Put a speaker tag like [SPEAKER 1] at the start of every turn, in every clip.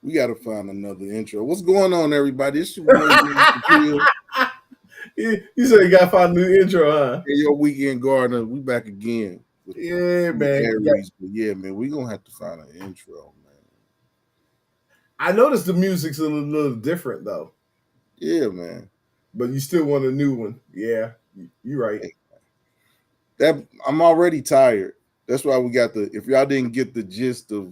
[SPEAKER 1] We got to find another intro. What's going on, everybody? It's your boy, Mr. Peel,
[SPEAKER 2] You said you gotta find a new intro, huh?
[SPEAKER 1] and your weekend gardener. We back again with
[SPEAKER 2] Yeah,
[SPEAKER 1] the
[SPEAKER 2] man. Yeah.
[SPEAKER 1] Aries. But yeah, man, we going to have to find an intro, man.
[SPEAKER 2] I noticed the music's a little different though,
[SPEAKER 1] Yeah, man.
[SPEAKER 2] but you still want a new one. Yeah, you're right.
[SPEAKER 1] That I'm already tired. That's why we got the. If y'all didn't get the gist of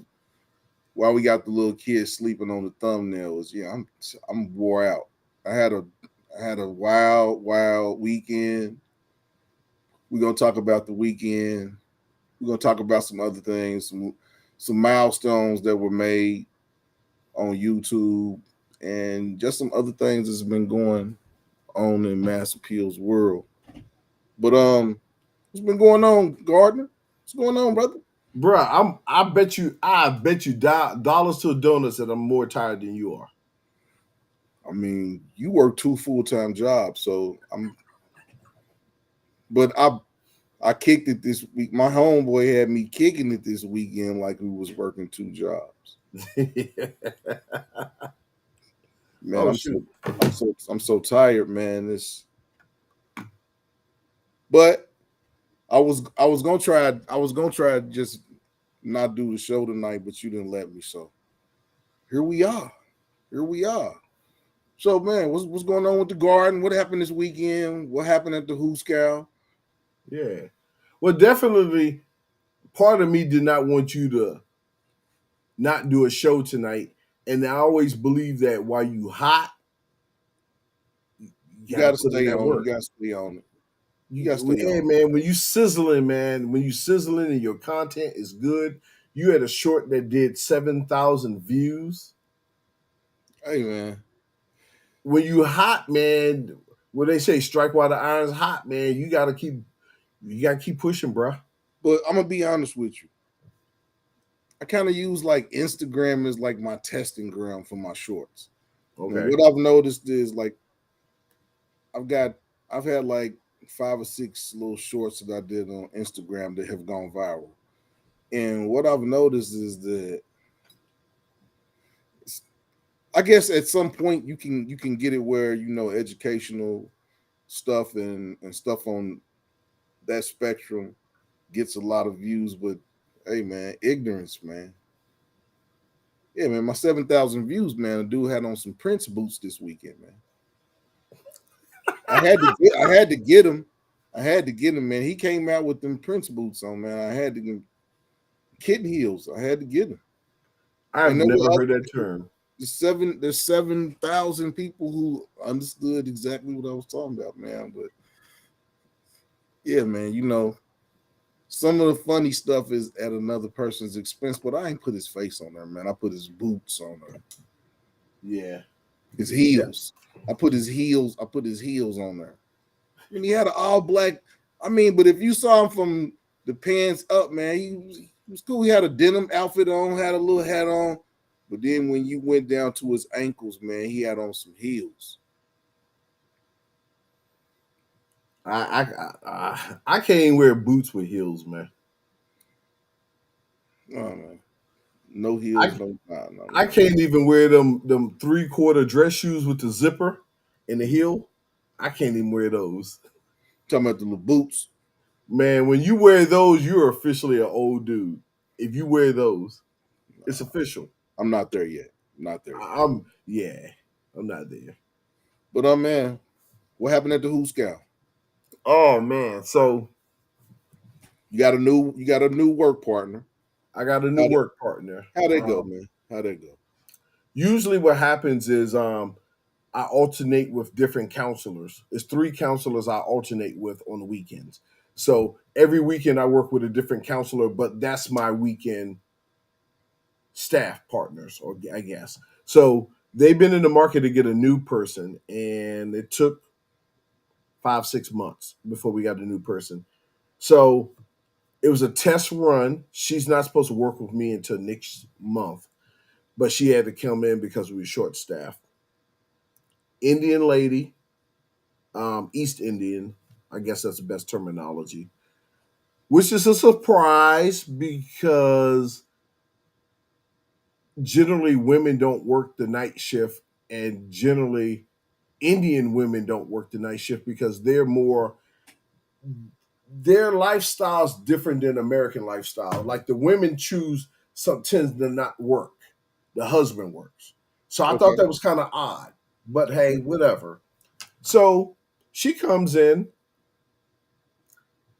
[SPEAKER 1] why we got the little kids sleeping on the thumbnails, yeah, I'm wore out. I had a I had a wild weekend. We're gonna talk about the weekend. We're gonna talk about some other things, some milestones that were made on YouTube, and just some other things that's been going on in Mass Appeal's world. But what's been going on, Gardner? What's going on, brother?
[SPEAKER 2] Bruh, I bet you dollars to donuts that I'm more tired than you are.
[SPEAKER 1] I mean, you work two full-time jobs, so but I kicked it this week. My homeboy had me kicking it this weekend like we was working two jobs. Man,
[SPEAKER 2] Oh shoot.
[SPEAKER 1] I'm so tired, man. But I was gonna try to just not do the show tonight, but you didn't let me. So here we are. Here we are. So man, what's going on with the garden? What happened this weekend? What happened at the Who's Cow?
[SPEAKER 2] Yeah. Well, definitely part of me did not want you to not do a show tonight. And I always believe that while you hot, you
[SPEAKER 1] You
[SPEAKER 2] gotta
[SPEAKER 1] gotta
[SPEAKER 2] put in
[SPEAKER 1] stay
[SPEAKER 2] that
[SPEAKER 1] on it. You
[SPEAKER 2] work.
[SPEAKER 1] gotta stay on it. You gotta stay
[SPEAKER 2] Yeah,
[SPEAKER 1] on it.
[SPEAKER 2] man, when you sizzling and your content is good, you had a short that did 7,000 views.
[SPEAKER 1] Hey man.
[SPEAKER 2] When you hot, man, what they say, strike while the iron's hot, man. You gotta keep pushing, bro.
[SPEAKER 1] But I'm gonna be honest with you. I kind of use like Instagram as like my testing ground for my shorts. And
[SPEAKER 2] Okay.
[SPEAKER 1] what I've noticed is like I've got I've had like 5 or 6 little shorts that I did on Instagram that have gone viral. And what I've noticed is that I guess at some point you can get it where educational stuff and stuff on that spectrum gets a lot of views, but hey man, ignorance, man. Yeah, man, my 7,000 views, man. A dude had on some Prince boots this weekend, man. I had to get him. I had to get him, man. He came out with them Prince boots on, man. I had to get kitten heels. I had to get him.
[SPEAKER 2] I've
[SPEAKER 1] And there
[SPEAKER 2] never
[SPEAKER 1] were
[SPEAKER 2] heard
[SPEAKER 1] other
[SPEAKER 2] that
[SPEAKER 1] people.
[SPEAKER 2] term.
[SPEAKER 1] There's 7,000 people who understood exactly what I was talking about, man. But yeah, man, some of the funny stuff is at another person's expense, but I ain't put his face on there, man. I put his boots on there.
[SPEAKER 2] Yeah.
[SPEAKER 1] His
[SPEAKER 2] Yeah.
[SPEAKER 1] heels. I put his heels on there. I mean, he had an all black. I mean, but if you saw him from the pants up, man, he was cool. He had a denim outfit on, had a little hat on. But then when you went down to his ankles, man, he had on some heels.
[SPEAKER 2] I can't even wear boots with heels, man.
[SPEAKER 1] Oh man, no
[SPEAKER 2] I
[SPEAKER 1] heels, no.
[SPEAKER 2] I can't even wear them 3/4 dress shoes with the zipper and the heel. I can't even wear those.
[SPEAKER 1] Talking about the little boots.
[SPEAKER 2] Man, when you wear those, you're officially an old dude. If you wear those, it's official.
[SPEAKER 1] I'm not there yet. Not there yet.
[SPEAKER 2] Yeah, I'm not there.
[SPEAKER 1] But man, what happened at the Who's Cow?
[SPEAKER 2] Oh man, so
[SPEAKER 1] You got a new work partner.
[SPEAKER 2] I got a new
[SPEAKER 1] How
[SPEAKER 2] work partner.
[SPEAKER 1] how they go, man? How they go?
[SPEAKER 2] Usually, what happens is I alternate with different counselors. It's 3 counselors I alternate with on the weekends. So every weekend I work with a different counselor, but that's my weekend staff partners, or I guess. So they've been in the market to get a new person, and it took 5, 6 months before we got a new person. So it was a test run. She's not supposed to work with me until next month, but she had to come in because we were short staffed. Indian lady, East Indian, I guess that's the best terminology, which is a surprise because generally women don't work the night shift, and generally Indian women don't work the night shift because their lifestyle's different than American lifestyle. Like the women choose some tends to not work. The husband works. So I thought
[SPEAKER 1] Okay.
[SPEAKER 2] that was kind of odd. But hey, whatever. So she comes in.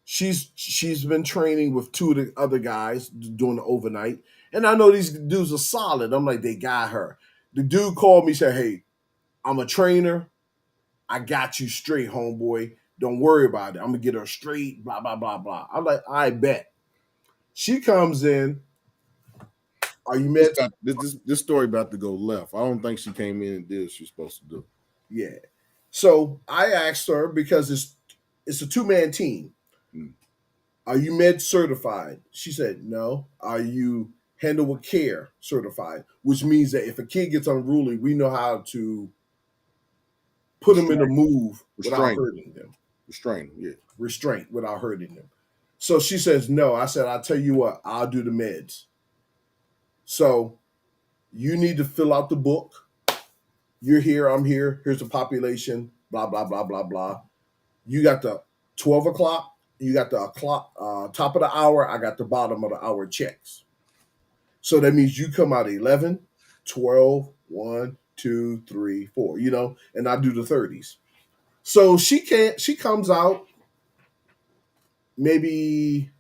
[SPEAKER 2] She's been training with two of the other guys doing the overnight. And I know these dudes are solid. I'm like, they got her. The dude called me, said, "Hey, I'm a trainer. I got you straight, homeboy. Don't worry about it. I'm gonna get her straight, blah, blah, blah, blah." I'm like, I bet. She comes in. Are you
[SPEAKER 1] This
[SPEAKER 2] med?
[SPEAKER 1] got this story about to go left. I don't think she came in and did what she's supposed to do.
[SPEAKER 2] Yeah. So I asked her because it's a two-man team.
[SPEAKER 1] Mm.
[SPEAKER 2] Are you med certified? She said, no. Are you handle with care certified? Which means that if a kid gets unruly, we know how to put them in a
[SPEAKER 1] Restrain,
[SPEAKER 2] move without
[SPEAKER 1] restrain,
[SPEAKER 2] hurting them,
[SPEAKER 1] restrain. Yeah.
[SPEAKER 2] restraint without hurting them. So she says, no. I said, I'll tell you what, I'll do the meds. So you need to fill out the book. You're here, I'm here. Here's the population, blah, blah, blah, blah, blah. You got the 12 o'clock, you got the clock, top of the hour, I got the bottom of the hour checks. So that means you come out 11, 12, 1, 2, 3, 4, and I do the 30s. So she comes out maybe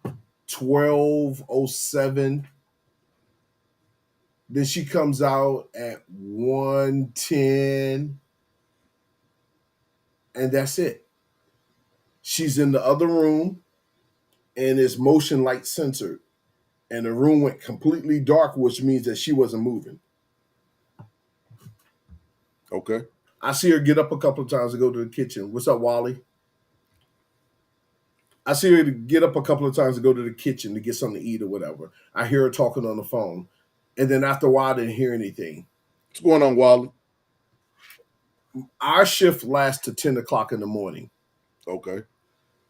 [SPEAKER 2] 12:07. Then she comes out at 1:10, and that's it. She's in the other room and it's motion light censored. And the room went completely dark, which means that she wasn't moving.
[SPEAKER 1] Okay.
[SPEAKER 2] I see her get up a couple of times to go to the kitchen. What's up, Wally? I see her get up a couple of times to go to the kitchen to get something to eat or whatever. I hear her talking on the phone. And then after a while, I didn't hear anything.
[SPEAKER 1] What's going on, Wally?
[SPEAKER 2] Our shift lasts to 10 o'clock in the morning.
[SPEAKER 1] Okay.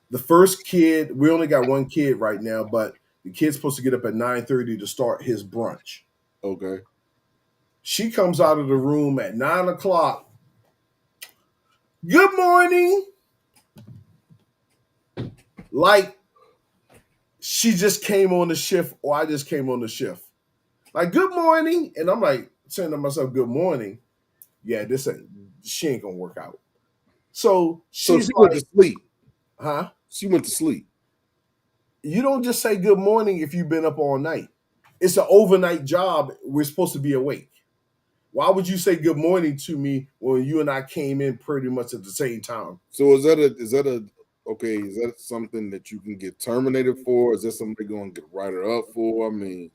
[SPEAKER 2] The first kid, we only got one kid right now, but the kid's supposed to get up at 9:30 to start his brunch.
[SPEAKER 1] Okay.
[SPEAKER 2] She comes out of the room at 9 o'clock. Good morning. Like she just came on the shift or I just came on the shift. Like, good morning. And I'm like saying to myself, good morning. Yeah, she ain't gonna work out. So
[SPEAKER 1] So
[SPEAKER 2] she's
[SPEAKER 1] she went to
[SPEAKER 2] like,
[SPEAKER 1] sleep.
[SPEAKER 2] huh?
[SPEAKER 1] She went to sleep.
[SPEAKER 2] You don't just say good morning if you've been up all night. It's an overnight job. We're supposed to be awake. Why would you say good morning to me when you and I came in pretty much at the same time?
[SPEAKER 1] So is that a okay? Is that something that you can get terminated for? Is that something they're going to get write her up for? I mean,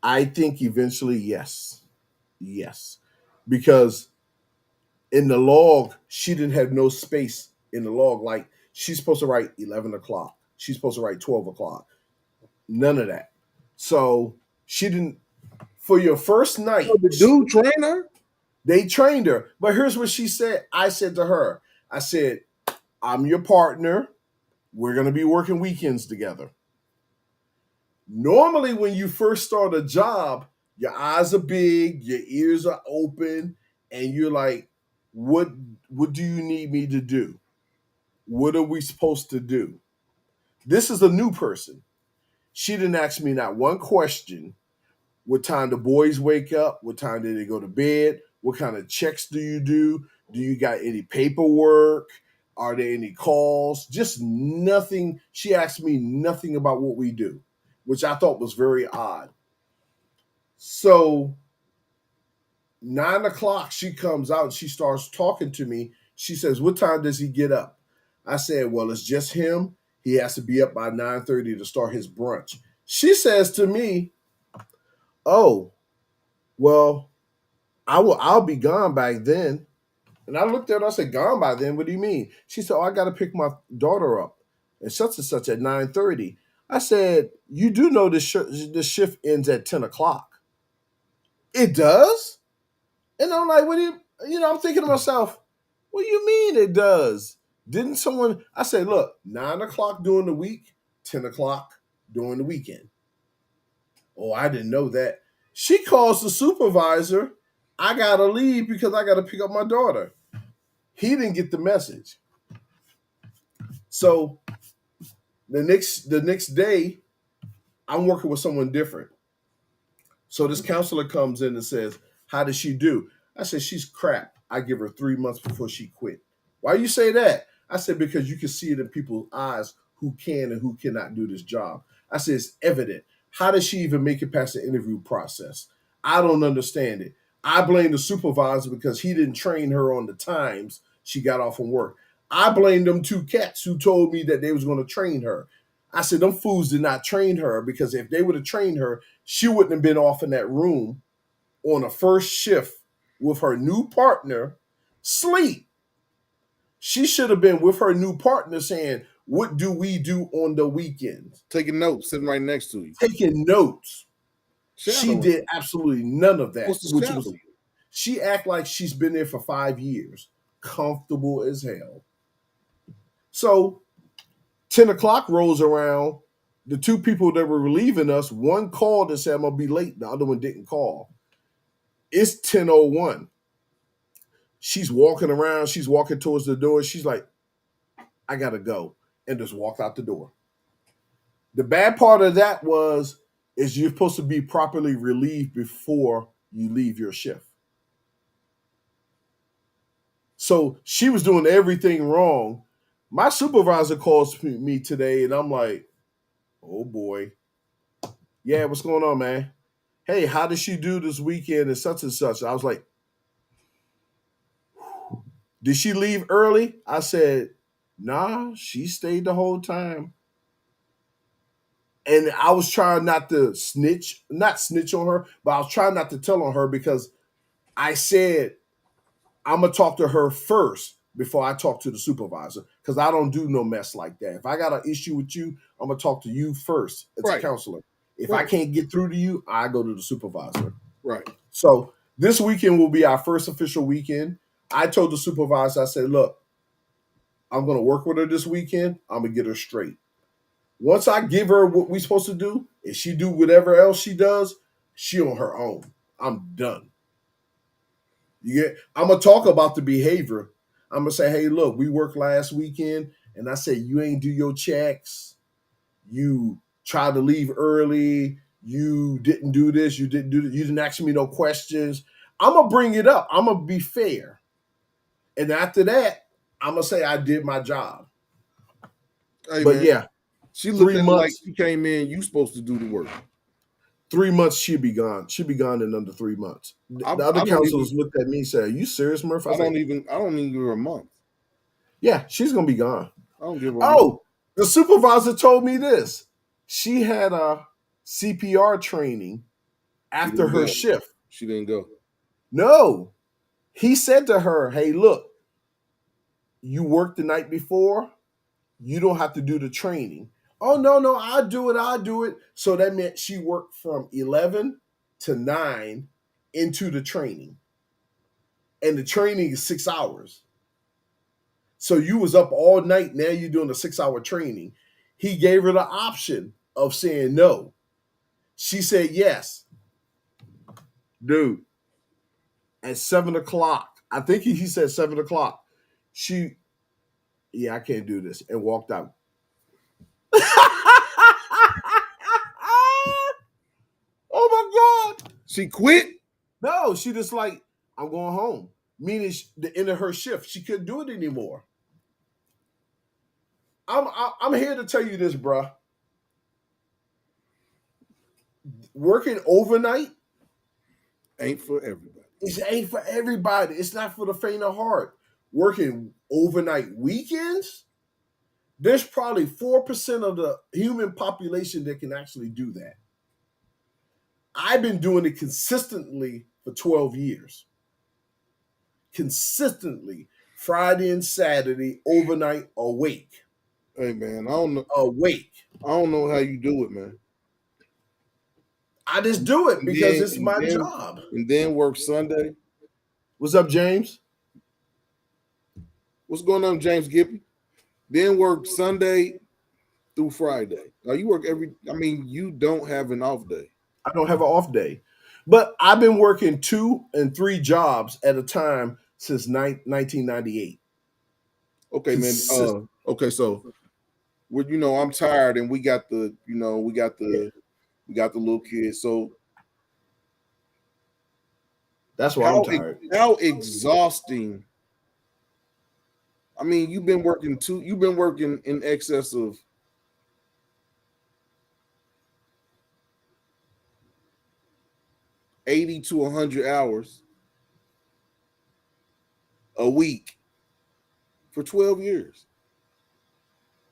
[SPEAKER 2] I think eventually, yes. Yes. Because in the log, she didn't have no space in the log. Like she's supposed to write 11 o'clock. She's supposed to write 12 o'clock. None of that. So she didn't, for your first
[SPEAKER 1] oh,
[SPEAKER 2] night,
[SPEAKER 1] the dude train her.
[SPEAKER 2] they trained her. But here's what she said. I said to her, I said, I'm your partner. We're going to be working weekends together. Normally, when you first start a job, your eyes are big, your ears are open, and you're like, what what do you need me to do? What are we supposed to do? This is a new person. She didn't ask me not one question. What time the boys wake up? What time do they go to bed? What kind of checks do you do? Do you got any paperwork? Are there any calls? Just nothing. She asked me nothing about what we do, which I thought was very odd. So 9 o'clock, she comes out and she starts talking to me. She says, what time does he get up? I said, well, it's just him. He has to be up by 9:30 to start his brunch. She says to me, oh, well, I'll be gone by then. And I looked at her, I said, gone by then? What do you mean? She said, oh, I gotta pick my daughter up and such at 9:30. I said, you do know the shift ends at 10 o'clock. It does? And I'm like, what do I'm thinking to myself, what do you mean it does? Didn't someone, I said, look, 9 o'clock during the week, 10 o'clock during the weekend. Oh, I didn't know that. She calls the supervisor. I gotta leave because I gotta pick up my daughter. He didn't get the message. So the next day, I'm working with someone different. So this counselor comes in and says, "How did she do?" I said, "She's crap. I give her 3 months before she quit." Why you say that? I said, "Because you can see it in people's eyes who can and who cannot do this job." I said, "It's evident. How did she even make it past the interview process? I don't understand it." I blame the supervisor because he didn't train her on the times she got off from work. I blame them two cats who told me that they was going to train her. I said, them fools did not train her, because if they would have trained her, she wouldn't have been off in that room on a first shift with her new partner sleep. She should have been with her new partner saying, "What do we do on the weekends?"
[SPEAKER 1] Taking notes, sitting right next to you,
[SPEAKER 2] Taking notes. She
[SPEAKER 1] shadowing.
[SPEAKER 2] did absolutely none of that,
[SPEAKER 1] Supposed to
[SPEAKER 2] which
[SPEAKER 1] shadow
[SPEAKER 2] was,
[SPEAKER 1] you.
[SPEAKER 2] she act like she's been there for 5 years, comfortable as hell. So 10 o'clock rolls around. The two people that were relieving us, one called and said, "I'm gonna be late." The other one didn't call. It's 10:01. She's walking around, she's walking towards the door. She's like, "I gotta go," and just walked out the door. The bad part of that was, is you're supposed to be properly relieved before you leave your shift. So she was doing everything wrong. My supervisor calls me today, and I'm like, "Oh boy, yeah, what's going on, man? Hey, how did she do this weekend and such and such?" I was like, "Did she leave early?" I said, "Nah, she stayed the whole time." And I was trying not to snitch, not snitch on her, but I was trying not to tell on her, because I said, "I'm gonna talk to her first before I talk to the supervisor, because I don't do no mess like that. If I got an issue with you, I'm gonna talk to you first as a
[SPEAKER 1] Right,
[SPEAKER 2] counselor. If I
[SPEAKER 1] right,
[SPEAKER 2] can't get through to you, I go to the supervisor."
[SPEAKER 1] right.
[SPEAKER 2] So this weekend will be our first official weekend. I told the supervisor, I said, "Look, I'm gonna work with her this weekend. I'm gonna get her straight. Once I give her what we supposed to do, if she do whatever else she does, she on her own. I'm done." You get? I'm gonna talk about the behavior. I'm gonna say, "Hey, look, we worked last weekend, and I said you ain't do your checks. You tried to leave early. You didn't do this. You didn't do that. You didn't ask me no questions." I'm gonna bring it up. I'm gonna be fair, and after that, I'm gonna say I did my job.
[SPEAKER 1] Hey
[SPEAKER 2] But
[SPEAKER 1] man,
[SPEAKER 2] yeah,
[SPEAKER 1] she looked
[SPEAKER 2] three
[SPEAKER 1] at it like
[SPEAKER 2] months.
[SPEAKER 1] you came in. You supposed to do the work.
[SPEAKER 2] 3 months, she'll be gone. She'll be gone in under 3 months. The other
[SPEAKER 1] I don't even.
[SPEAKER 2] counselors looked at me and said, "Are you serious, Murph?" I
[SPEAKER 1] I
[SPEAKER 2] was
[SPEAKER 1] don't
[SPEAKER 2] like,
[SPEAKER 1] even. I don't even give her a month.
[SPEAKER 2] "Yeah, she's gonna be gone."
[SPEAKER 1] I don't give her a month.
[SPEAKER 2] Oh, the supervisor told me this. She had a CPR training
[SPEAKER 1] She
[SPEAKER 2] after
[SPEAKER 1] didn't
[SPEAKER 2] her
[SPEAKER 1] go.
[SPEAKER 2] shift.
[SPEAKER 1] She didn't go.
[SPEAKER 2] No, he said to her, "Hey, look, you worked the night before. You don't have to do the training." "Oh, no, no, I'll do it. I'll do it." So that meant she worked from 11 to 9 into the training. And the training is 6 hours. So you was up all night. Now you're doing a 6 hour training. He gave her the option of saying no. She said yes. Dude, at 7 o'clock, I think he said 7 o'clock. She, "Yeah, I can't do this," and walked out. Oh my God.
[SPEAKER 1] She quit.
[SPEAKER 2] No, she just like, "I'm going home." Meaning the end of her shift, she couldn't do it anymore. I'm here to tell you this, bruh. Working overnight,
[SPEAKER 1] Ain't for everybody.
[SPEAKER 2] it ain't for everybody. It's not for the faint of heart. Working overnight weekends, there's probably 4% of the human population that can actually do that. I've been doing it consistently for 12 years. Consistently. Friday and Saturday, overnight, awake.
[SPEAKER 1] Hey man, I don't know.
[SPEAKER 2] Awake.
[SPEAKER 1] I don't know how you do it, man.
[SPEAKER 2] I just do it
[SPEAKER 1] And
[SPEAKER 2] because
[SPEAKER 1] then
[SPEAKER 2] it's
[SPEAKER 1] and
[SPEAKER 2] my
[SPEAKER 1] then
[SPEAKER 2] job.
[SPEAKER 1] and then work Sunday.
[SPEAKER 2] What's up, James?
[SPEAKER 1] What's going on, James Gippy? Then work Sunday through Friday. Now you work every. I mean, you don't have an off day.
[SPEAKER 2] I don't have an off day. But I've been working 2 and 3 jobs at a time since 1998.
[SPEAKER 1] Okay, man. Okay, so I'm tired, and we got the,
[SPEAKER 2] Yeah,
[SPEAKER 1] we got the little kids. So
[SPEAKER 2] that's why I'm
[SPEAKER 1] how
[SPEAKER 2] tired.
[SPEAKER 1] how exhausting? I mean, you've been working in excess of 80 to 100 hours a week for 12 years.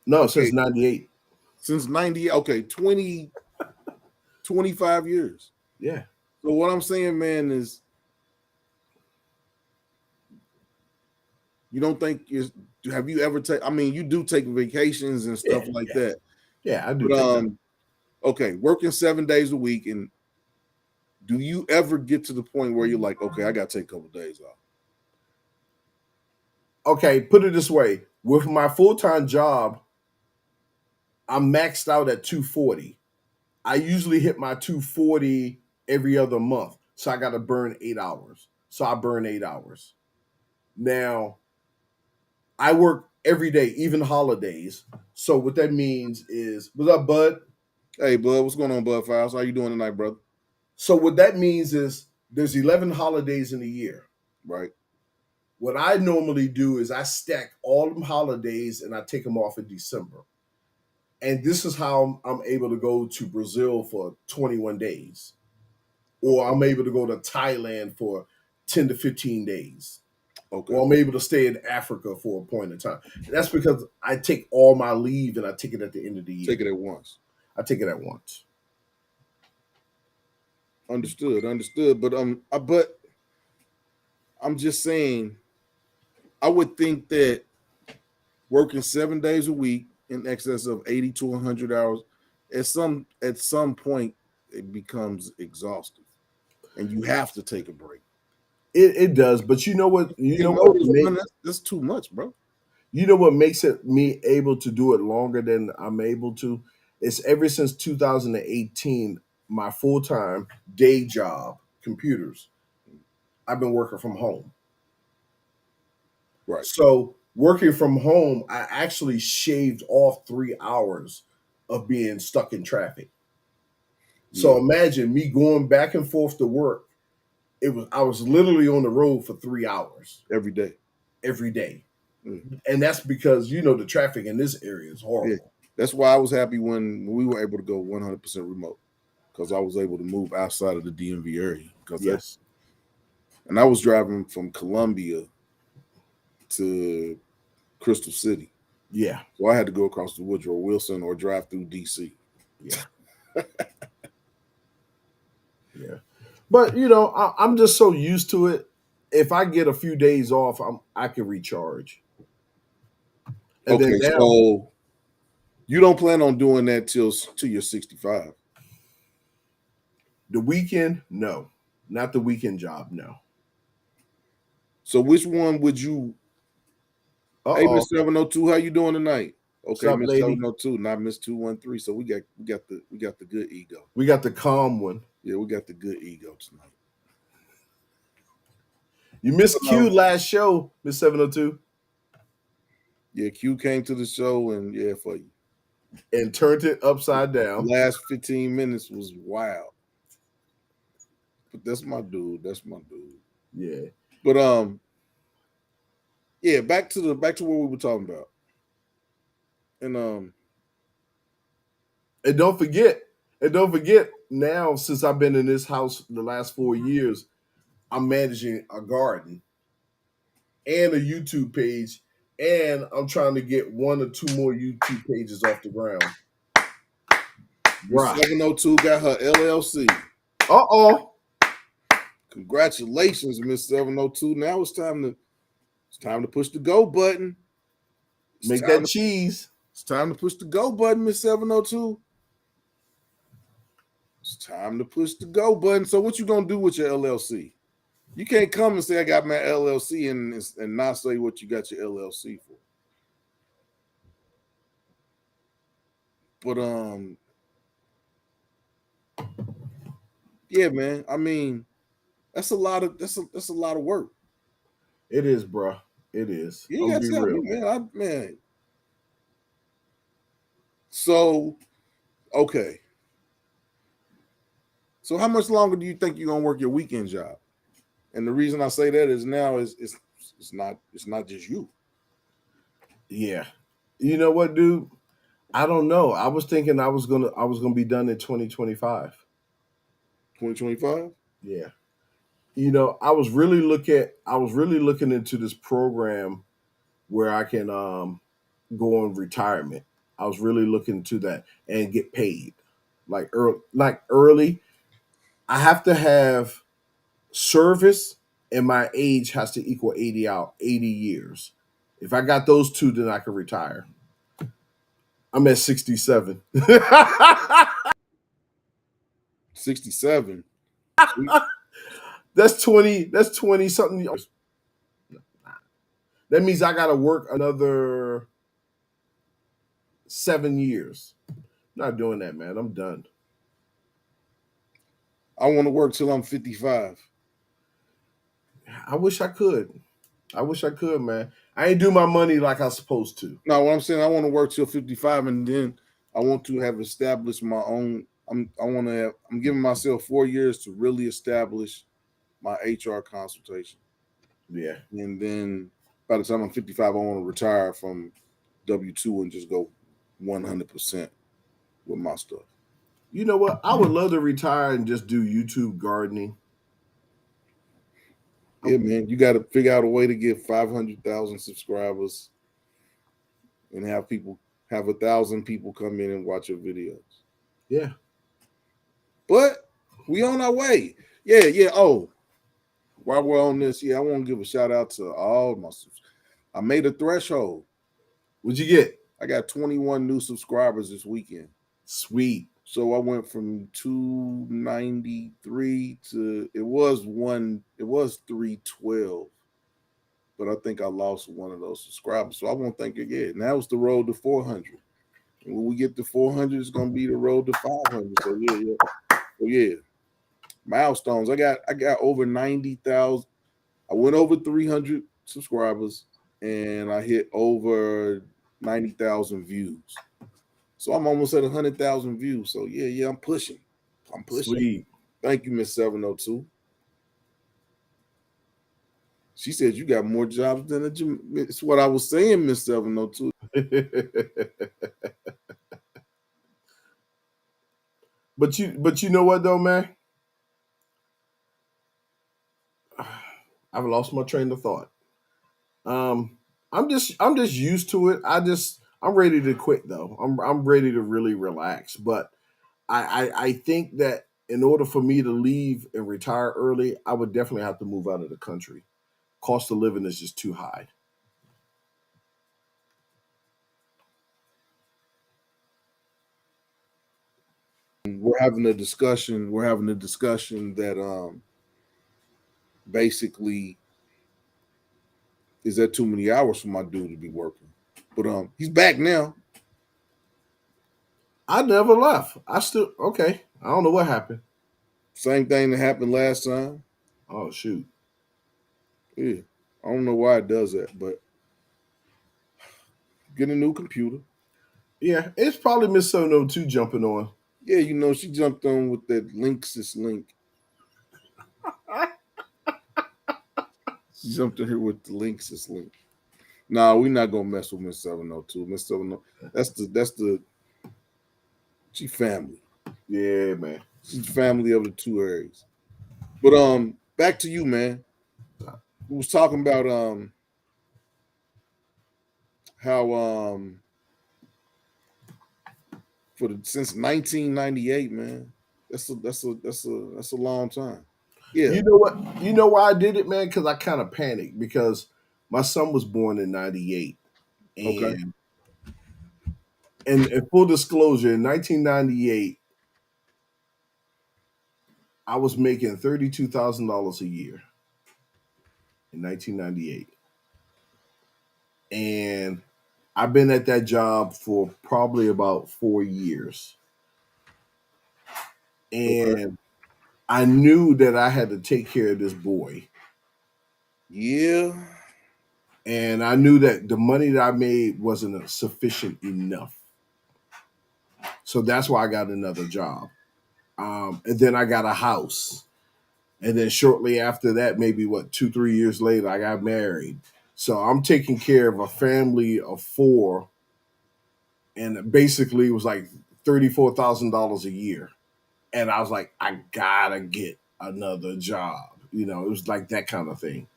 [SPEAKER 2] No,
[SPEAKER 1] Okay,
[SPEAKER 2] since '98.
[SPEAKER 1] since 90, okay, 25 years.
[SPEAKER 2] Yeah,
[SPEAKER 1] So what I'm saying, man, is you don't think you have you ever take I mean, you do take vacations and stuff
[SPEAKER 2] yeah,
[SPEAKER 1] like
[SPEAKER 2] yeah,
[SPEAKER 1] that.
[SPEAKER 2] yeah. I do
[SPEAKER 1] But
[SPEAKER 2] take them.
[SPEAKER 1] okay, working 7 days a week, and do you ever get to the point where you're like, okay, I gotta take a couple of days off?
[SPEAKER 2] Okay, put it this way: with my full time job, I'm maxed out at 240. I usually hit my 240 every other month, so I got to burn 8 hours. So I burn 8 hours. Now I work every day, even holidays. So what that means is, what's up, bud?
[SPEAKER 1] Hey, bud, what's going on, Bud Files? How you doing tonight, brother?
[SPEAKER 2] So what that means is there's 11 holidays in a year.
[SPEAKER 1] Right.
[SPEAKER 2] What I normally do is I stack all them holidays and I take them off in December. And this is how I'm able to go to Brazil for 21 days, or
[SPEAKER 1] Okay.
[SPEAKER 2] I'm able to go to Thailand for 10 to 15 days,
[SPEAKER 1] Okay.
[SPEAKER 2] or I'm able to stay in Africa for a point in time. That's because I take all my leave and I take it at the end of the
[SPEAKER 1] Take
[SPEAKER 2] year.
[SPEAKER 1] it at once.
[SPEAKER 2] I take it at once.
[SPEAKER 1] Understood. Understood. But I'm just saying, I would think that working 7 days a week in excess of 80 to 100 hours, at some point, it becomes exhausting, and you have to take a break.
[SPEAKER 2] It does, but you know what?
[SPEAKER 1] You know, this one that's too much, bro.
[SPEAKER 2] You know what makes it me able to do it longer than I'm able to? It's ever since 2018, my full time day job, computers. I've been working from home.
[SPEAKER 1] Right.
[SPEAKER 2] So working from home, I actually shaved off 3 hours of being stuck in traffic. So
[SPEAKER 1] Yeah.
[SPEAKER 2] imagine me going back and forth to work. I was literally on the road for 3 hours
[SPEAKER 1] Every day.
[SPEAKER 2] every day.
[SPEAKER 1] Mm.
[SPEAKER 2] And that's because the traffic in this area is
[SPEAKER 1] Yeah.
[SPEAKER 2] horrible.
[SPEAKER 1] That's why I was happy when we were able to go 100% remote, because I was able to move outside of the DMV area.
[SPEAKER 2] Yes.
[SPEAKER 1] And I was driving from Columbia to Crystal City.
[SPEAKER 2] Yeah.
[SPEAKER 1] So I had to go across the Woodrow Wilson or drive through DC.
[SPEAKER 2] Yeah. Yeah. But I'm just so used to it. If I get a few days off, I can recharge. And then
[SPEAKER 1] Okay,
[SPEAKER 2] now
[SPEAKER 1] so you don't plan on doing that till you're 65.
[SPEAKER 2] the weekend, no. Not the weekend job, no.
[SPEAKER 1] So which one would you? Hey,
[SPEAKER 2] Uh-oh.
[SPEAKER 1] Miss 702, how you doing tonight?
[SPEAKER 2] What's
[SPEAKER 1] Okay,
[SPEAKER 2] up,
[SPEAKER 1] Miss
[SPEAKER 2] lady?
[SPEAKER 1] 702, not Miss 213. So we got the good ego.
[SPEAKER 2] We got the calm one.
[SPEAKER 1] Yeah, we got the good ego tonight.
[SPEAKER 2] You missed Q
[SPEAKER 1] Um,
[SPEAKER 2] last show, Miss 702,
[SPEAKER 1] yeah, Q came to the show, and yeah, for you.
[SPEAKER 2] and turned it upside
[SPEAKER 1] The
[SPEAKER 2] down.
[SPEAKER 1] last 15 minutes was wild. But that's my dude. That's my dude.
[SPEAKER 2] Yeah.
[SPEAKER 1] But yeah, back to what we were talking about. And
[SPEAKER 2] And don't forget, now since I've been in this house the last 4 years, I'm managing a garden and a YouTube page, and I'm trying to get one or two more YouTube pages off the ground.
[SPEAKER 1] Miss
[SPEAKER 2] Bruh.
[SPEAKER 1] 702 got her LLC.
[SPEAKER 2] Uh-oh.
[SPEAKER 1] Congratulations, Miss 702. Now it's time to push the go button. It's
[SPEAKER 2] Make
[SPEAKER 1] time
[SPEAKER 2] that
[SPEAKER 1] to
[SPEAKER 2] cheese.
[SPEAKER 1] it's time to push the go button, Miss 702. It's time to push the go button. So what you gonna do with your LLC? You can't come and say I got my LLC and not say what you got your LLC for. But Yeah, man. I mean, that's a lot of work.
[SPEAKER 2] It is, bruh. It is.
[SPEAKER 1] You
[SPEAKER 2] I'm
[SPEAKER 1] ain't
[SPEAKER 2] gonna
[SPEAKER 1] got
[SPEAKER 2] be
[SPEAKER 1] to tell me,
[SPEAKER 2] real.
[SPEAKER 1] man. Man. So okay. So how much longer do you think you're gonna work your weekend job? And the reason I say that is now is it's not just you.
[SPEAKER 2] Yeah. You know what, dude? I don't know. I was thinking I was gonna be done in 2025.
[SPEAKER 1] 2025.
[SPEAKER 2] Yeah. I was really looking into this program where I can go on retirement. I was really looking to that and get paid. Like early. I have to have service and my age has to equal 80 years. If I got those two, then I can retire. I'm at 67.
[SPEAKER 1] 67. So
[SPEAKER 2] That's 20 something years. That means I gotta work another 7 years. Not doing that, man. I'm done.
[SPEAKER 1] I want to work till I'm 55.
[SPEAKER 2] I wish I could. I wish I could, man. I ain't do my money like I supposed to.
[SPEAKER 1] No, what I'm saying, I want to work till 55, and then I want to have established my own. I want to have. I'm giving myself 4 years to really establish my HR consultation,
[SPEAKER 2] Yeah.
[SPEAKER 1] and then by the time I'm 55, I want to retire from W-2 and just go 100% with my stuff.
[SPEAKER 2] You know what? I would love to retire and just do YouTube gardening.
[SPEAKER 1] Yeah,
[SPEAKER 2] I'm,
[SPEAKER 1] man, you got to figure out a way to get 500,000 subscribers and have 1,000 people come in and watch your videos.
[SPEAKER 2] yeah.
[SPEAKER 1] But we on our way. Yeah, yeah. Oh, while we're on this, yeah, I want to give a shout out to all my. I made a threshold.
[SPEAKER 2] What'd you get?
[SPEAKER 1] I got 21 new subscribers this weekend.
[SPEAKER 2] Sweet.
[SPEAKER 1] So I went from 293 to it was 312, but I think I lost one of those subscribers. So I won't think again. Now it's the road to 400. And when we get to 400, it's gonna be the road to 500. So yeah, yeah. So yeah, milestones. I got over 90,000. I went over 300 subscribers and I hit over 90,000 views. So I'm almost at 100,000 views. So yeah, yeah, I'm pushing. I'm pushing.
[SPEAKER 2] Sweet.
[SPEAKER 1] Thank you, Miss 702. She said you got more jobs than a gym. It's what I was saying, Miss 702.
[SPEAKER 2] But you know what though, man? I've lost my train of thought. Um, I'm just used to it. I'm ready to quit though. I'm ready to really relax. But I think that in order for me to leave and retire early, I would definitely have to move out of the country. Cost of living is just too high.
[SPEAKER 1] We're having a discussion that basically is that too many hours for my dude to be working. But he's back now.
[SPEAKER 2] I never left. I still okay. I don't know what happened.
[SPEAKER 1] Same thing that happened last time.
[SPEAKER 2] Oh shoot.
[SPEAKER 1] Yeah. I don't know why it does that, but get a new computer.
[SPEAKER 2] Yeah, it's probably Miss 702 jumping on.
[SPEAKER 1] Yeah, she jumped on with that Linksys link. She jumped in here with the Linksys link. No, we're not gonna mess with Miss 702. Miss 702. That's the she family.
[SPEAKER 2] Yeah, man.
[SPEAKER 1] She's family of the two Aries. But back to you, man. We was talking about how since 1998, man. That's a long time. Yeah.
[SPEAKER 2] You know what? You know why I did it, man? Because I kind of panicked because my son was born in '98,
[SPEAKER 1] Okay.
[SPEAKER 2] and in full disclosure, in 1998, I was making $32,000 a year in 1998, and I've been at that job for probably about 4 years,
[SPEAKER 1] Okay.
[SPEAKER 2] and I knew that I had to take care of this boy,
[SPEAKER 1] Yeah.
[SPEAKER 2] and I knew that the money that I made wasn't sufficient enough. So that's why I got another job. And then I got a house. And then shortly after that, maybe what, 2, 3 years later, I got married. So I'm taking care of a family of four, and basically it was like $34,000 a year. And I was like, I gotta get another job. It was like that kind of thing.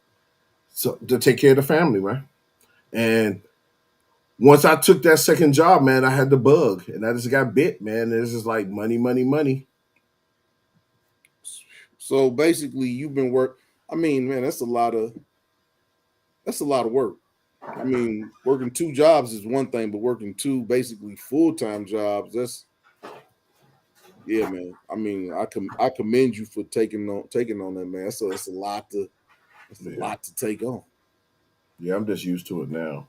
[SPEAKER 2] So to take care of the family, man. And once I took that second job, man, I had the bug, and I just got bit, man. It's just like money, money, money.
[SPEAKER 1] So basically, you've been work. I mean, man, that's a lot of work. I mean, working two jobs is one thing, but working two basically full time jobs, that's yeah, man. I mean, I commend you for taking on that, man. That's a
[SPEAKER 2] Yeah,
[SPEAKER 1] lot to take on.
[SPEAKER 2] yeah. I'm just used to it now.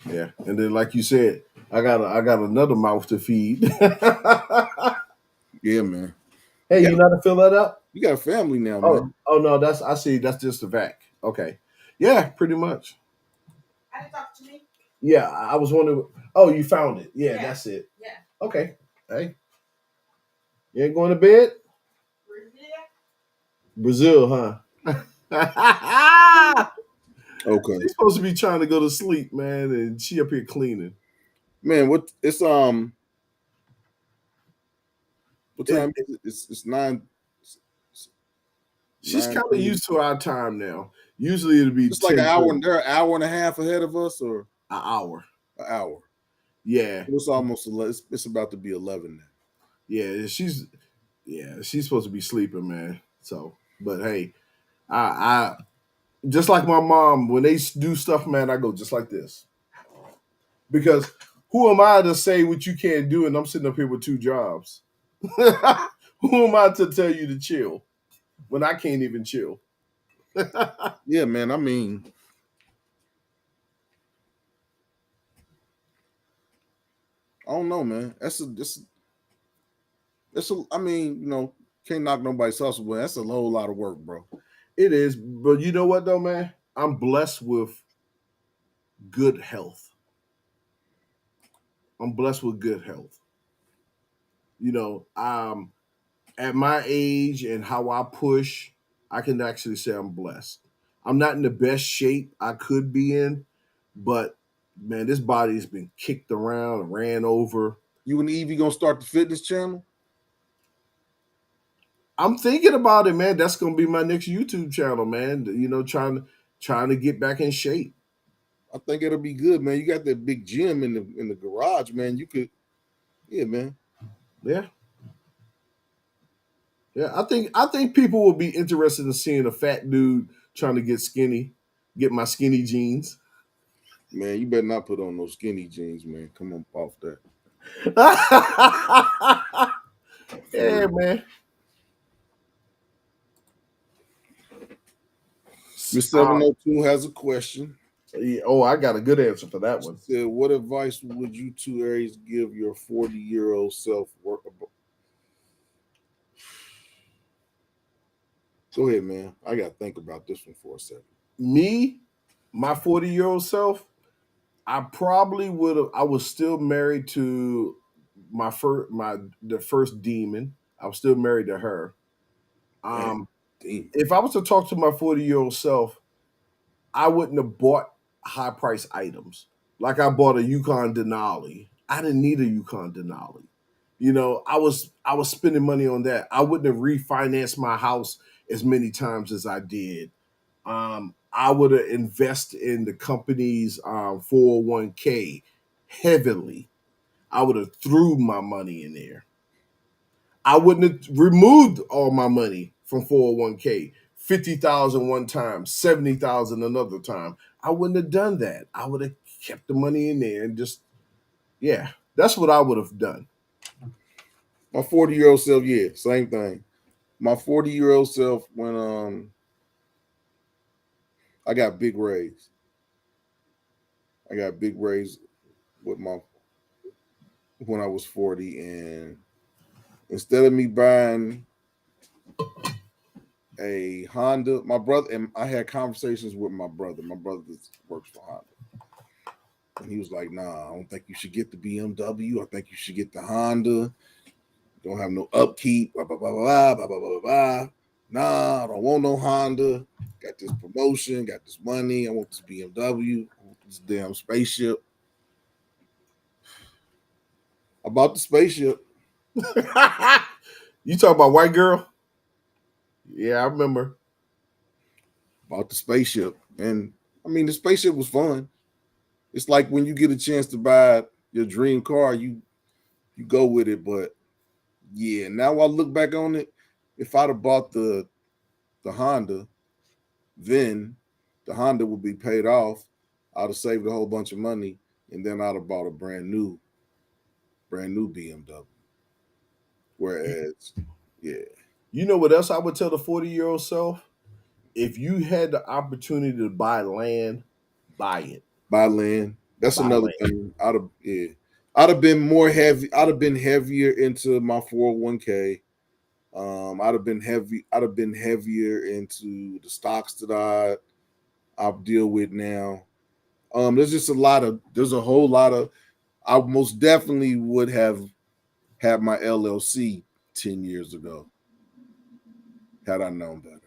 [SPEAKER 2] Yeah, and then like you said, I got another mouth to feed.
[SPEAKER 1] Yeah, man.
[SPEAKER 2] Hey,
[SPEAKER 1] You got
[SPEAKER 2] you know how to fill that up?
[SPEAKER 1] you got a family now,
[SPEAKER 2] Oh,
[SPEAKER 1] man.
[SPEAKER 2] oh no, that's I see. That's just a vac. Okay, yeah, pretty much. Yeah, I was wondering. Oh, you found it. Yeah, that's it. Okay. Hey, you ain't going to bed? Brazil, huh?
[SPEAKER 1] Okay,
[SPEAKER 2] She's supposed to be trying to go to sleep, man, and she up here cleaning.
[SPEAKER 1] man. What
[SPEAKER 2] It,
[SPEAKER 1] time is it? It's nine. It's
[SPEAKER 2] she's
[SPEAKER 1] nine
[SPEAKER 2] kind of
[SPEAKER 1] twenty.
[SPEAKER 2] used to our time now. Usually it'll be
[SPEAKER 1] It's like an hour,
[SPEAKER 2] 10:30,
[SPEAKER 1] and they're an hour and a half ahead of us, or
[SPEAKER 2] an hour.
[SPEAKER 1] an hour.
[SPEAKER 2] Yeah,
[SPEAKER 1] It's almost it's about to be 11 now.
[SPEAKER 2] yeah, she's supposed to be sleeping, man. So, but hey, I just like my mom when they do stuff, man. I go just like this because who am I to say what you can't do? And I'm sitting up here with two jobs. Who am I to tell you to chill when I can't even chill?
[SPEAKER 1] Yeah, man. I mean, I don't know, man. That's a. I mean, can't knock nobody's hustle, but that's a whole lot of work, bro.
[SPEAKER 2] It is, but you know what though, man? I'm blessed with good health. I'm blessed with good health. At my age and how I push, I can actually say I'm blessed. I'm not in the best shape I could be in, but man, this body's been kicked around, ran over.
[SPEAKER 1] You and Evie gonna start the fitness channel?
[SPEAKER 2] I'm thinking about it, man. That's gonna be my next YouTube channel, man. Trying to get back in shape.
[SPEAKER 1] I think it'll be good, man. You got that big gym in the garage, man. You could, yeah, man.
[SPEAKER 2] Yeah, yeah. I think people will be interested in seeing a fat dude trying to get skinny, get my skinny jeans.
[SPEAKER 1] Man, you better not put on those skinny jeans, man. Come on, off that for
[SPEAKER 2] Yeah,
[SPEAKER 1] real.
[SPEAKER 2] man.
[SPEAKER 1] Miss
[SPEAKER 2] Um,
[SPEAKER 1] 702 has a question.
[SPEAKER 2] yeah, oh, I got a good answer for that
[SPEAKER 1] She
[SPEAKER 2] one.
[SPEAKER 1] said, "What advice would you two Aries give your 40-year-old self?" Go ahead, man. I got to think about this one for a second.
[SPEAKER 2] Me, my 40-year-old self, I probably would have. I was still married to the first demon. I was still married to her.
[SPEAKER 1] Man,
[SPEAKER 2] Um,
[SPEAKER 1] damn.
[SPEAKER 2] if I was to talk to my 40-year-old self, I wouldn't have bought high price items. Like I bought a Yukon Denali. I didn't need a Yukon Denali. I was spending money on that. I wouldn't have refinanced my house as many times as I did. I would have invested in the company's 401k heavily. I would have threw my money in there. I wouldn't have removed all my money from 401k. 50,000 one time, 70,000 another time. I wouldn't have done that. I would have kept the money in there and just, yeah, that's what I would have done.
[SPEAKER 1] My 40-year-old self, yeah, same thing. My 40-year-old self, when I got big raise. I got big raise with my when I was 40, and Instead of me buying a Honda, my brother and I had conversations with my brother. My brother works for Honda. And he was like, nah, I don't think you should get the BMW. I think you should get the Honda. You don't have no upkeep, blah, blah, blah, blah, blah, blah, blah, blah. Nah, I don't want no Honda. Got this promotion, got this money. I want this BMW. I want this damn spaceship. I bought the spaceship.
[SPEAKER 2] You talk about white girl? Yeah, I remember.
[SPEAKER 1] Bought the spaceship. And I mean, the spaceship was fun. It's like when you get a chance to buy your dream car, you go with it. But yeah, now I look back on it. If I'd have bought the Honda, then the Honda would be paid off. I'd have saved a whole bunch of money, and then I'd have bought a brand new BMW.
[SPEAKER 2] You,
[SPEAKER 1] Whereas, yeah,
[SPEAKER 2] you know what else I would tell the 40-year-old self? If you had the opportunity to buy land, buy it.
[SPEAKER 1] buy land. That's
[SPEAKER 2] Buy
[SPEAKER 1] another
[SPEAKER 2] land.
[SPEAKER 1] thing. I'd have been more heavy. I'd have been heavier into my 401k. I'd have been heavy. I'd have been heavier into the stocks that I deal with now. There's just a lot of. There's a whole lot of. I most definitely would have had my LLC 10 years ago had I known better.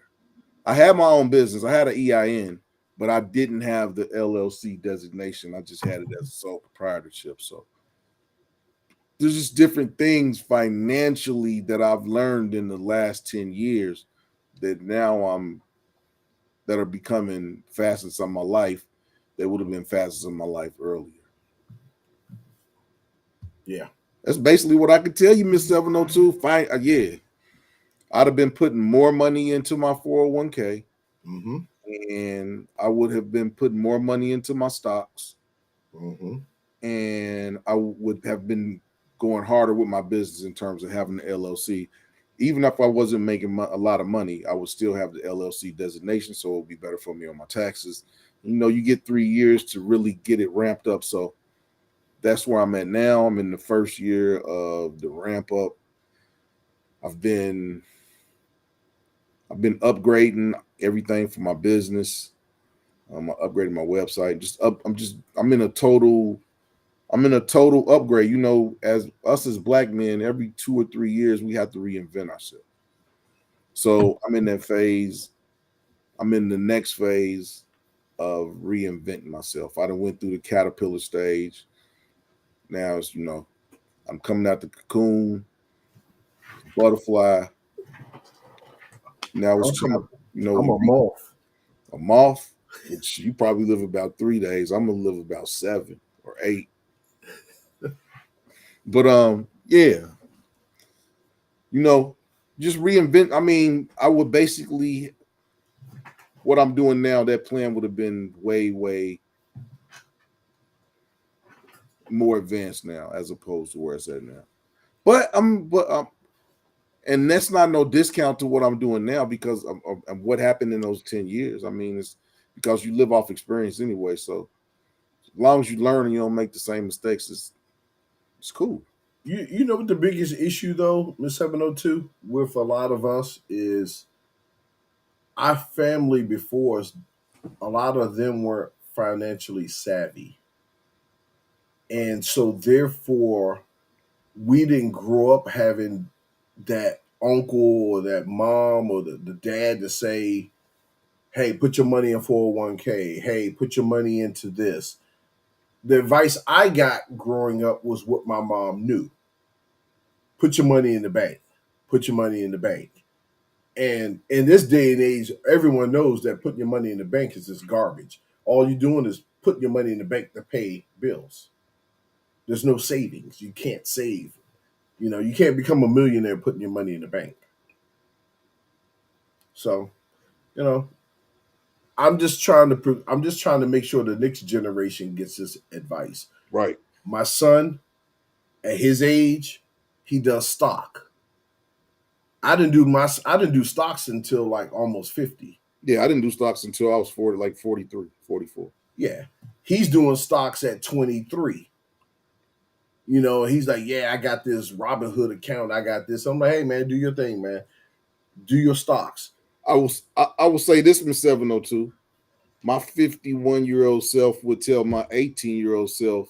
[SPEAKER 1] I had my own business. I had an EIN, but I didn't have the LLC designation. I just had it as a sole proprietorship. So there's just different things financially that I've learned in the last 10 years that now I'm that are becoming facets of my life that would have been facets of my life earlier.
[SPEAKER 2] Yeah.
[SPEAKER 1] That's basically what I could tell you, Miss 702. Fine, yeah. I'd have been putting more money into my 401k,
[SPEAKER 2] Mm-hmm.
[SPEAKER 1] and I would have been putting more money into my stocks,
[SPEAKER 2] Mm-hmm.
[SPEAKER 1] and I would have been going harder with my business in terms of having the LLC. Even if I wasn't making a lot of money, I would still have the LLC designation, so it would be better for me on my taxes. You know, you get 3 years to really get it ramped up. So that's where I'm at now. I'm in the first year of the ramp up. I've been I've been upgrading everything for my business. I'm upgrading my website. I'm in a total upgrade. You know, as us as black men, every 2 or 3 years we have to reinvent ourselves. So I'm in that phase. I'm in the next phase of reinventing myself. I done went through the caterpillar stage. Now it's, I'm coming out the cocoon, butterfly. Now it's
[SPEAKER 2] I'm,
[SPEAKER 1] time,
[SPEAKER 2] I'm a moth.
[SPEAKER 1] a moth, which you probably live about 3 days. I'm gonna live about 7 or 8. But yeah, you know, just reinvent. I mean, I would basically what I'm doing now. That plan would have been way, way more advanced now, as opposed to where it's at now. But and that's not no discount to what I'm doing now because of what happened in those 10 years. I mean, it's because you live off experience anyway. So as long as you learn and you don't make the same mistakes, it's cool.
[SPEAKER 2] You know what the biggest issue though, Miss 702, with a lot of us is our family before us, a lot of them weren't financially savvy. And so therefore we didn't grow up having that uncle or that mom or the dad to say, hey, put your money in 401k. Hey, put your money into this. The advice I got growing up was what my mom knew. Put your money in the bank. Put your money in the bank. And in this day and age, everyone knows that putting your money in the bank is just garbage. All you're doing is putting your money in the bank to pay bills. There's no savings. You can't save. You know, you can't become a millionaire putting your money in the bank. So, you know, I'm just trying to make sure the next generation gets this advice.
[SPEAKER 1] Right.
[SPEAKER 2] My son, at his age, he does stock. I didn't do stocks until like almost 50.
[SPEAKER 1] Yeah, I didn't do stocks until I was 40, like 43, 44.
[SPEAKER 2] Yeah. He's doing stocks at 23. He's like, yeah, I got this Robinhood account. I got this. I'm like, hey, man, do your thing, man. Do your stocks.
[SPEAKER 1] I will say this from 702. My 51-year-old self would tell my 18-year-old self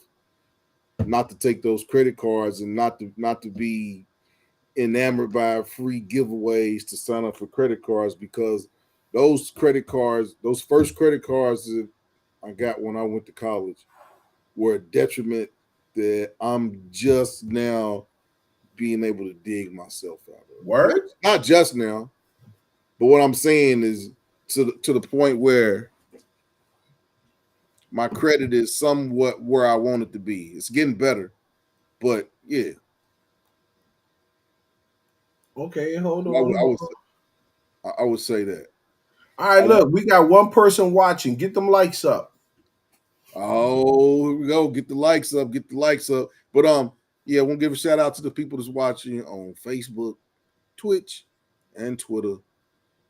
[SPEAKER 1] not to take those credit cards and not to be enamored by free giveaways to sign up for credit cards, because those first credit cards that I got when I went to college were a detriment that I'm just now being able to dig myself out of.
[SPEAKER 2] Word?
[SPEAKER 1] Not just now, but what I'm saying is to the point where my credit is somewhat where I want it to be. It's getting better, but yeah,
[SPEAKER 2] Okay, hold
[SPEAKER 1] I would
[SPEAKER 2] on.
[SPEAKER 1] I would, I would say that.
[SPEAKER 2] All right,
[SPEAKER 1] I would,
[SPEAKER 2] look, we got one person watching. Get them likes up.
[SPEAKER 1] oh, here we go. Get the likes up. Get the likes up. But yeah, I want to give a shout out to the people that's watching on Facebook, Twitch, and Twitter.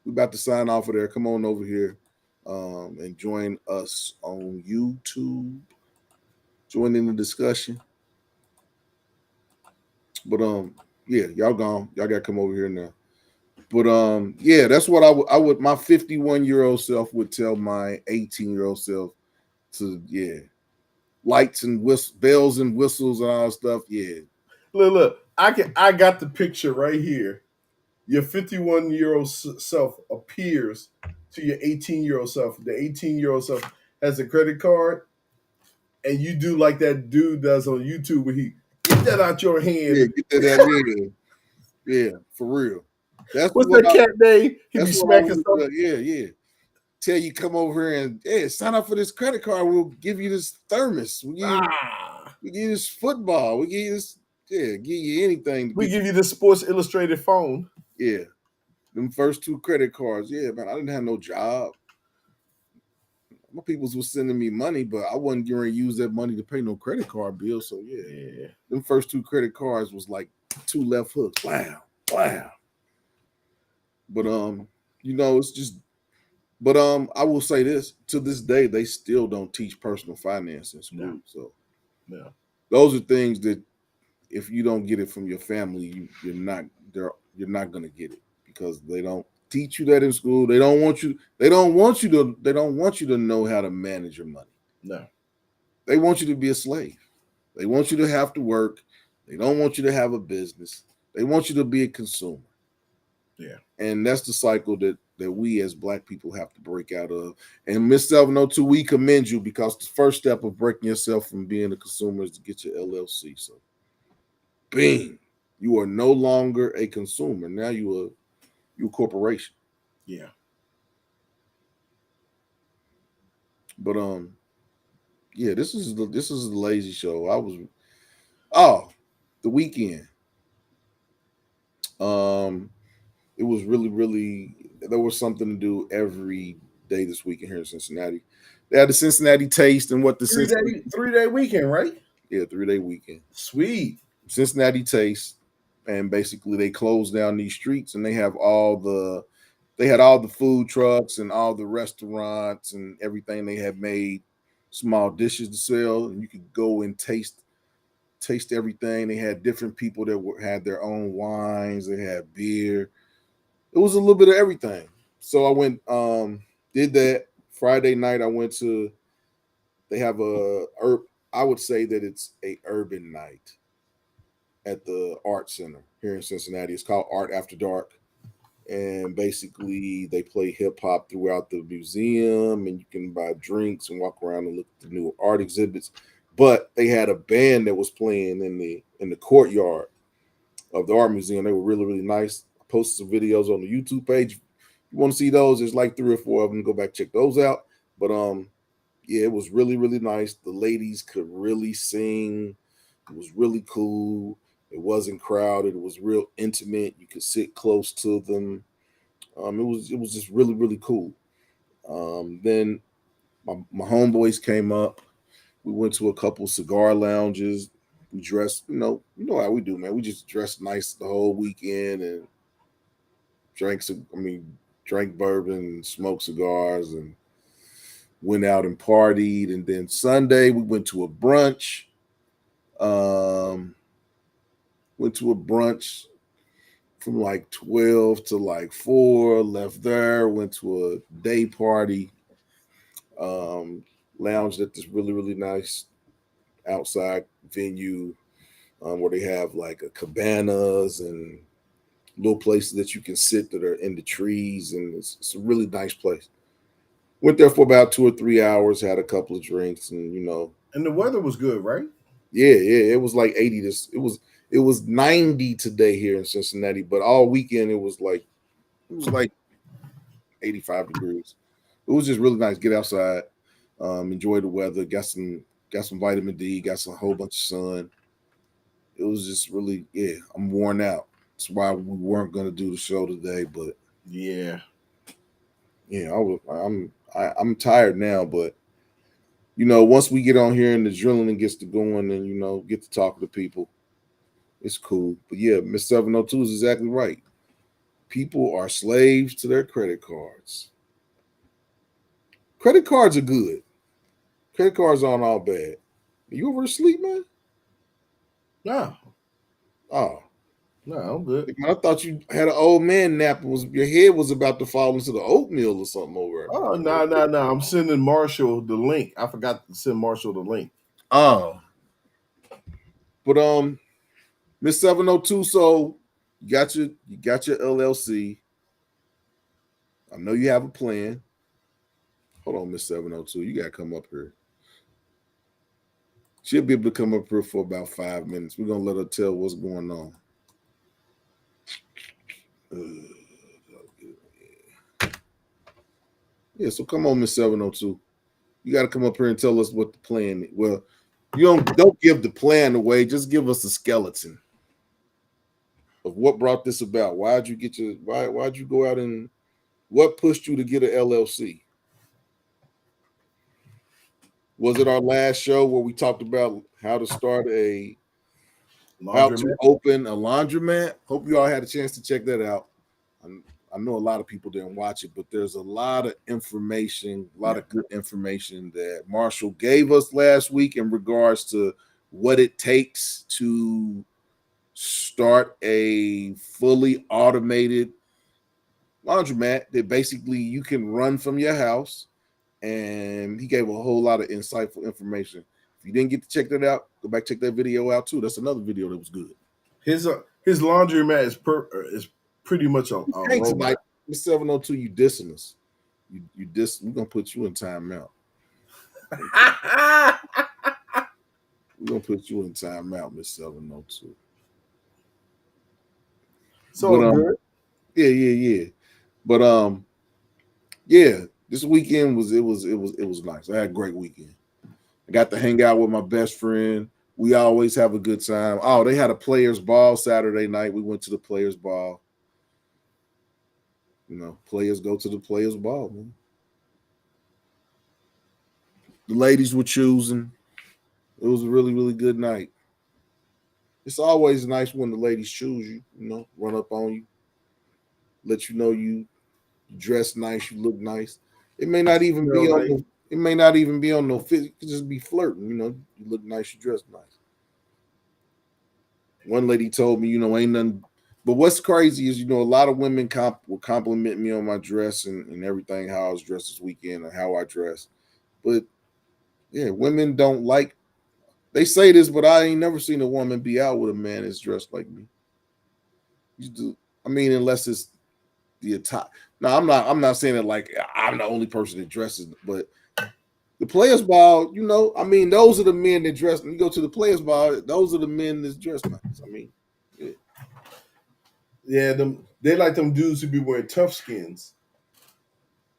[SPEAKER 1] We about to sign off of there. Come on over here, and join us on YouTube. Join in the discussion. But yeah, y'all gone. Y'all gotta come over here now. But yeah, that's what I would my 51-year-old self would tell my 18-year-old self to, yeah. Lights and bells and whistles and all that stuff. Yeah.
[SPEAKER 2] Look. I got the picture right here. Your 51-year-old self appears to your 18-year-old self. The 18-year-old self has a credit card, and you do like that dude does on YouTube where he get that out your
[SPEAKER 1] Yeah,
[SPEAKER 2] hand.
[SPEAKER 1] get that in. Yeah, for real. That's
[SPEAKER 2] What's
[SPEAKER 1] what
[SPEAKER 2] that cat name? He be
[SPEAKER 1] that's what I
[SPEAKER 2] smacking
[SPEAKER 1] would
[SPEAKER 2] stuff.
[SPEAKER 1] yeah, yeah. Tell you come over here and, yeah, sign up for this credit card. We'll give you this thermos.
[SPEAKER 2] Ah,
[SPEAKER 1] We give you this football. We give you this, yeah, give you anything to
[SPEAKER 2] we
[SPEAKER 1] get
[SPEAKER 2] give you the Sports Illustrated phone.
[SPEAKER 1] yeah. Them first two credit cards. Yeah, man. I didn't have no job. My peoples was sending me money, but I wasn't going to use that money to pay no credit card bill. So yeah,
[SPEAKER 2] Yeah,
[SPEAKER 1] them first two credit cards was like two left hooks. Wow, wow. But it's just. But I will say this: to this day, they still don't teach personal finance in
[SPEAKER 2] no,
[SPEAKER 1] school. So
[SPEAKER 2] no,
[SPEAKER 1] those are things that if you don't get it from your family, you're not gonna get it, because they don't teach you that in school. They don't want you. They don't want you to know how to manage your money.
[SPEAKER 2] no.
[SPEAKER 1] They want you to be a slave. They want you to have to work. They don't want you to have a business. They want you to be a consumer.
[SPEAKER 2] Yeah,
[SPEAKER 1] And that's the cycle that we as black people have to break out of. And Miss 702, we commend you, because the first step of breaking yourself from being a consumer is to get your LLC. So, bing, you are no longer a consumer. Now you a corporation.
[SPEAKER 2] yeah.
[SPEAKER 1] But yeah, this is the lazy show. Oh, the weekend. Um, it was really there was something to do every day this weekend here in Cincinnati. They had the Cincinnati taste, and what the
[SPEAKER 2] Three
[SPEAKER 1] Cincinnati,
[SPEAKER 2] day 3 day weekend, right?
[SPEAKER 1] yeah, 3-day weekend.
[SPEAKER 2] Sweet.
[SPEAKER 1] Cincinnati taste, and basically they closed down these streets, and they had all the food trucks and all the restaurants and everything. They had made small dishes to sell, and you could go and taste everything. They had different people that had their own wines. They had beer. It was a little bit of everything. So I went, did that. Friday night I went to. They have I would say that it's a urban night at the Art Center here in Cincinnati. It's called Art After Dark, and basically they play hip hop throughout the museum, and you can buy drinks and walk around and look at the new art exhibits. But they had a band that was playing in the courtyard of the art museum. They were really nice. I posted some videos on the YouTube page. If you want to see those, there's like 3 or 4 of them. Go back, check those out. But yeah, it was really nice. The ladies could really sing. It was really cool. It wasn't crowded. It was real intimate. You could sit close to them. It was just really cool. Then my homeboys came up. We went to a couple cigar lounges. We dressed, how we do, man. We just dressed nice the whole weekend and drank some. I mean, drank bourbon, and smoked cigars, and went out and partied. And then Sunday we went to a brunch. went to a brunch from like 12 to like 4, left there, went to a day party, um, lounged at this really, really nice outside venue where they have like a cabanas and little places that you can sit that are in the trees. And it's a really nice place. Went there for about 2 or 3 hours, had a couple of drinks, and
[SPEAKER 2] And the weather was good, right?
[SPEAKER 1] yeah, yeah, it was like 80. It was 90 today here in Cincinnati, but all weekend it was like 85 degrees. It was just really nice. Get outside, enjoy the weather. Got some vitamin D. Got some whole bunch of sun. It was just really, yeah. I'm worn out. That's why we weren't gonna do the show today. But
[SPEAKER 2] Yeah.
[SPEAKER 1] yeah, I'm tired now. But once we get on here and the adrenaline gets to going, and get to talk to people, it's cool. But yeah, Miss 702 is exactly right. People are slaves to their credit cards. Credit cards are good. Credit cards aren't all bad. You over asleep, man?
[SPEAKER 2] No,
[SPEAKER 1] Oh,
[SPEAKER 2] no, I'm good.
[SPEAKER 1] man, I thought you had an old man nap. Was your head was about to fall into the oatmeal or something over there, man?
[SPEAKER 2] Oh, no, no, no. I'm sending Marshall the link. I forgot to send Marshall the link.
[SPEAKER 1] Oh, but Miss 702. So you got your LLC. I know you have a plan. Hold on, Miss 702. You gotta come up here. She'll be able to come up here for about 5 minutes. We're gonna let her tell what's going on. Yeah, so come on, Miss 702. You got to come up here and tell us what the plan is. Well, you don't give the plan away. Just give us a skeleton of what brought this about. Why'd you go out and what pushed you to get an LLC? Was it our last show where we talked about how to
[SPEAKER 2] Laundromat.
[SPEAKER 1] open a laundromat? Hope you all had a chance to check that out. I know a lot of people didn't watch it, but there's a lot of information, a lot
[SPEAKER 2] Yeah.
[SPEAKER 1] of good information that Marshall gave us last week in regards to what it takes to start a fully automated laundromat that basically you can run from your house. And he gave a whole lot of insightful information. If you didn't get to check that out, go back check that video out too. That's another video that was good.
[SPEAKER 2] His laundromat is pretty much a
[SPEAKER 1] Hey, tonight,
[SPEAKER 2] robot.
[SPEAKER 1] Miss 702, you dissing us. You diss. We're gonna put you in timeout. We're gonna put you in timeout, Miss 702.
[SPEAKER 2] It's
[SPEAKER 1] But
[SPEAKER 2] all good.
[SPEAKER 1] yeah, yeah, yeah. But yeah. This weekend was nice. I had a great weekend. I got to hang out with my best friend. We always have a good time. Oh, they had a players ball Saturday night. We went to the players ball. Players go to the players ball, man. The ladies were choosing. It was a really, really good night. It's always nice when the ladies choose you, run up on you, let you know you dress nice, you look nice. It may not even be
[SPEAKER 2] Smell
[SPEAKER 1] on
[SPEAKER 2] nice.
[SPEAKER 1] no, it may not even be on no fit. It could just be flirting, you look nice, you dress nice. One lady told me, ain't nothing. But what's crazy is, a lot of women will compliment me on my dress and everything, how I was dressed this weekend and how I dress. But yeah, women don't like. They say this, but I ain't never seen a woman be out with a man that's dressed like me. You do. I mean, unless it's the attire. No, I'm not saying it like I'm the only person that dresses, but the players ball. I mean, those are the men that dress. When you go to the players ball, those are the men that's dressed nice. I mean, yeah.
[SPEAKER 2] Yeah, they like them dudes who be wearing tough skins.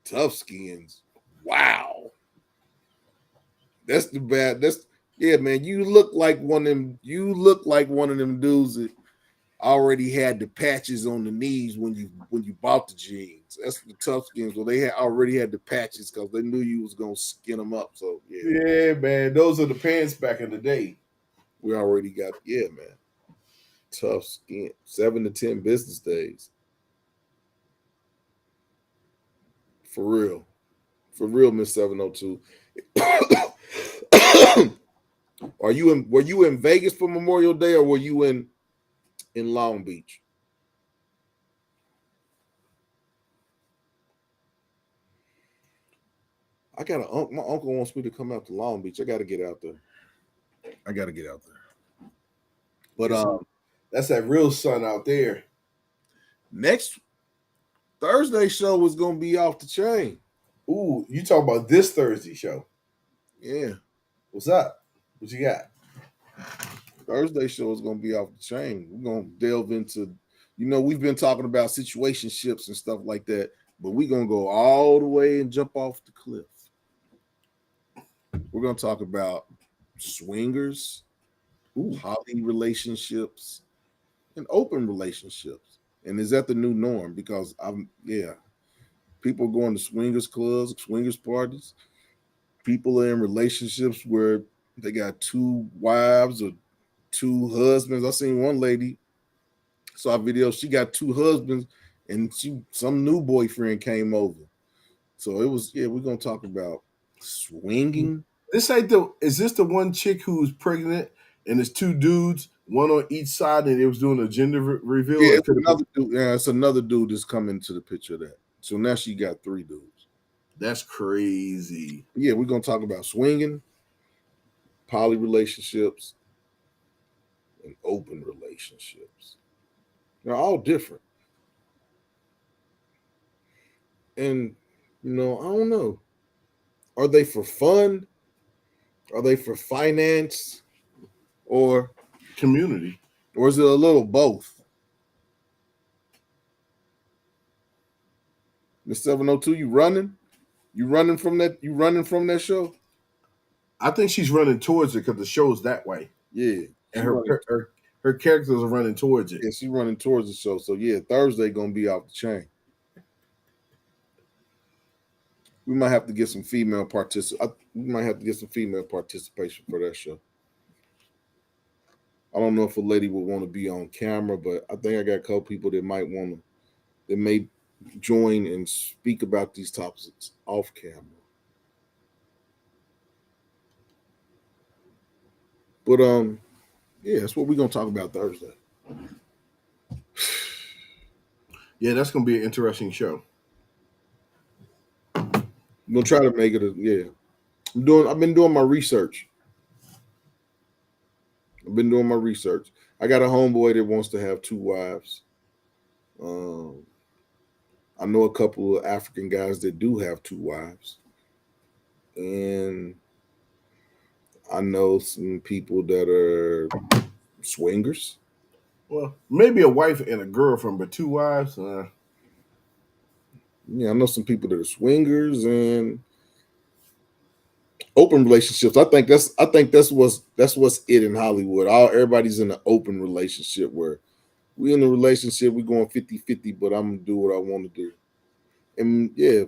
[SPEAKER 1] Tough skins. Wow, that's the bad. That's yeah, man. You look like one of them. You look like one of them dudes that already had the patches on the knees when you bought the jeans. That's the tough skins. Well, they had already had the patches because they knew you was gonna skin them up. So yeah,
[SPEAKER 2] Yeah, man, those are the pants back in the day.
[SPEAKER 1] we already got man. Tough skin. 7 to 10 business days. For real, Miss 702. Were you in Vegas for Memorial Day or were you in in Long Beach. I got my uncle wants me to come out to Long Beach. I got to get out there. I got to get out there. But
[SPEAKER 2] Get some. That's that real sun out there.
[SPEAKER 1] next Thursday show is gonna be off the chain.
[SPEAKER 2] Ooh, you talk about this Thursday show.
[SPEAKER 1] Yeah,
[SPEAKER 2] What's up? What you got?
[SPEAKER 1] Thursday show is gonna be off the chain. We're gonna delve into, we've been talking about situationships and stuff like that, but we're gonna go all the way and jump off the cliff. We're gonna talk about swingers,
[SPEAKER 2] Ooh,
[SPEAKER 1] poly relationships, and open relationships. And is that the new norm? Because people are going to swingers clubs, swingers parties. People are in relationships where they got two wives or two husbands. I seen one lady, saw a video, she got two husbands and some new boyfriend came over. So it was, we're gonna talk about swinging.
[SPEAKER 2] this ain't the. Is this the one chick who's pregnant and it's two dudes, one on each side, and it was doing a gender reveal?
[SPEAKER 1] Yeah,
[SPEAKER 2] Or it
[SPEAKER 1] it's
[SPEAKER 2] could have been.
[SPEAKER 1] another dude. Yeah, it's another dude that's coming to the picture of that. So now she got three dudes.
[SPEAKER 2] That's crazy.
[SPEAKER 1] Yeah, we're gonna talk about swinging, poly relationships, and open relationships. They're all different. And I don't know. Are they for fun? Are they for finance? Or
[SPEAKER 2] Community.
[SPEAKER 1] or is it a little both? Miss 702, you running? You running from that? You running from that show?
[SPEAKER 2] I think she's running towards it because the show's that way,
[SPEAKER 1] Yeah,
[SPEAKER 2] and
[SPEAKER 1] she running.
[SPEAKER 2] her characters are running towards it.
[SPEAKER 1] Yeah, she running towards the show. So yeah, Thursday gonna be off the chain. We might have to get some female We might have to get some female participation for that show. I don't know if a lady would want to be on camera, but I think I got a couple people that might want to, that may join and speak about these topics off camera. But yeah, that's what we're gonna talk about Thursday.
[SPEAKER 2] Yeah, that's gonna be an interesting show.
[SPEAKER 1] I'm gonna try to make it yeah. I've been doing my research. I've been doing my research. I got a homeboy that wants to have two wives. Um, I know a couple of African guys that do have two wives, and I know some people that are swingers.
[SPEAKER 2] Well, maybe a wife and a girlfriend, but two wives.
[SPEAKER 1] Yeah, I know some people that are swingers and open relationships. I think that's what's it in Hollywood. Everybody's in an open relationship where we in a relationship, we going 50-50, but I'm gonna do what I want to do. And yeah,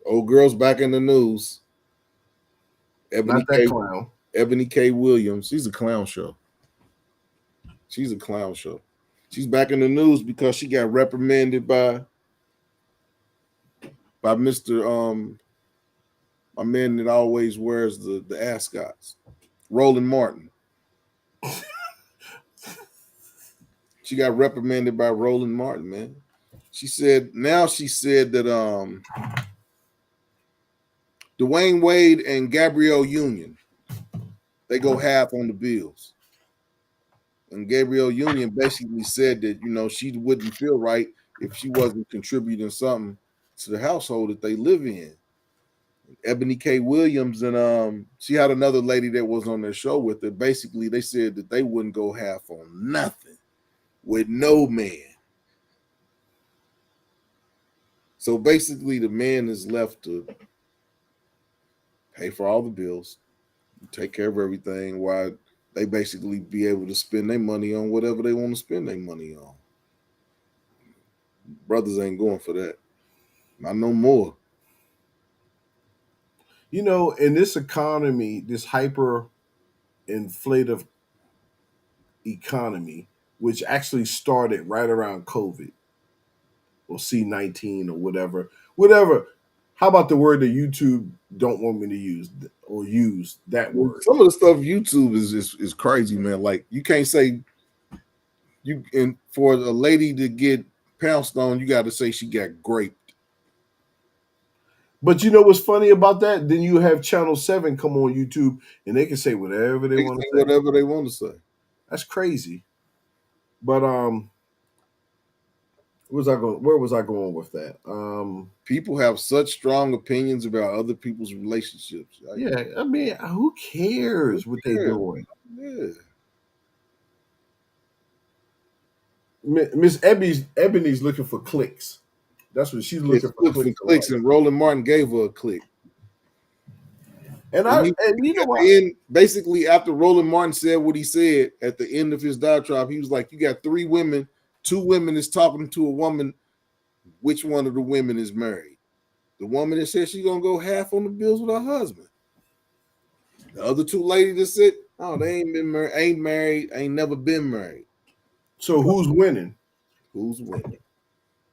[SPEAKER 1] old girl's back in the news. Ebony
[SPEAKER 2] Not that
[SPEAKER 1] K.
[SPEAKER 2] clown.
[SPEAKER 1] Ebony K. Williams. She's a clown show. She's a clown show. She's back in the news because she got reprimanded by Mr. My man that always wears the ascots, Roland Martin. She got reprimanded by Roland Martin, man. She said that Dwayne Wade and Gabrielle Union, they go half on the bills. And Gabrielle Union basically said that, she wouldn't feel right if she wasn't contributing something to the household that they live in. Ebony K. Williams and she had another lady that was on their show with her. Basically, they said that they wouldn't go half on nothing with no man. So basically, the man is left to pay for all the bills, take care of everything, while they basically be able to spend their money on whatever they want to spend their money on. Brothers ain't going for that. Not no more.
[SPEAKER 2] In this economy, this hyper inflative economy, which actually started right around COVID or C-19 or whatever, whatever. How about the word that YouTube don't want me to use or use that word?
[SPEAKER 1] Some of the stuff YouTube is crazy, man. Like you can't say You and for a lady to get pounced on, you got to say she got raped.
[SPEAKER 2] But you know what's funny about that? Then you have Channel 7 come on YouTube and they can say whatever they
[SPEAKER 1] They can
[SPEAKER 2] want to
[SPEAKER 1] say
[SPEAKER 2] say.
[SPEAKER 1] whatever they want to say.
[SPEAKER 2] That's crazy. But where was I going with that?
[SPEAKER 1] People have such strong opinions about other people's relationships. Like,
[SPEAKER 2] Yeah, I mean, who
[SPEAKER 1] who
[SPEAKER 2] cares what they
[SPEAKER 1] cares?
[SPEAKER 2] doing?
[SPEAKER 1] Yeah.
[SPEAKER 2] Miss Ebony's looking for clicks. That's what she's
[SPEAKER 1] Yeah,
[SPEAKER 2] looking
[SPEAKER 1] she
[SPEAKER 2] for
[SPEAKER 1] looked for
[SPEAKER 2] clicks a lot.
[SPEAKER 1] clicks, and Roland Martin gave her a click.
[SPEAKER 2] And
[SPEAKER 1] And
[SPEAKER 2] I
[SPEAKER 1] he
[SPEAKER 2] and you know
[SPEAKER 1] at
[SPEAKER 2] what?
[SPEAKER 1] the end, basically after Roland Martin said what he said at the end of his diatribe, he was like, "You got three women, two women is talking to a woman. Which one of the women is married? The woman that said she's gonna go half on the bills with her husband. The other two ladies that said, oh, they ain't married, ain't never been married.
[SPEAKER 2] So who's winning?
[SPEAKER 1] Who's winning?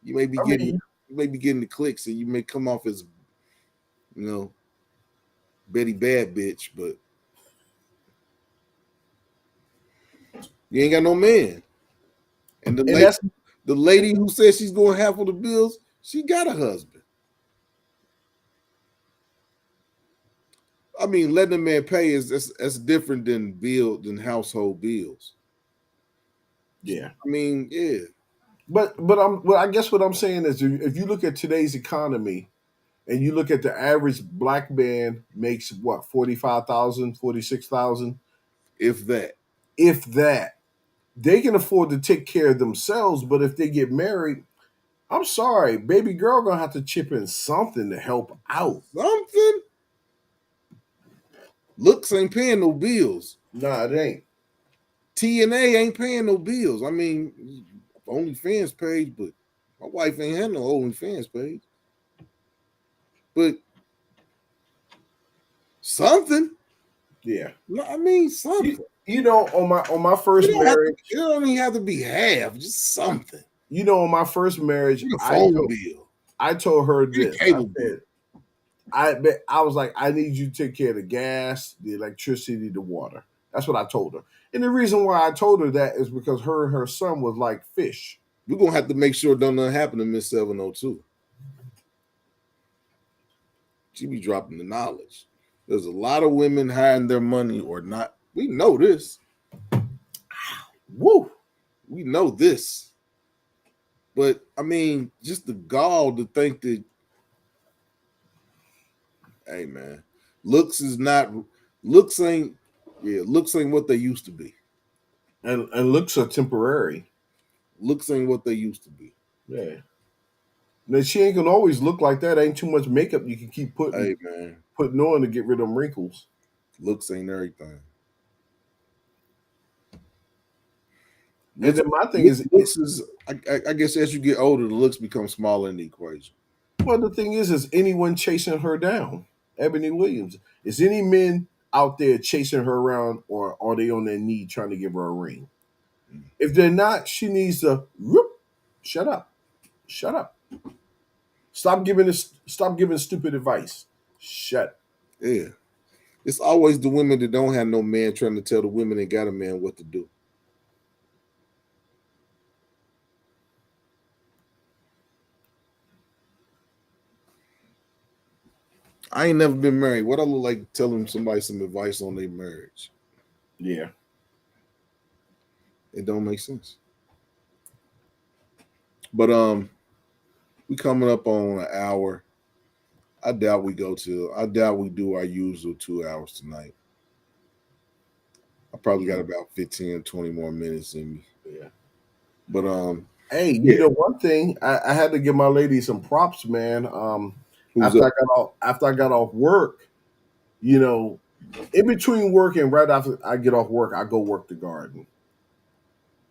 [SPEAKER 1] You may be
[SPEAKER 2] I
[SPEAKER 1] getting
[SPEAKER 2] mean,
[SPEAKER 1] you may be getting the clicks, and you may come off as you know Betty Bad bitch, but you ain't got no man. And
[SPEAKER 2] and that's
[SPEAKER 1] the lady who says she's going half of the bills, she got a husband. I mean, letting a man pay is that's different than household bills.
[SPEAKER 2] yeah.
[SPEAKER 1] I mean, yeah,
[SPEAKER 2] But I guess what I'm saying is if you look at today's economy and you look at the average black man makes what 45,000, 46,000,
[SPEAKER 1] if that.
[SPEAKER 2] if that. They can afford to take care of themselves, but if they get married, I'm sorry, baby girl gonna have to chip in something to help out.
[SPEAKER 1] Something looks ain't paying no bills.
[SPEAKER 2] Nah, it ain't.
[SPEAKER 1] TNA ain't paying no bills. I mean, OnlyFans page, but my wife ain't had no OnlyFans page. But something.
[SPEAKER 2] Yeah.
[SPEAKER 1] I mean,
[SPEAKER 2] You,
[SPEAKER 1] something.
[SPEAKER 2] you know, on my first
[SPEAKER 1] It
[SPEAKER 2] marriage,
[SPEAKER 1] don't even have to be half, just something.
[SPEAKER 2] on my first marriage,
[SPEAKER 1] Get a phone bill.
[SPEAKER 2] I told her
[SPEAKER 1] Get a
[SPEAKER 2] this. I
[SPEAKER 1] cable bill.
[SPEAKER 2] said, I was like, I need you to take care of the gas, the electricity, the water. That's what I told her. And the reason why I told her that is because her and her son was like fish.
[SPEAKER 1] We're gonna have to make sure don't nothing happen to Miss 702. She be dropping the knowledge. There's a lot of women hiding their money or not. We know this.
[SPEAKER 2] Woo!
[SPEAKER 1] We know this. But I mean, just the gall to think that, hey man, looks is not looks ain't looks ain't what they used to be.
[SPEAKER 2] And looks are temporary.
[SPEAKER 1] Looks ain't what they used to be.
[SPEAKER 2] Yeah. Now she ain't gonna always look like that. Ain't too much makeup you can keep
[SPEAKER 1] Hey man,
[SPEAKER 2] putting on to get rid of them wrinkles.
[SPEAKER 1] looks ain't everything.
[SPEAKER 2] And
[SPEAKER 1] Looks
[SPEAKER 2] then my thing is,
[SPEAKER 1] looks is I guess as you get older, the looks become smaller in the equation.
[SPEAKER 2] well, the thing is anyone chasing her down? Ebony Williams. Is any men out there chasing her around, or are they on their knee trying to give her a ring?
[SPEAKER 1] Mm.
[SPEAKER 2] If they're not, she needs to whoop, shut up, shut up, stop giving stupid advice. Shut.
[SPEAKER 1] Yeah. It's always the women that don't have no man trying to tell the women that got a man what to do. I ain't never been married. What I look like telling somebody some advice on their marriage?
[SPEAKER 2] Yeah,
[SPEAKER 1] It don't make sense. But we coming up on an hour. I doubt we do our usual 2 hours tonight. I probably got
[SPEAKER 2] yeah,
[SPEAKER 1] about 15, 20 more minutes in me.
[SPEAKER 2] yeah.
[SPEAKER 1] But
[SPEAKER 2] Hey,
[SPEAKER 1] yeah,
[SPEAKER 2] you know one thing, I had to give my lady some props, man.
[SPEAKER 1] who's up?
[SPEAKER 2] After I got off work, you know, in between work and right after I get off work, I go work the garden.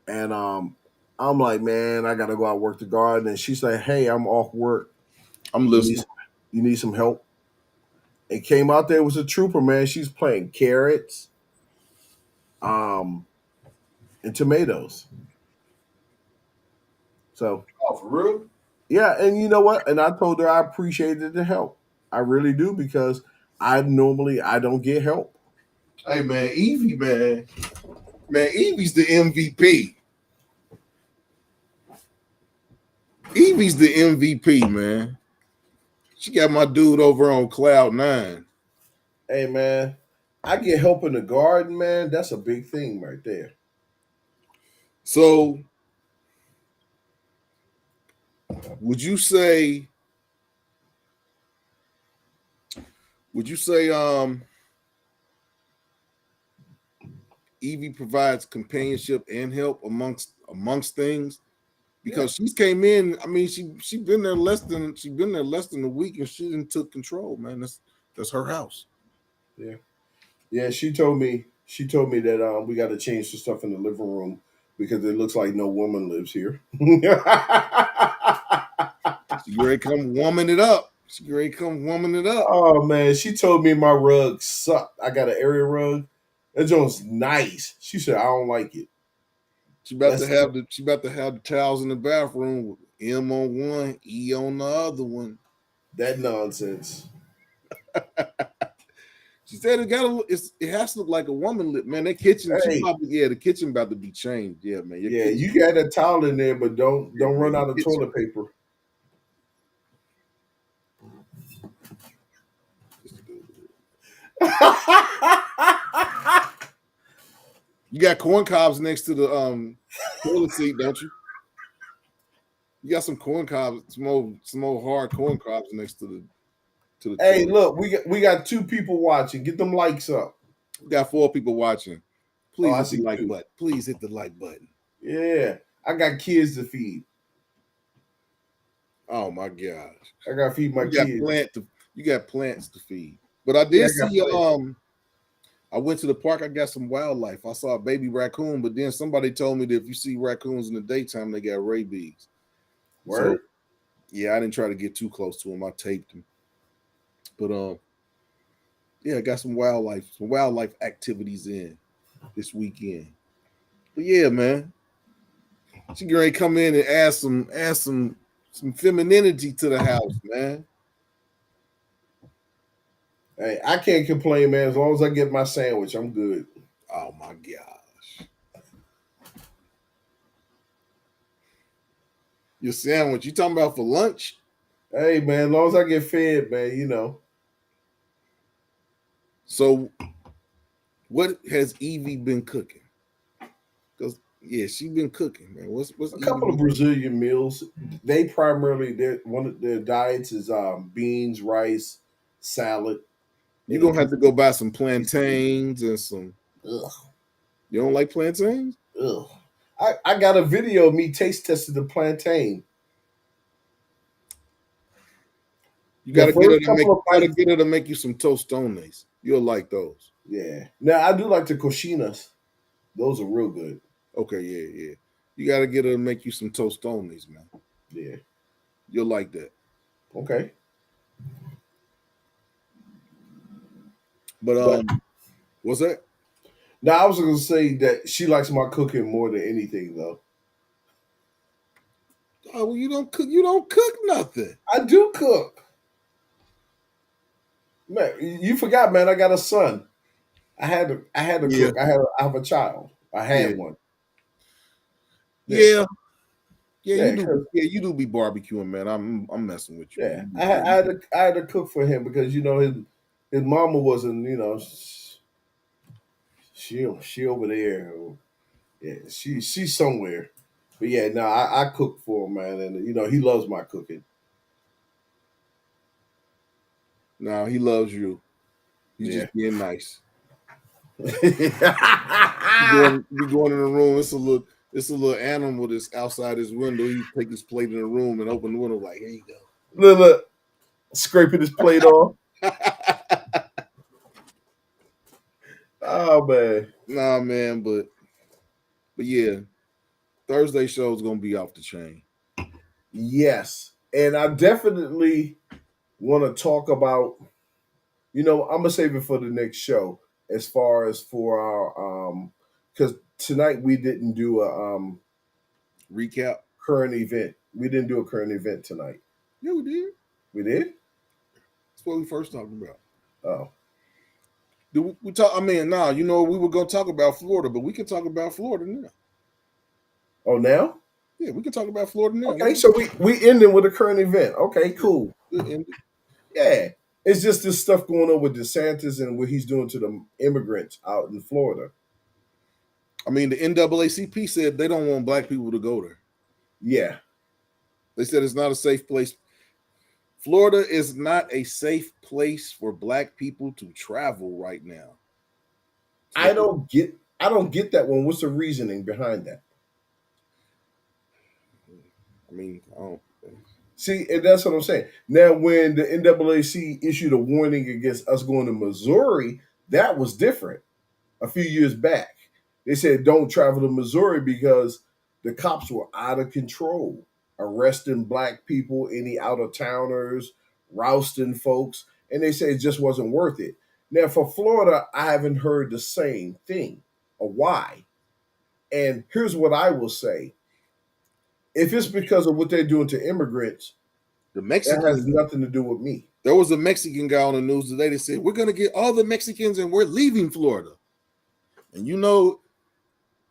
[SPEAKER 2] And I'm like, man, I gotta go out work the garden. And she's like, hey, I'm off work.
[SPEAKER 1] I'm
[SPEAKER 2] You need
[SPEAKER 1] listening.
[SPEAKER 2] you need some help. And came out there was a trooper, man. She's planting carrots, um, and tomatoes. So
[SPEAKER 1] Oh, for real?
[SPEAKER 2] yeah, and you know what? And I told her I appreciated the help. I really do because I don't get help.
[SPEAKER 1] Hey man, Evie, man. Man, Evie's the MVP. Evie's the MVP, man. She got my dude over on cloud 9.
[SPEAKER 2] Hey man, I get help in the garden, man. That's a big thing right there.
[SPEAKER 1] So would you say would you say Evie provides companionship and help amongst things?
[SPEAKER 2] Yeah,
[SPEAKER 1] Because she's came in, I mean, she been there less than a week and she didn't took control, man. That's her house.
[SPEAKER 2] yeah, yeah. She told me that we got to change the stuff in the living room because it looks like no woman lives here.
[SPEAKER 1] She ready to come warming it up. She ready to come warming it up.
[SPEAKER 2] Oh man, she told me my rug sucked. I got an area rug. That joint's nice. She said I don't like it. That's
[SPEAKER 1] She about to have the towels in the bathroom with M on one, E on the other one.
[SPEAKER 2] that nonsense.
[SPEAKER 1] She said it has to look like a woman lip, man. That kitchen, she
[SPEAKER 2] Hey,
[SPEAKER 1] probably the kitchen about to be changed. Yeah, man. Your
[SPEAKER 2] yeah,
[SPEAKER 1] kitchen,
[SPEAKER 2] you got that towel in there, but don't
[SPEAKER 1] yeah,
[SPEAKER 2] run
[SPEAKER 1] your
[SPEAKER 2] out of
[SPEAKER 1] kitchen.
[SPEAKER 2] toilet paper.
[SPEAKER 1] You got corn cobs next to the toilet seat, don't you? You got some corn cobs, some old hard corn cobs next to the
[SPEAKER 2] Hey,
[SPEAKER 1] toilet.
[SPEAKER 2] look, we got two people watching. Get them likes up.
[SPEAKER 1] We got 4 people watching.
[SPEAKER 2] Oh,
[SPEAKER 1] Please
[SPEAKER 2] I
[SPEAKER 1] hit the
[SPEAKER 2] see
[SPEAKER 1] like
[SPEAKER 2] two.
[SPEAKER 1] button. Please hit the like button.
[SPEAKER 2] Yeah, I got kids to feed.
[SPEAKER 1] Oh my gosh.
[SPEAKER 2] I gotta feed my
[SPEAKER 1] You got
[SPEAKER 2] kids.
[SPEAKER 1] you got plants to feed. But I
[SPEAKER 2] Yeah,
[SPEAKER 1] did
[SPEAKER 2] I got
[SPEAKER 1] see
[SPEAKER 2] plans.
[SPEAKER 1] I went to the park, I got some wildlife. I saw a baby raccoon, but then somebody told me that if you see raccoons in the daytime, they got rabies. So
[SPEAKER 2] Word.
[SPEAKER 1] yeah, I didn't try to get too close to them. I taped them. But yeah, I got some wildlife activities in this weekend. But yeah, man, she gonna come in and add some femininity to the house, man.
[SPEAKER 2] Hey, I can't complain, man. As long as I get my sandwich, I'm good.
[SPEAKER 1] Oh my gosh, your sandwich? You talking about for lunch?
[SPEAKER 2] Hey, man, as long as I get fed, man,
[SPEAKER 1] So what has Evie been cooking? Because yeah, she been cooking, man. What's
[SPEAKER 2] a
[SPEAKER 1] Evie
[SPEAKER 2] couple of
[SPEAKER 1] been cooking?
[SPEAKER 2] Brazilian meals. They primarily one of their diets is beans, rice, salad,
[SPEAKER 1] You
[SPEAKER 2] and a
[SPEAKER 1] gonna have
[SPEAKER 2] piece
[SPEAKER 1] to go buy some
[SPEAKER 2] of meat.
[SPEAKER 1] plantains and some.
[SPEAKER 2] Ugh,
[SPEAKER 1] You don't like plantains?
[SPEAKER 2] ugh. I got a video of me taste testing the plantain. The first couple of
[SPEAKER 1] You gotta
[SPEAKER 2] bites,
[SPEAKER 1] get her to make you some tostones. You'll like those.
[SPEAKER 2] yeah. Now I do like the cochinas. Those are real good.
[SPEAKER 1] Okay, yeah, yeah. You gotta get her to make you some tostones, man.
[SPEAKER 2] Yeah.
[SPEAKER 1] You'll like that.
[SPEAKER 2] Okay.
[SPEAKER 1] But
[SPEAKER 2] But
[SPEAKER 1] what's that?
[SPEAKER 2] now I was gonna say that she likes my cooking more than anything, though.
[SPEAKER 1] Oh, well, you don't cook. You don't cook nothing.
[SPEAKER 2] I do cook, man. You forgot, man. I got a son. I had to
[SPEAKER 1] Yeah,
[SPEAKER 2] cook. I have a child. I
[SPEAKER 1] yeah,
[SPEAKER 2] had one. Yeah,
[SPEAKER 1] yeah, yeah. You
[SPEAKER 2] yeah,
[SPEAKER 1] do.
[SPEAKER 2] cause
[SPEAKER 1] Yeah, you do be barbecuing, man. I'm messing with you, man.
[SPEAKER 2] yeah,
[SPEAKER 1] You
[SPEAKER 2] I
[SPEAKER 1] do,
[SPEAKER 2] had,
[SPEAKER 1] yeah,
[SPEAKER 2] I had to I had to cook for him because his mama wasn't she over there. Yeah, she's somewhere. But yeah, no, I cook for him, man, and he loves my cooking.
[SPEAKER 1] no, he loves you. He's
[SPEAKER 2] Yeah.
[SPEAKER 1] just being nice. You be going in the room. It's a little animal that's outside his window. He take his plate in the room and open the window like, here you
[SPEAKER 2] Look, scraping his plate off.
[SPEAKER 1] go.
[SPEAKER 2] Oh man.
[SPEAKER 1] Nah, man, but yeah, Thursday show is gonna be off the chain.
[SPEAKER 2] Yes. And I definitely want to talk about, I'm gonna save it for the next show as far as for our because tonight we didn't do a
[SPEAKER 1] Recap.
[SPEAKER 2] current event. We didn't do a current event tonight.
[SPEAKER 1] Yeah, we did.
[SPEAKER 2] We did?
[SPEAKER 1] That's what we first talked about.
[SPEAKER 2] Oh.
[SPEAKER 1] Did we talk? I mean, nah. We were gonna talk about Florida, but we can talk about Florida now.
[SPEAKER 2] Oh now?
[SPEAKER 1] Yeah, we can talk about Florida now.
[SPEAKER 2] Okay, so we ending with a current event. Okay,
[SPEAKER 1] Yeah,
[SPEAKER 2] cool.
[SPEAKER 1] good ending.
[SPEAKER 2] Yeah, it's just this stuff going on with DeSantis and what he's doing to the immigrants out in Florida.
[SPEAKER 1] I mean, the NAACP said they don't want black people to go there.
[SPEAKER 2] Yeah,
[SPEAKER 1] They said it's not a safe place. Florida is not a safe place for black people to travel right now. That's
[SPEAKER 2] I
[SPEAKER 1] what they,
[SPEAKER 2] don't get. I don't get that one. What's the reasoning behind that?
[SPEAKER 1] I mean, I don't.
[SPEAKER 2] See, and that's what I'm saying. Now, when the NAAC issued a warning against us going to Missouri, that was different. A few years back, they said don't travel to Missouri because the cops were out of control, arresting black people, any out of towners, rousting folks, and they said it just wasn't worth it. Now, for Florida, I haven't heard the same thing. Or why? And here's what I will say: if it's because of what they're doing to immigrants,
[SPEAKER 1] The
[SPEAKER 2] that has
[SPEAKER 1] Mexicans.
[SPEAKER 2] nothing to do with me.
[SPEAKER 1] There was a Mexican guy on the news today that said we're going to get all the Mexicans and we're leaving Florida. And you know,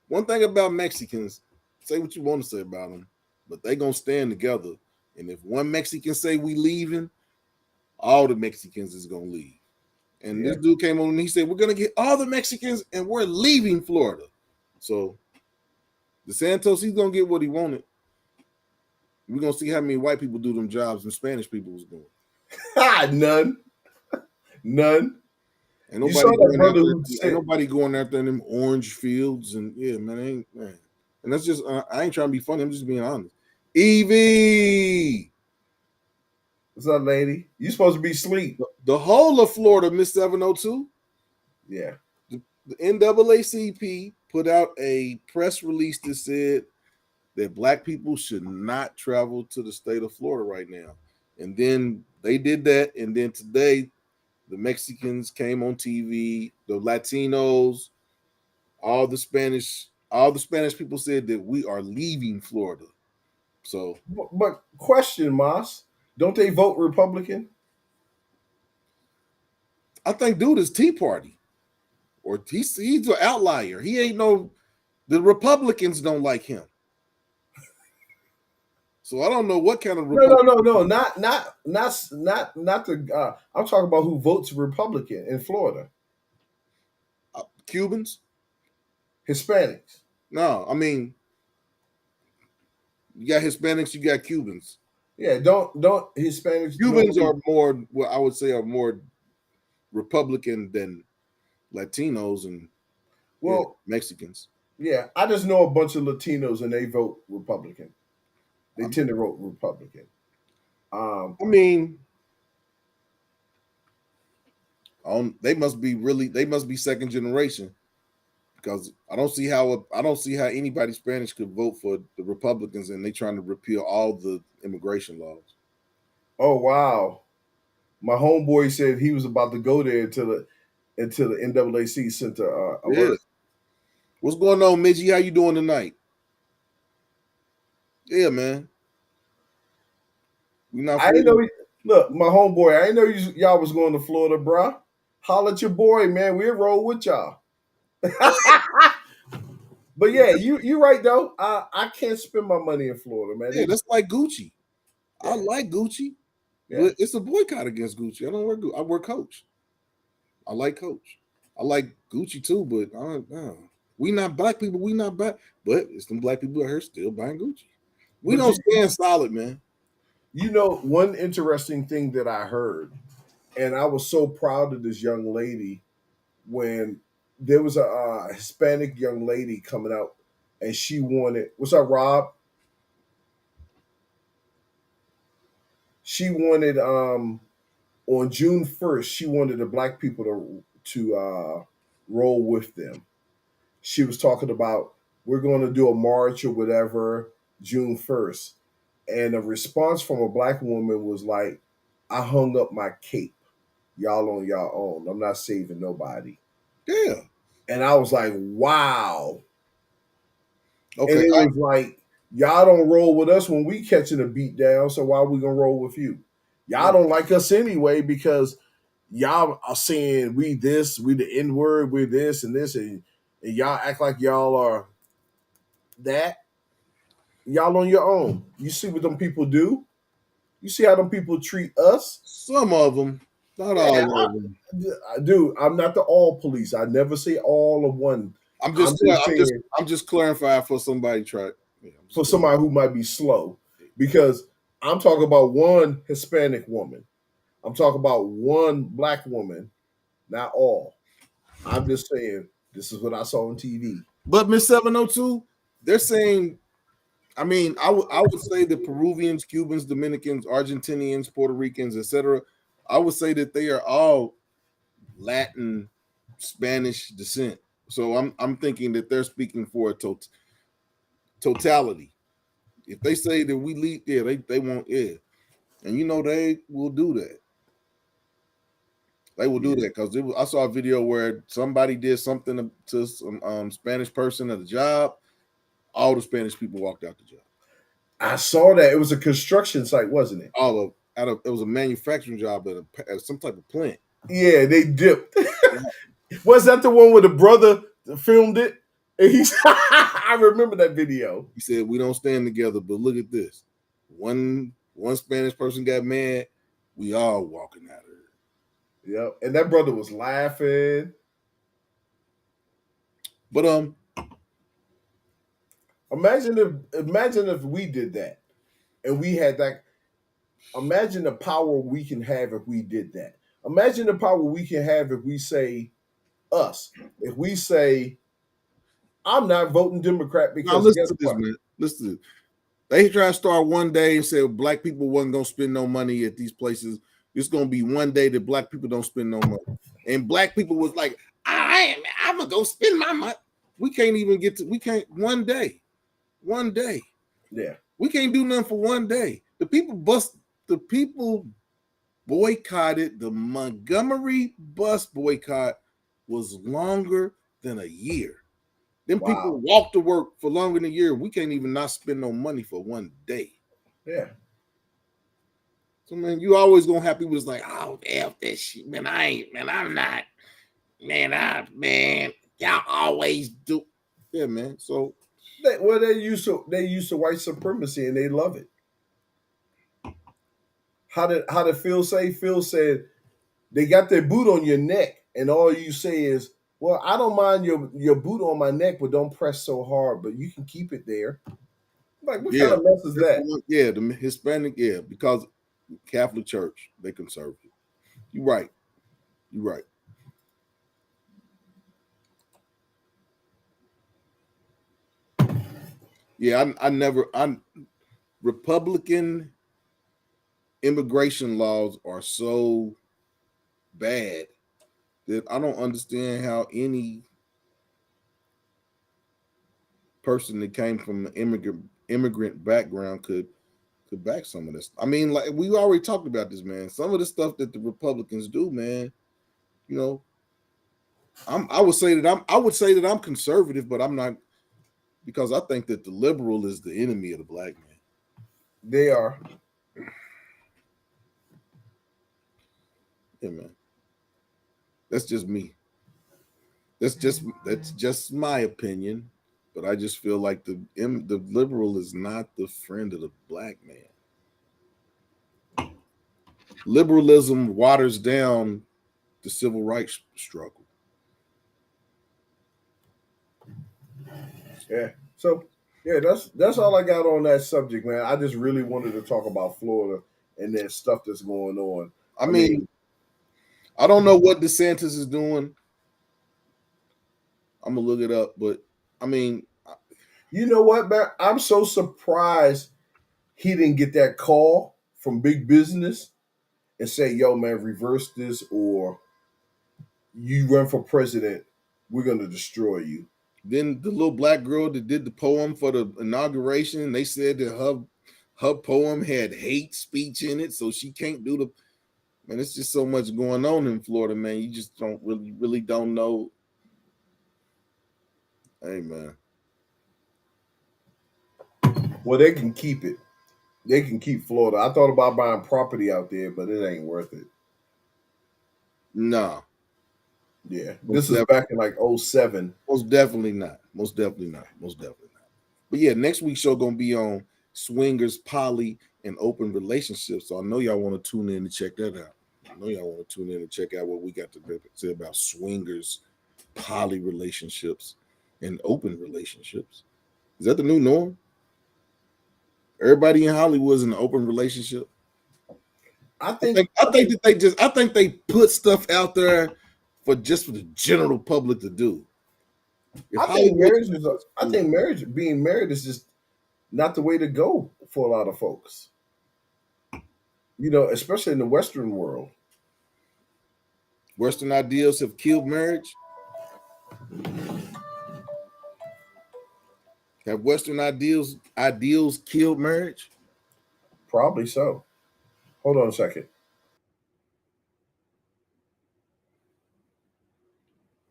[SPEAKER 1] one thing about Mexicans, say what you want to say about them, but they gonna stand together. And if one Mexican say we leaving, all the Mexicans is gonna leave. And
[SPEAKER 2] Yeah.
[SPEAKER 1] this dude came on and he said, we're gonna get all the Mexicans and we're leaving Florida. So the Santos, he's gonna get what he wanted. We're gonna see how many white people do them jobs and Spanish people was doing.
[SPEAKER 2] Ha! None. None.
[SPEAKER 1] Ain't
[SPEAKER 2] You saw
[SPEAKER 1] nobody
[SPEAKER 2] that
[SPEAKER 1] going out
[SPEAKER 2] brother
[SPEAKER 1] there.
[SPEAKER 2] who
[SPEAKER 1] Ain't
[SPEAKER 2] said,
[SPEAKER 1] nobody going out there in them orange fields and yeah, man, ain't man. And that's just I ain't trying to be funny. I'm just being honest. Evie,
[SPEAKER 2] "What's up, lady? You supposed to be asleep."
[SPEAKER 1] the whole of Florida, Miss 702,
[SPEAKER 2] Yeah.
[SPEAKER 1] the NAACP put out a press release that said that black people should not travel to the state of Florida right now. And then they did that. And then today, the Mexicans came on TV, the Latinos, all the Spanish people said that we are leaving Florida. So
[SPEAKER 2] But question, Moss, don't they vote Republican?
[SPEAKER 1] I think dude is Tea Party. Or he's an outlier. He ain't no the Republicans don't like him. So I don't know what kind of
[SPEAKER 2] No, no, no,
[SPEAKER 1] Republican
[SPEAKER 2] no, not the. I'm talking about who votes Republican in Florida.
[SPEAKER 1] Cubans.
[SPEAKER 2] Hispanics.
[SPEAKER 1] No, I mean you got Hispanics, you got Cubans.
[SPEAKER 2] Yeah, don't Hispanics
[SPEAKER 1] Cubans
[SPEAKER 2] normally.
[SPEAKER 1] are more, well, I would say, are more Republican than Latinos and yeah,
[SPEAKER 2] Well,
[SPEAKER 1] Mexicans.
[SPEAKER 2] yeah, I just know a bunch of Latinos and they vote Republican. They
[SPEAKER 1] I,
[SPEAKER 2] tend to vote Republican. Um,
[SPEAKER 1] I mean, they must be really, they must be second generation because I don't see how anybody Spanish could vote for the Republicans and they trying to repeal all the immigration laws.
[SPEAKER 2] oh wow, my homeboy said he was about to go there until the NAAC sent a
[SPEAKER 1] Yeah.
[SPEAKER 2] alert.
[SPEAKER 1] What's going on, Midgie? How you doing tonight? Yeah, man. We not
[SPEAKER 2] I didn't
[SPEAKER 1] Florida.
[SPEAKER 2] know. Look, my homeboy, I didn't know y'all was going to Florida, bruh. Holla at your boy, man. We'll roll with y'all. But yeah, you right though. I can't spend my money in Florida, man.
[SPEAKER 1] Yeah, that's like Gucci. I
[SPEAKER 2] Yeah,
[SPEAKER 1] like Gucci,
[SPEAKER 2] yeah.
[SPEAKER 1] but it's a boycott against Gucci. I don't wear Gucci. I wear Coach. I like Coach. I like Gucci too, but I don't know. We not black people. We not black, but it's them black people out here still buying Gucci. We
[SPEAKER 2] But
[SPEAKER 1] don't stand solid, man.
[SPEAKER 2] you know one interesting thing that I heard, and I was so proud of this young lady when there was a Hispanic young lady coming out, and she wanted. What's up, Rob? She wanted on June 1st. She wanted the black people to roll with them. She was talking about we're going to do a march or whatever June 1st, and a response from a black woman was like, "I hung up my cape. Y'all on y'all own. I'm not saving nobody."
[SPEAKER 1] Yeah.
[SPEAKER 2] And I was like, "Wow." And
[SPEAKER 1] Okay.
[SPEAKER 2] it was like, "Y'all don't roll with us when we catching a beat down, so why are we gonna roll with you? Y'all don't like us anyway because y'all are saying we this, we the N word, we this and this, and y'all act like y'all are that." y'all on your own. You see what them people do. You see how them people treat us.
[SPEAKER 1] Some of them, not
[SPEAKER 2] Yeah,
[SPEAKER 1] all of them.
[SPEAKER 2] I do. I'm not the all police. I never say all of one. I'm just saying
[SPEAKER 1] I'm just clarifying for somebody try. Yeah, I'm just
[SPEAKER 2] for somebody who might be slow, because I'm talking about one Hispanic woman. I'm talking about one black woman, not all. I'm just saying this is what I saw on TV.
[SPEAKER 1] But Miss 702, they're saying, I mean, I would say the Peruvians, Cubans, Dominicans, Argentinians, Puerto Ricans, etc. I would say that they are all Latin, Spanish descent. So I'm thinking that they're speaking for a totality. If they say that we lead, yeah, they won't, yeah, and they will do that. They will do
[SPEAKER 2] Yeah,
[SPEAKER 1] that because I saw a video where somebody did something to some Spanish person at a job. All the Spanish people walked out the job.
[SPEAKER 2] I saw that. It was a construction site, wasn't it?
[SPEAKER 1] All of out of it was a manufacturing job at some type of plant.
[SPEAKER 2] Yeah, they dipped. Was that the one where the brother filmed it? And he's I remember that video.
[SPEAKER 1] He said, "We don't stand together, but look at this. One Spanish person got mad. We all walking out of there."
[SPEAKER 2] Yep. And that brother was laughing.
[SPEAKER 1] But
[SPEAKER 2] Imagine if we did that and we had that. Imagine the power we can have if we did that. Imagine the power we can have if we say us. If we say, I'm not voting Democrat
[SPEAKER 1] now
[SPEAKER 2] because
[SPEAKER 1] listen
[SPEAKER 2] guess
[SPEAKER 1] to this,
[SPEAKER 2] what?
[SPEAKER 1] man. Listen to this. They try to start one day and say black people wasn't gonna spend no money at these places. It's gonna be one day that black people don't spend no money. And black people was like, I'm gonna go spend my money. We can't even get to we can't one day. One day.
[SPEAKER 2] Yeah.
[SPEAKER 1] We can't do nothing for one day. The people boycotted the Montgomery bus boycott was longer than a year. Them people
[SPEAKER 2] Wow.
[SPEAKER 1] walked to work for longer than a year. We can't even not spend no money for one day.
[SPEAKER 2] Yeah.
[SPEAKER 1] So man, you always gonna have people that's like, oh F that shit, man. I ain't, man, I'm not, man, y'all always do. Yeah, man. So
[SPEAKER 2] They used to white supremacy and they love it. How did Phil say? Phil said they got their boot on your neck, and all you say is, "Well, I don't mind your boot on my neck, but don't press so hard. But you can keep it there." Like, what kind
[SPEAKER 1] yeah.
[SPEAKER 2] of mess is that?
[SPEAKER 1] Yeah, the Hispanic, yeah, because Catholic Church, they conservative. You're right. You're right. Yeah, I Republican immigration laws are so bad that I don't understand how any person that came from an immigrant background could back some of this. I mean, like we already talked about this, man. Some of the stuff that the Republicans do, man, you know, I would say that I'm conservative, but I'm not because I think that the liberal is the enemy of the black man.
[SPEAKER 2] They are.
[SPEAKER 1] Yeah, man. That's just me. That's just my opinion. But I just feel like the liberal is not the friend of the black man. Liberalism waters down the civil rights struggle.
[SPEAKER 2] Yeah. So yeah, that's all I got on that subject, man. I just really wanted to talk about Florida and that stuff that's going on.
[SPEAKER 1] I
[SPEAKER 2] I
[SPEAKER 1] mean,
[SPEAKER 2] mean,
[SPEAKER 1] I don't know what DeSantis is doing. I'm gonna look it up, but I mean,
[SPEAKER 2] you know what, man? I'm so surprised he didn't get that call from big business and say, "Yo, man, reverse this, or you run for president, we're gonna destroy you."
[SPEAKER 1] then the little black girl that did the poem for the inauguration, they said that her poem had hate speech in it, so she can't do the. Man, it's just so much going on in Florida, man. You just don't really don't know. Hey, man,
[SPEAKER 2] Well, they can keep it. They can keep Florida. I thought about buying property out there, but it ain't worth it.
[SPEAKER 1] nah,
[SPEAKER 2] Yeah,
[SPEAKER 1] most
[SPEAKER 2] this is
[SPEAKER 1] definitely,
[SPEAKER 2] back in like '07.
[SPEAKER 1] most definitely not. Most definitely not. Most definitely not. But yeah, next week's show gonna be on swingers, poly, and open relationships. So I know y'all want to tune in to check that out. I know y'all want to tune in and check out what we got to say about swingers, poly relationships, and open relationships. Is that the new norm? Everybody in Hollywood's in an open relationship.
[SPEAKER 2] I
[SPEAKER 1] I
[SPEAKER 2] think
[SPEAKER 1] think I think that they just I think they put stuff out there for just for the general public to do. If
[SPEAKER 2] I think
[SPEAKER 1] Hollywood,
[SPEAKER 2] marriage is. I think marriage, being married, is just not the way to go for a lot of folks. You know, especially in the Western world.
[SPEAKER 1] Western ideals have killed marriage. Have Western ideals killed marriage?
[SPEAKER 2] Probably so. Hold on a second.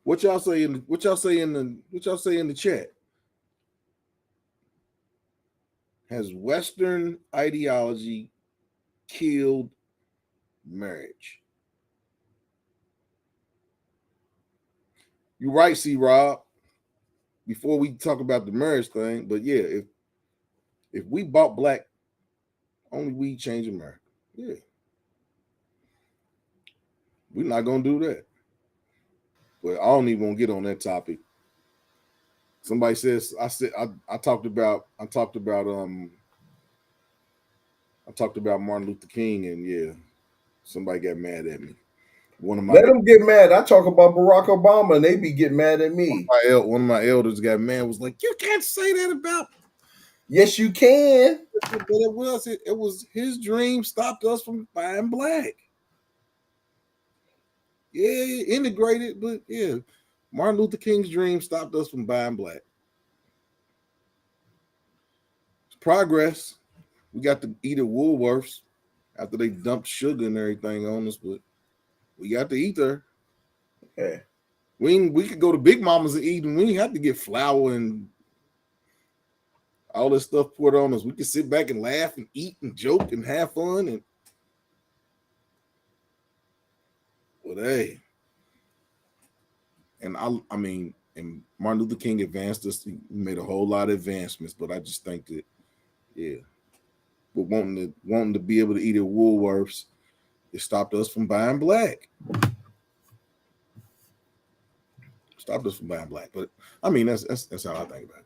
[SPEAKER 1] What y'all say in the chat? Has Western ideology killed marriage? You're right, C Rob. Before we talk about the marriage thing, but yeah, if we bought black, only we change America. Yeah, we're not gonna do that. But I don't even want to get on that topic. Somebody says I talked about Martin Luther King, and yeah, somebody got mad at me. One of my
[SPEAKER 2] Let them get mad. I talk about Barack Obama, and they be getting mad at me.
[SPEAKER 1] one of my elders got mad. Was like, you can't say that about.
[SPEAKER 2] Yes, you can.
[SPEAKER 1] But it was his dream stopped us from buying black. Yeah, integrated, but yeah, Martin Luther King's dream stopped us from buying black. It's progress. We got to eat at Woolworths after they dumped sugar and everything on us, but we got to eat there.
[SPEAKER 2] Yeah.
[SPEAKER 1] We could go to Big Mama's and eat, and we didn't have to get flour and all this stuff poured on us. We could sit back and laugh and eat and joke and have fun. And well, hey, and I mean, and Martin Luther King advanced us. He made a whole lot of advancements, but I just think that, yeah, but wanting to be able to eat at Woolworths, it stopped us from buying black. Stopped us from buying black. But I mean, that's how I think about it.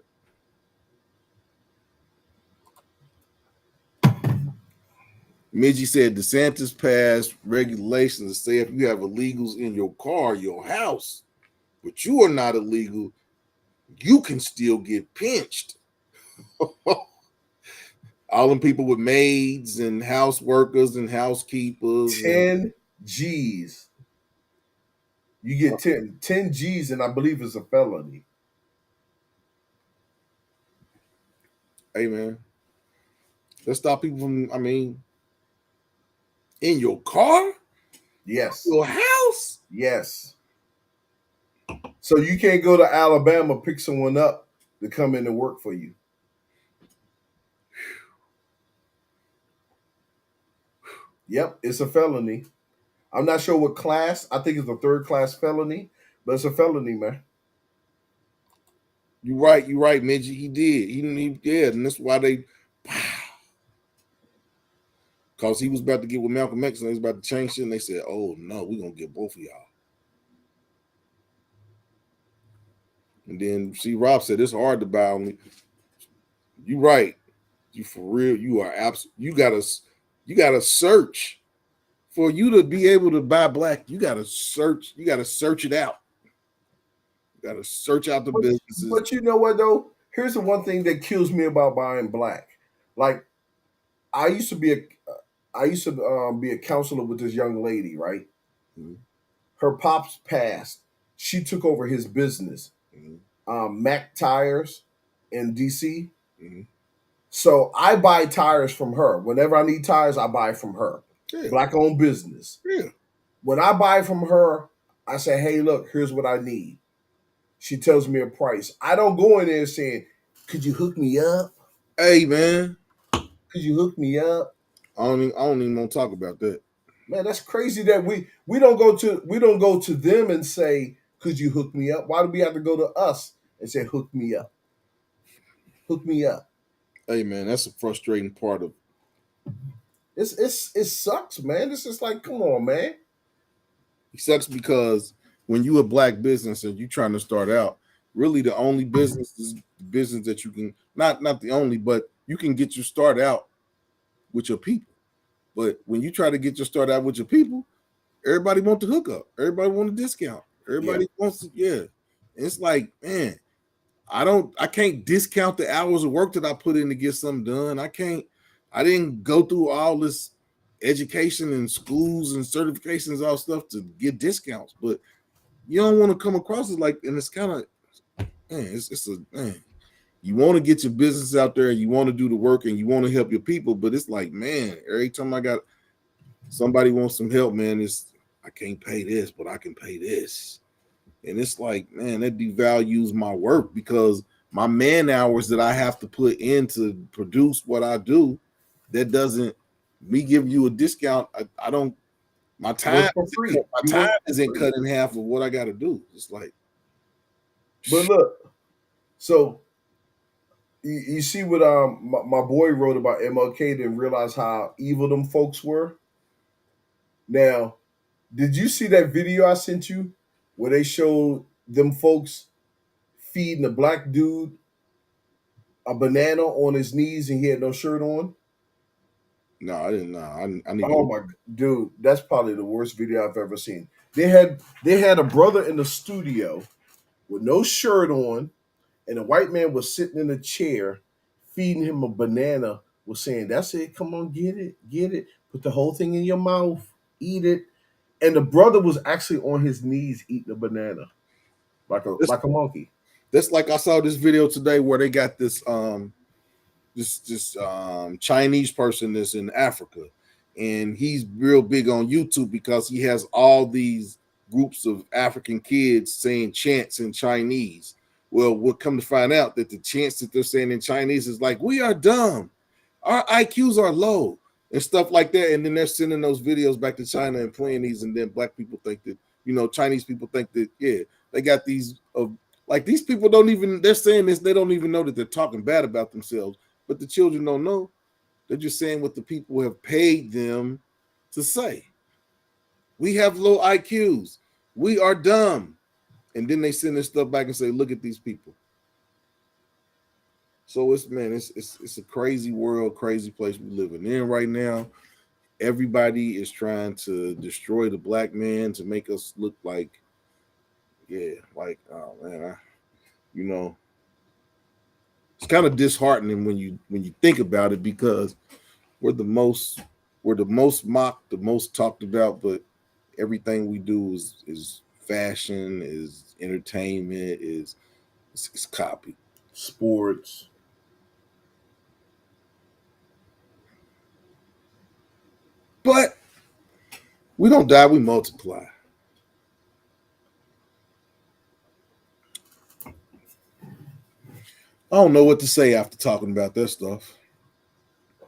[SPEAKER 1] Midgie said DeSantis passed regulations that say if you have illegals in your car, your house, but you are not illegal, you can still get pinched. All them people with maids and house workers and housekeepers and
[SPEAKER 2] 10 G's. You get 10 G's, and I believe it's a felony.
[SPEAKER 1] hey man, let's stop people from. I mean, in your car,
[SPEAKER 2] Yes.
[SPEAKER 1] your house.
[SPEAKER 2] Yes. So you can't go to Alabama, pick someone up to come in and work for you. Yep, it's a felony. I'm not sure what class. I think it's a third class felony, but it's a felony, man.
[SPEAKER 1] You right, Midgie. He did. Yeah, and that's why they, because he was about to get with Malcolm X and they was about to change shit, and they said, "Oh no, we're gonna get both of y'all." And then see, Rob said it's hard to buy only. You right. You for real. You are absolute. You gotta search for you to be able to buy black. You gotta search. You gotta search it out. You gotta search out the
[SPEAKER 2] But,
[SPEAKER 1] businesses.
[SPEAKER 2] but you know what though? Here's the one thing that kills me about buying black. Like I used to be a, I used to be a counselor with this young lady, right?
[SPEAKER 1] Mhm,
[SPEAKER 2] Her pops passed. She took over his business,
[SPEAKER 1] mhm,
[SPEAKER 2] Mac Tires in DC.
[SPEAKER 1] mhm.
[SPEAKER 2] So I buy tires from her. Whenever I need tires, I buy from her.
[SPEAKER 1] Yeah,
[SPEAKER 2] Black owned business.
[SPEAKER 1] yeah.
[SPEAKER 2] When I buy from her, I say, hey, look, here's what I need. She tells me a price. I don't go in there saying, could you hook me up?
[SPEAKER 1] Hey man,
[SPEAKER 2] Could you hook me up?
[SPEAKER 1] I don't even want to talk about that.
[SPEAKER 2] Man, that's crazy that we don't go to them and say, could you hook me up? Why do we have to go to us and say hook me up? Hook me up.
[SPEAKER 1] Hey man, that's a frustrating part of
[SPEAKER 2] It sucks, man. It's just like, come on, man.
[SPEAKER 1] it. Sucks because when you a black business and you trying to start out, really the only business is the business that you can not the only, but you can get your start out with your people. But when you try to get your start out with your people, everybody want the hookup. Everybody want a discount.
[SPEAKER 2] Yeah.
[SPEAKER 1] Everybody wants to, yeah. It's like, man, I can't discount the hours of work that I put in to get something done. I didn't go through all this education and schools and certifications, all stuff to get discounts. But you don't want to come across it like, and it's kind of, man, it's a man. You want to get your business out there, you want to do the work, and you want to help your people. But it's like, man, every time I got somebody wants some help, man, it's I can't pay this, but I can pay this. And it's like, man, that devalues my work because my man hours that I have to put in to produce what I do, that doesn't me give you a discount. I don't
[SPEAKER 2] Work for free.
[SPEAKER 1] my
[SPEAKER 2] You
[SPEAKER 1] time
[SPEAKER 2] work for
[SPEAKER 1] isn't
[SPEAKER 2] free.
[SPEAKER 1] cut in half of what I got to do. It's like,
[SPEAKER 2] But look, so you see what my boy wrote about MLK, didn't realize how evil them folks were. Now, did you see that video I sent you where they showed them folks feeding a black dude a banana on his knees and he had no shirt on?
[SPEAKER 1] no, I didn't know. I need
[SPEAKER 2] Oh
[SPEAKER 1] to.
[SPEAKER 2] my dude, that's probably the worst video I've ever seen. They had a brother in the studio with no shirt on, and a white man was sitting in a chair feeding him a banana, was saying, "That's it, come on, get it, put the whole thing in your mouth, eat it." And the brother was actually on his knees eating a banana like a
[SPEAKER 1] That's,
[SPEAKER 2] like a monkey.
[SPEAKER 1] that's like I saw this video today where they got this Chinese person that's in Africa, and he's real big on YouTube because he has all these groups of African kids saying chants in Chinese. Well, we'll come to find out that the chants that they're saying in Chinese is like, "We are dumb, our IQs are low," and stuff like that. And then they're sending those videos back to China and playing these, and then black people think that Chinese people think that they got these like these people don't even they're saying this they don't even know that they're talking bad about themselves, but the children don't know. They're just saying what the people have paid them to say. We have low IQs. We are dumb. And then they send this stuff back and say, look at these people. So it's man, it's a crazy world, crazy place we're living in right now. Everybody is trying to destroy the black man to make us look like, like oh man, you know, it's kind of disheartening when you think about it because we're the most we're the most mocked, the most talked about, but everything we do is fashion, is entertainment, is copy.
[SPEAKER 2] Sports.
[SPEAKER 1] But we don't die, we multiply. I don't know what to say after talking about that stuff.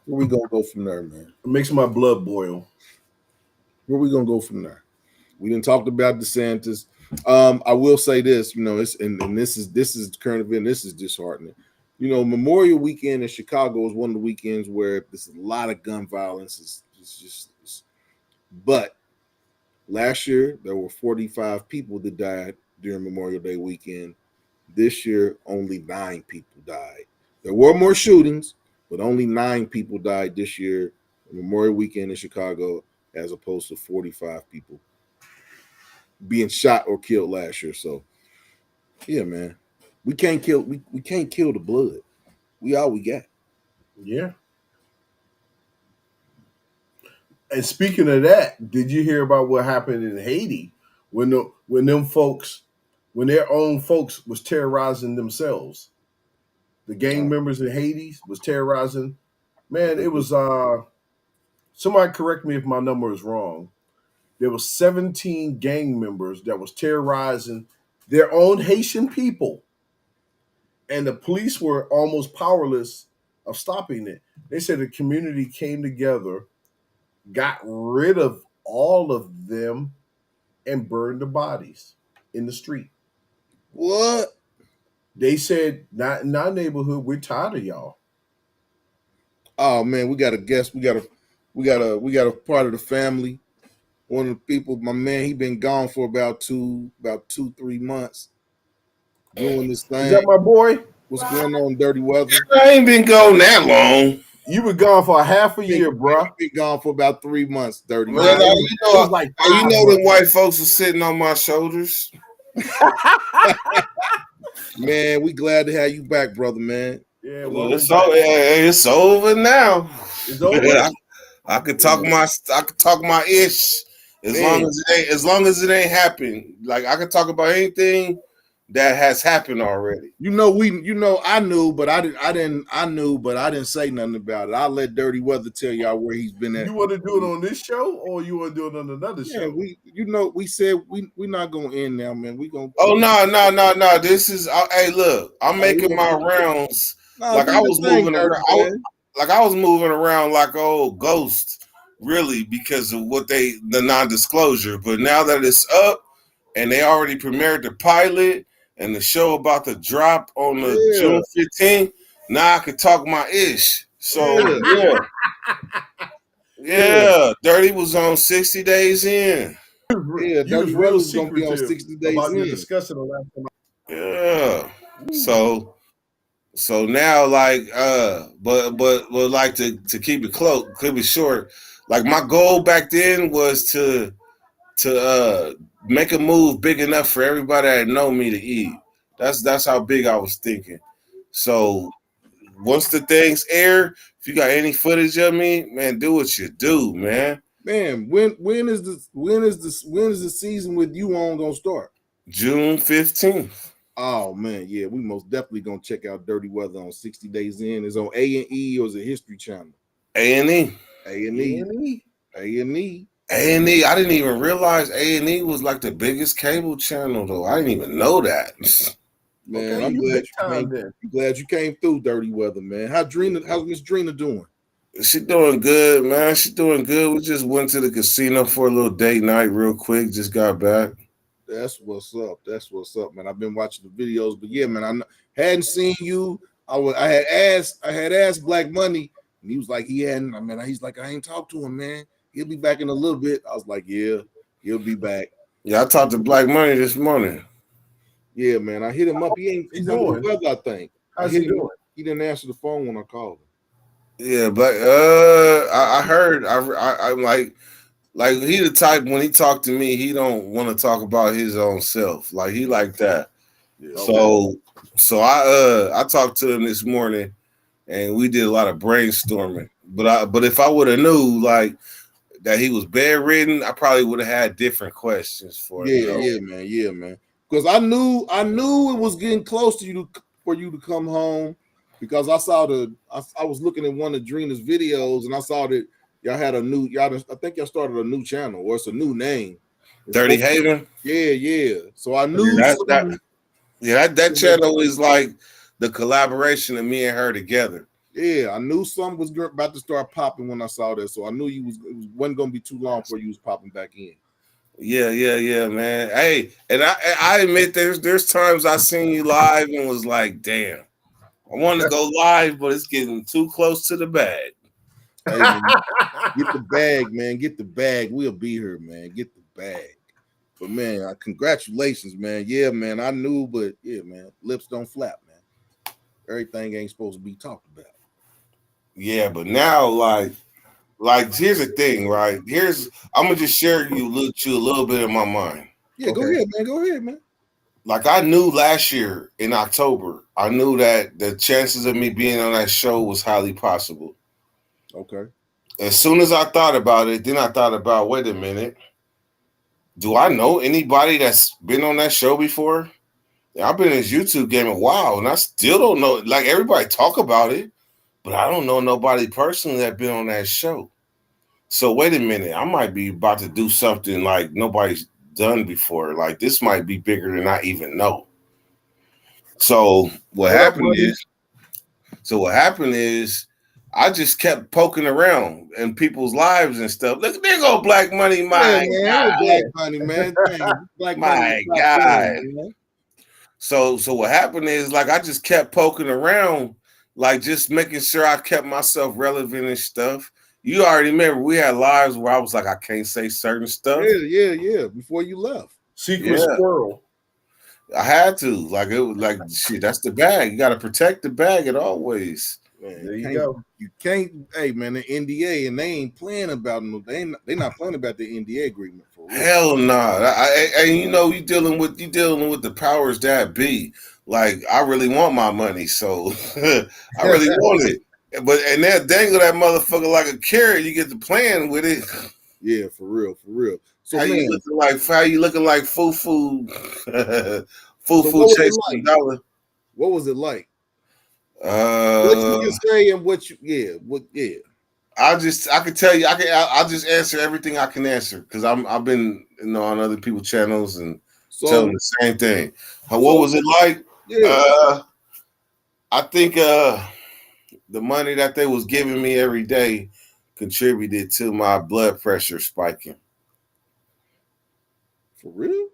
[SPEAKER 1] Where we gonna go from there, man?
[SPEAKER 2] It makes my blood boil.
[SPEAKER 1] Where we gonna go from there? We didn't talk about DeSantis. I will say this, it's and this is the current event. This is disheartening. Memorial Weekend in Chicago is one of the weekends where there's a lot of gun violence. But last year there were 45 people that died during Memorial Day weekend. This year, only 9 people died. There were more shootings, but only 9 people died this year, Memorial Weekend in Chicago, as opposed to 45 people being shot or killed last year. So yeah, man, we can't kill the blood. We all we got.
[SPEAKER 2] Yeah. And speaking of that, did you hear about what happened in Haiti when their own folks was terrorizing themselves? The gang
[SPEAKER 1] Uh,
[SPEAKER 2] members in Haiti was terrorizing.
[SPEAKER 1] I
[SPEAKER 2] Man,
[SPEAKER 1] think
[SPEAKER 2] it was somebody correct me if my number is wrong. There was 17 gang members that was terrorizing their own Haitian people, and the police were almost powerless of stopping it. They said the community came together, got rid of all of them, and burned the bodies in the street.
[SPEAKER 1] what?
[SPEAKER 2] They said not in our neighborhood. We're tired of y'all.
[SPEAKER 1] Oh man, we got a guest. We got a part of the family. One of the people, my man, he been gone for about 2, 3 months doing this
[SPEAKER 2] Is that
[SPEAKER 1] thing.
[SPEAKER 2] my boy?
[SPEAKER 1] What's going on, Dirty Weather?
[SPEAKER 3] I ain't been gone that long.
[SPEAKER 2] You were gone for a half a
[SPEAKER 1] He
[SPEAKER 2] year, bruh.
[SPEAKER 1] been gone for about 3 months, Dirty
[SPEAKER 3] Man,
[SPEAKER 2] Nah,
[SPEAKER 1] Weather.
[SPEAKER 2] it was like
[SPEAKER 3] you
[SPEAKER 2] 5
[SPEAKER 3] know them
[SPEAKER 2] months.
[SPEAKER 3] white folks are sitting on my shoulders.
[SPEAKER 1] Man, we glad to have you back, brother, man.
[SPEAKER 2] Yeah,
[SPEAKER 3] Well,
[SPEAKER 2] welcome back.
[SPEAKER 3] it's over now.
[SPEAKER 2] It's over.
[SPEAKER 3] I, I could talk
[SPEAKER 1] Man,
[SPEAKER 3] my ish
[SPEAKER 1] man,
[SPEAKER 3] as long as it ain't happened. Like I could talk about anything that has happened already.
[SPEAKER 1] I knew, but I didn't say nothing about it. I'll let Dirty Weather tell y'all where he's been at.
[SPEAKER 2] You want to do it on this show, or you want to do it on another
[SPEAKER 1] Yeah,
[SPEAKER 2] show?
[SPEAKER 1] we said we not gonna end now, man.
[SPEAKER 3] Oh no! This is hey, look, I'm making my rounds like
[SPEAKER 1] do
[SPEAKER 3] I
[SPEAKER 1] your
[SPEAKER 3] was
[SPEAKER 1] thing,
[SPEAKER 3] moving
[SPEAKER 1] Dirty
[SPEAKER 3] around.
[SPEAKER 1] man.
[SPEAKER 3] Like I was moving around like old ghost, really, because of the non-disclosure. But now that it's up and they already premiered the pilot and the show about to drop on the
[SPEAKER 1] Yeah,
[SPEAKER 3] June 15th, now I can talk my ish. So
[SPEAKER 1] yeah,
[SPEAKER 3] yeah,
[SPEAKER 1] yeah,
[SPEAKER 3] yeah, Dirty was on 60 days in.
[SPEAKER 1] yeah.
[SPEAKER 2] You was
[SPEAKER 1] Dirty
[SPEAKER 2] real
[SPEAKER 1] Weather's gonna be on
[SPEAKER 2] secretive
[SPEAKER 1] 60 days
[SPEAKER 2] about your
[SPEAKER 1] in.
[SPEAKER 2] discussion the last time.
[SPEAKER 3] Yeah.
[SPEAKER 1] Ooh,
[SPEAKER 3] So now like but like to keep it close, keep it short. Like my goal back then was to make a move big enough for everybody that know me to eat. That's how big I was thinking. So once the things air, if you got any footage of me, man, do what you do, man.
[SPEAKER 1] man, when is the season with you on gonna start?
[SPEAKER 3] June 15th.
[SPEAKER 1] Oh man, yeah, we most definitely gonna check out Dirty Weather on 60 Days In. Is on A&E or is it History Channel?
[SPEAKER 3] A&E.
[SPEAKER 1] A&E,
[SPEAKER 2] A&E.
[SPEAKER 1] A&E.
[SPEAKER 3] A&E. I didn't even realize A&E was like the biggest cable channel though. I didn't even know that.
[SPEAKER 1] Man,
[SPEAKER 2] Okay,
[SPEAKER 1] I'm
[SPEAKER 2] you
[SPEAKER 1] glad
[SPEAKER 2] big
[SPEAKER 1] you
[SPEAKER 2] time
[SPEAKER 1] came.
[SPEAKER 2] then.
[SPEAKER 1] I'm glad you came through, Dirty Weather, man. How's Miss Drina doing?
[SPEAKER 3] She doing good, man. She doing good. We just went to the casino for a little date night real quick. Just got back.
[SPEAKER 1] That's what's up. That's what's up, man. I've been watching the videos, but yeah, man, hadn't seen you. I had asked Black Money, and he was like, he hadn't. I mean, he's like, I ain't talked to him, man. He'll be back in a little bit. I was like, yeah, he'll be back.
[SPEAKER 3] Yeah, I talked to Black Money this morning.
[SPEAKER 1] Yeah, man. I hit him up.
[SPEAKER 2] He
[SPEAKER 1] He's under the
[SPEAKER 2] doing?
[SPEAKER 1] weather, I think. I
[SPEAKER 2] How's
[SPEAKER 1] hit
[SPEAKER 2] he
[SPEAKER 1] him
[SPEAKER 2] doing?
[SPEAKER 1] up. He didn't answer the phone when I called him.
[SPEAKER 3] Yeah, but I heard I'm like he the type when he talked to me, he don't want to talk about his own self. Like he like that.
[SPEAKER 2] Yeah.
[SPEAKER 1] Okay.
[SPEAKER 3] So I talked to him this morning and we did a lot of brainstorming. But if I would have knew like that he was bedridden, I probably would have had different questions for him. You
[SPEAKER 1] Yeah,
[SPEAKER 3] know,
[SPEAKER 1] yeah, man. Yeah, man. Because I knew it was getting close to for you to come home because I was looking at one of Drina's videos and I saw that y'all had I think y'all started a new channel or it's a new name. It's
[SPEAKER 3] Dirty
[SPEAKER 1] supposed
[SPEAKER 3] Haven.
[SPEAKER 1] Yeah, yeah. So I
[SPEAKER 3] Yeah,
[SPEAKER 1] knew something.
[SPEAKER 3] that channel is like the collaboration of me and her together.
[SPEAKER 1] Yeah, I knew something was about to start popping when I saw that. So I knew wasn't gonna be too long before you was popping back in.
[SPEAKER 3] Yeah, man. Hey, and I admit there's times I seen you live and was like, damn, I want to go live, but it's getting too close to the bag.
[SPEAKER 1] Hey man, get the bag, man. Get the bag. We'll be here, man. Get the bag. But man, congratulations, man. Yeah, man. I knew, but yeah, man. Lips don't flap, man. Everything ain't supposed to be talked about.
[SPEAKER 3] Yeah, but now like here's the thing, right? I'm gonna just share you a little bit of my mind.
[SPEAKER 1] Yeah, go
[SPEAKER 2] Okay.
[SPEAKER 1] ahead, man. Go ahead, man.
[SPEAKER 3] Like I knew last year in October, I knew that the chances of me being on that show was highly possible.
[SPEAKER 1] Okay.
[SPEAKER 3] As soon as I thought about it, then I thought about, wait a minute, do I know anybody that's been on that show before? Yeah, I've been in this YouTube game a while, and I still don't know. Like everybody talk about it, but I don't know nobody personally that been on that show. So wait a minute, I might be about to do something like nobody's done before. Like this might be bigger than I even know. So what
[SPEAKER 2] What up,
[SPEAKER 3] happened
[SPEAKER 2] buddy?
[SPEAKER 3] is, so what happened is, I just kept poking around in people's lives and stuff. Look, there go Black Money,
[SPEAKER 1] Yeah,
[SPEAKER 3] my
[SPEAKER 1] man.
[SPEAKER 3] guy,
[SPEAKER 1] With Black Money, man. Dang, Black Money,
[SPEAKER 3] my
[SPEAKER 1] stop
[SPEAKER 3] guy.
[SPEAKER 1] playing, man.
[SPEAKER 3] So what happened is like I just kept poking around, like just making sure I kept myself relevant and stuff. You already remember we had lives where I was like, I can't say certain stuff.
[SPEAKER 1] Yeah. Before you left.
[SPEAKER 2] Secret
[SPEAKER 3] Yeah,
[SPEAKER 2] squirrel.
[SPEAKER 3] I had to. Like it was like shit, that's the bag. You gotta protect the bag at always.
[SPEAKER 1] Man,
[SPEAKER 2] There you go.
[SPEAKER 1] you can't. Hey, man, the NDA, and they ain't playing about them. They not playing about the NDA agreement for real.
[SPEAKER 3] Hell no. And you know you dealing with the powers that be. Like I really want my money, so I really want it. But and they'll dangle that motherfucker like a carrot. You get to playing with it.
[SPEAKER 1] Yeah, for real, for real. So
[SPEAKER 3] How you
[SPEAKER 1] man,
[SPEAKER 3] looking like? How you looking like? Fufu,
[SPEAKER 1] so
[SPEAKER 3] fufu
[SPEAKER 1] what was it
[SPEAKER 3] chasing
[SPEAKER 1] like?
[SPEAKER 3] a dollar.
[SPEAKER 1] What was it like? What you
[SPEAKER 3] Uh,
[SPEAKER 1] can say and what you yeah.
[SPEAKER 3] I can tell you I'll just answer everything I can answer because I've been on other people's channels and telling
[SPEAKER 1] So
[SPEAKER 3] the same thing. What
[SPEAKER 1] so
[SPEAKER 3] was it like?
[SPEAKER 1] yeah.
[SPEAKER 3] Uh, I think the money that they was giving me every day contributed to my blood pressure spiking.
[SPEAKER 1] For real?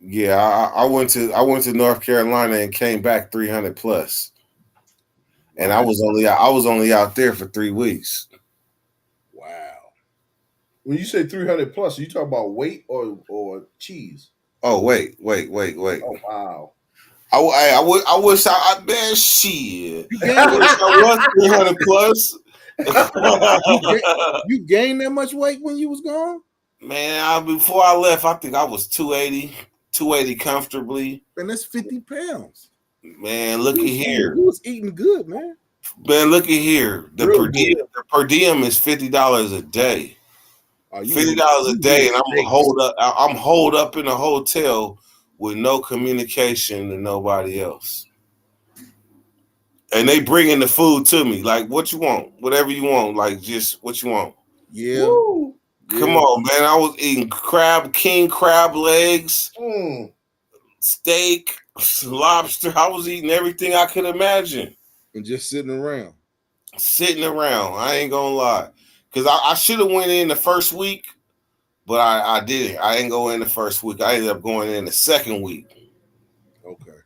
[SPEAKER 3] Yeah, I went to North Carolina and came back 300 plus, and
[SPEAKER 1] Wow.
[SPEAKER 3] I was only out there for 3 weeks.
[SPEAKER 1] Wow.
[SPEAKER 2] When you say 300 plus, are you talking about weight or cheese?
[SPEAKER 3] Oh wait.
[SPEAKER 2] Oh wow.
[SPEAKER 3] I wish man shit.
[SPEAKER 1] You
[SPEAKER 3] I
[SPEAKER 1] gained
[SPEAKER 3] wish I was 300 plus.
[SPEAKER 1] you gained you gained that much weight when you was gone?
[SPEAKER 3] Man, before I left, I think I was 280 comfortably.
[SPEAKER 1] Man, that's 50 pounds.
[SPEAKER 3] Man, looky here.
[SPEAKER 1] You was eating good, man.
[SPEAKER 3] Man, looky here. The
[SPEAKER 2] Real
[SPEAKER 3] per
[SPEAKER 2] good.
[SPEAKER 3] diem, the per diem is $50 a day.
[SPEAKER 1] You was
[SPEAKER 3] $50 a
[SPEAKER 1] you was
[SPEAKER 3] day,
[SPEAKER 1] eating
[SPEAKER 3] and
[SPEAKER 1] steaks.
[SPEAKER 3] I'm holed up in a hotel with no communication to nobody else. And they bringing the food to me. Like, what you want? Whatever you want. Like, just what you want.
[SPEAKER 1] Yeah,
[SPEAKER 2] Woo.
[SPEAKER 3] Come
[SPEAKER 1] yeah.
[SPEAKER 3] on, man. I was eating king crab legs,
[SPEAKER 2] Mm.
[SPEAKER 3] steak, lobster. I was eating everything I could imagine.
[SPEAKER 1] And just sitting around.
[SPEAKER 3] Sitting around. I ain't gonna lie. Cause I should have went in the first week, but I didn't. I didn't go in the first week. I ended up going in the second week.
[SPEAKER 1] Okay.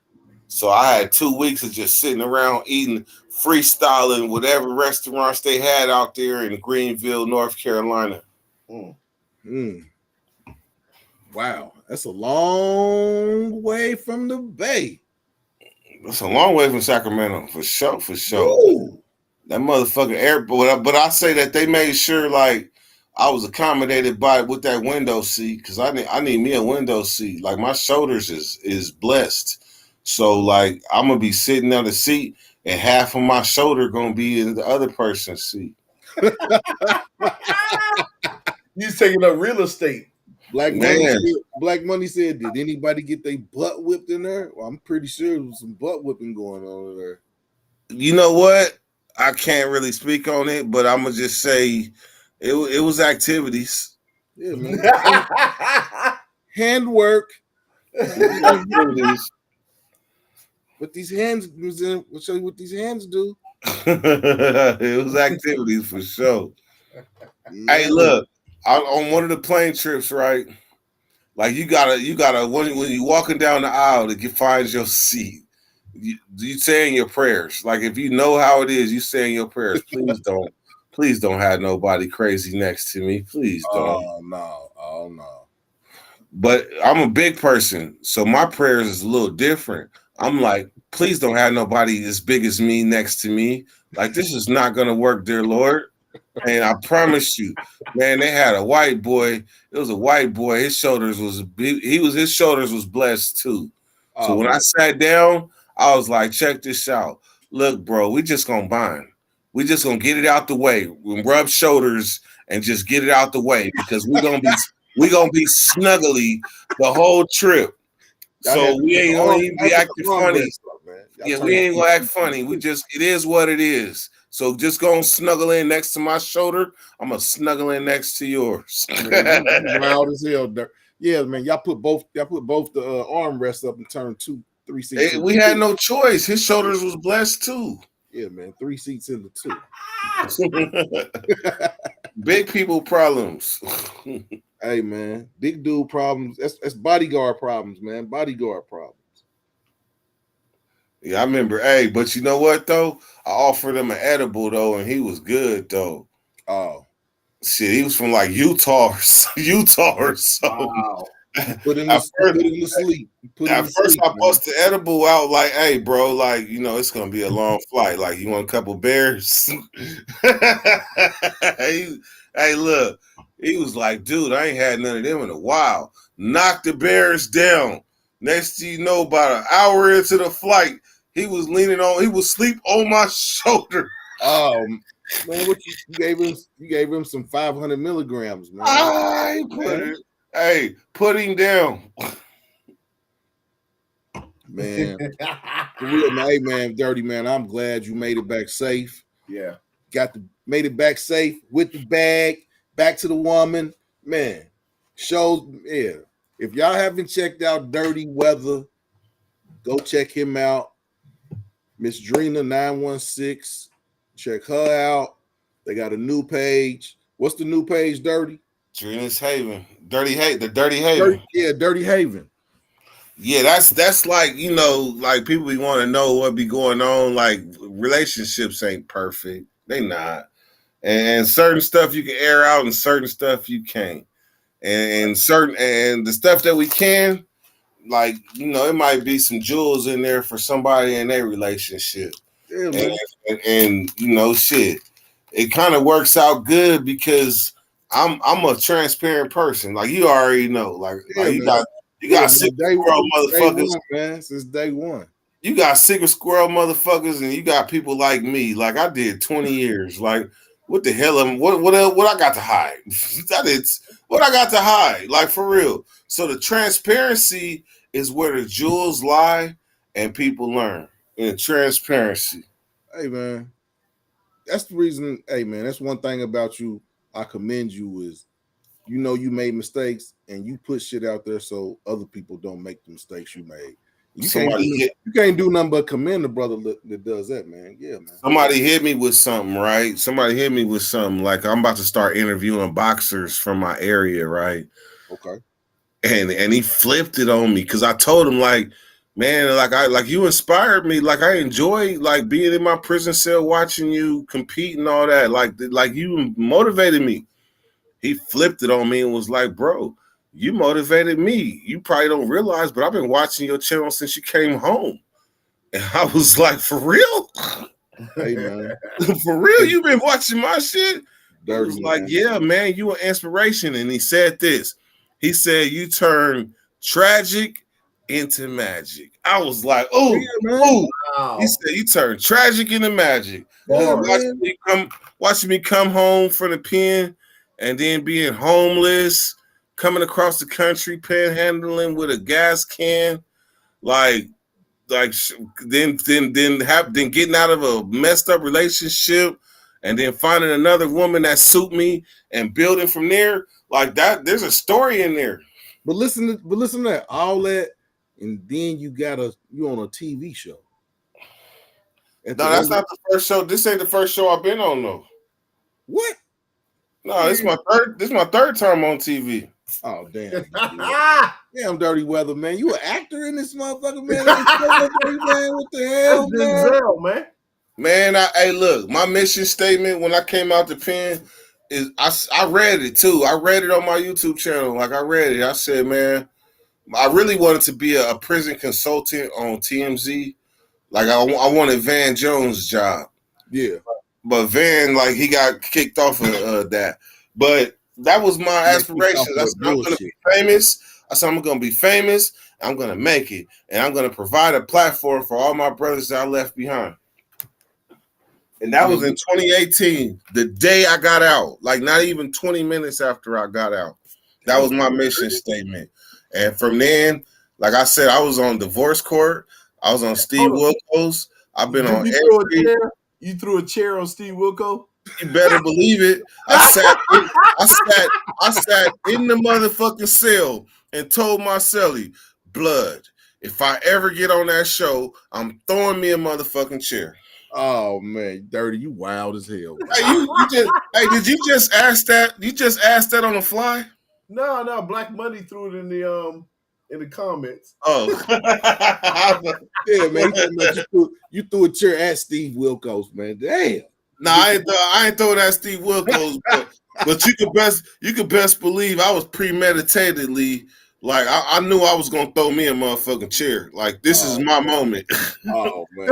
[SPEAKER 3] So I had 2 weeks of just sitting around eating, freestyling whatever restaurants they had out there in Greenville, North Carolina.
[SPEAKER 2] Mm.
[SPEAKER 1] Hmm. Wow. That's a long way from the Bay.
[SPEAKER 3] It's a long way from Sacramento, for sure, for sure.
[SPEAKER 1] Woo!
[SPEAKER 3] That motherfucking airport. But I say that they made sure like I was accommodated by with that window seat because I need me a window seat. Like my shoulders is blessed, so like I'm gonna be sitting on the seat and half of my shoulder gonna be in the other person's seat.
[SPEAKER 2] You taking up real estate.
[SPEAKER 3] Man,
[SPEAKER 1] Black Money said, did anybody get their butt whipped in there? Well, I'm pretty sure there was some butt whipping going on in there.
[SPEAKER 3] you know what? I can't really speak on it, but I'm gonna just say it was activities.
[SPEAKER 1] Yeah, man. Handwork.
[SPEAKER 3] Activities.
[SPEAKER 1] What these hands we'll show you what these hands do.
[SPEAKER 3] It was activities for sure. Hey,
[SPEAKER 1] Man.
[SPEAKER 3] look, on one of the plane trips, right? Like you gotta when you walking down the aisle to find your seat. You saying your prayers. Like if you know how it is, you saying your prayers. Please don't have nobody crazy next to me. Please don't.
[SPEAKER 1] Oh no. Oh no.
[SPEAKER 3] But I'm a big person, so my prayers is a little different. I'm like, please don't have nobody as big as me next to me. Like this is not gonna work, dear Lord. And I promise you, man, they had a white boy. It was a white boy. His shoulders was his shoulders was blessed too. So
[SPEAKER 1] Oh
[SPEAKER 3] when I
[SPEAKER 1] man.
[SPEAKER 3] sat down, I was like, check this out. Look, bro, we just gonna bind. We just gonna get it out the way. We rub shoulders and just get it out the way because we gonna be snuggly the whole trip.
[SPEAKER 1] Y'all had
[SPEAKER 3] So
[SPEAKER 1] to
[SPEAKER 3] we
[SPEAKER 1] put the
[SPEAKER 3] ain't gonna
[SPEAKER 1] arm,
[SPEAKER 3] even
[SPEAKER 1] y'all
[SPEAKER 3] be
[SPEAKER 1] put
[SPEAKER 3] acting
[SPEAKER 1] the arm
[SPEAKER 3] funny.
[SPEAKER 1] rest up, man. Y'all
[SPEAKER 3] Yeah,
[SPEAKER 1] turned
[SPEAKER 3] we ain't
[SPEAKER 1] it
[SPEAKER 3] gonna act funny. It is what it is. So just go and snuggle in next to my shoulder. I'm gonna snuggle in next to yours.
[SPEAKER 1] man, you wild as hell. Yeah, man. Y'all put both the arm rests up and turned 3 seats into
[SPEAKER 3] We had
[SPEAKER 1] two.
[SPEAKER 3] no choice. His shoulders was blessed too.
[SPEAKER 1] Yeah, man. 3 seats into two.
[SPEAKER 3] Big people problems.
[SPEAKER 1] Hey man, big dude problems. That's bodyguard problems, man. Bodyguard problems.
[SPEAKER 3] Yeah, I remember. Hey, but you know what though? I offered him an edible though, and he was good though.
[SPEAKER 1] Oh,
[SPEAKER 3] Shit, he was from like Utah, Utah or something.
[SPEAKER 2] Wow.
[SPEAKER 3] At
[SPEAKER 1] you
[SPEAKER 3] first,
[SPEAKER 1] put him to sleep. You put him
[SPEAKER 3] At
[SPEAKER 1] to
[SPEAKER 3] first,
[SPEAKER 1] sleep,
[SPEAKER 3] I
[SPEAKER 1] man.
[SPEAKER 3] bust the edible out like, "Hey, bro, like it's gonna be a long flight. Like, you want a couple bears?" He- hey, look, he was like, "Dude, I ain't had none of them in a while." Knocked the bears down. Next thing you know, about an hour into the flight, he was asleep on my shoulder.
[SPEAKER 1] Man, what you gave him? You gave him some 500 milligrams, man.
[SPEAKER 3] I put
[SPEAKER 1] Man,
[SPEAKER 3] it. Hey, put him down.
[SPEAKER 1] man, for real, man. Hey, man, dirty man. I'm glad you made it back safe.
[SPEAKER 2] Yeah.
[SPEAKER 1] Made it back safe with the bag, back to the woman. Man, shows yeah. If y'all haven't checked out Dirty Weather, go check him out. Miss Drina 916. Check her out. They got a new page. What's the new page, Dirty?
[SPEAKER 3] Drina's Haven, the Dirty Haven.
[SPEAKER 1] Dirty Haven.
[SPEAKER 3] Yeah, that's like like people be want to know what be going on. Like relationships ain't perfect, they not, and certain stuff you can air out, and certain stuff you can't, and the stuff that we can, like it might be some jewels in there for somebody in their relationship,
[SPEAKER 1] Yeah,
[SPEAKER 3] and
[SPEAKER 1] man.
[SPEAKER 3] shit, it kind of works out good because I'm a transparent person, like you already know, like
[SPEAKER 1] Yeah, man.
[SPEAKER 3] you
[SPEAKER 1] Yeah,
[SPEAKER 3] got
[SPEAKER 1] man.
[SPEAKER 3] sick squirrel
[SPEAKER 1] Day
[SPEAKER 3] motherfuckers.
[SPEAKER 1] one, man. Since day one.
[SPEAKER 3] You got sick squirrel motherfuckers, and you got people like me. Like I did 20 years. Like what the hell? What I got to hide? That is what I got to hide. Like for real. So the transparency is where the jewels lie, and people learn in transparency.
[SPEAKER 1] Hey, man. That's the reason. Hey, man. That's one thing about you. I commend you is you made mistakes and you put shit out there so other people don't make the mistakes you made.
[SPEAKER 3] Somebody hit
[SPEAKER 1] You can't do nothing but commend the brother that does that, man. Yeah, man.
[SPEAKER 3] somebody hit me with something, right? Somebody hit me with something. Like I'm about to start interviewing boxers from my area, right?
[SPEAKER 1] Okay.
[SPEAKER 3] And he flipped it on me because I told him like, man, like you inspired me. Like I enjoy like being in my prison cell watching you compete and all that. Like you motivated me. He flipped it on me and was like, bro, you motivated me. You probably don't realize, but I've been watching your channel since you came home. And I was like, for real?
[SPEAKER 1] Hey, man.
[SPEAKER 3] For real?
[SPEAKER 1] Hey,
[SPEAKER 3] You've been watching my shit? He
[SPEAKER 1] dirty
[SPEAKER 3] was like,
[SPEAKER 1] man.
[SPEAKER 3] yeah, man, you an inspiration. And he said this. He said, you turn tragic into magic. I was like,
[SPEAKER 1] Yeah,
[SPEAKER 3] oh,
[SPEAKER 1] man.
[SPEAKER 3] oh. He
[SPEAKER 2] Wow.
[SPEAKER 3] said, you turn tragic into magic.
[SPEAKER 1] Yeah,
[SPEAKER 2] Bars.
[SPEAKER 1] man.
[SPEAKER 3] Watching me come home from the pen and then being homeless, coming across the country, panhandling with a gas can, like like then getting out of a messed up relationship and then finding another woman that suit me and building from there like that. There's a story in there.
[SPEAKER 1] But listen to that. All that, and then you on a TV show. At
[SPEAKER 3] No,
[SPEAKER 1] the
[SPEAKER 3] that's
[SPEAKER 1] end,
[SPEAKER 3] not the first show. This ain't the first show I've been on though.
[SPEAKER 1] what?
[SPEAKER 3] No,
[SPEAKER 1] Man.
[SPEAKER 3] this is my third time on TV.
[SPEAKER 1] Oh damn. Damn, dirty weather, man. You an actor in this motherfucker, man. Ain't so dirty, man. What the
[SPEAKER 2] That's
[SPEAKER 1] hell, man?
[SPEAKER 2] Denzel, man.
[SPEAKER 3] Man, hey, look, my mission statement when I came out the pen is I read it too. I read it on my YouTube channel. Like I read it. I said, man, I really wanted to be a prison consultant on TMZ. Like I wanted Van Jones' job,
[SPEAKER 1] Yeah.
[SPEAKER 3] but Van like he got kicked off of that. But that was my
[SPEAKER 1] You got kicked off
[SPEAKER 3] aspiration. I
[SPEAKER 1] for
[SPEAKER 3] said I'm gonna
[SPEAKER 1] bullshit.
[SPEAKER 3] be famous. I said I'm gonna be famous. I'm gonna make it, and I'm gonna provide a platform for all my brothers that I left behind. And that was in 2018, the day I got out, like not even 20 minutes after I got out. That was my mission statement. And from then, like I said, I was on divorce court. I was on Steve
[SPEAKER 2] Hold on.
[SPEAKER 3] Wilkos. I've been
[SPEAKER 2] Did
[SPEAKER 3] on
[SPEAKER 2] you throw a
[SPEAKER 3] every.
[SPEAKER 2] chair? You threw a chair on Steve Wilco?
[SPEAKER 3] You better believe it. I sat, I sat in the motherfucking cell and told my cellie, blood. If I ever get on that show, I'm throwing me a motherfucking chair.
[SPEAKER 1] Oh man, dirty, you wild as hell.
[SPEAKER 3] Hey, did you just ask that? You just asked that on the fly?
[SPEAKER 2] No, Black Money threw it in the in the comments.
[SPEAKER 3] Oh,
[SPEAKER 1] Yeah, man. He talking about you threw a chair at Steve Wilkos, man. Damn.
[SPEAKER 3] no, I ain't throw that Steve Wilkos, but you could best believe I was premeditatedly like I knew I was gonna throw me a motherfucking chair. Like this is
[SPEAKER 1] Oh,
[SPEAKER 3] my moment.
[SPEAKER 1] oh man.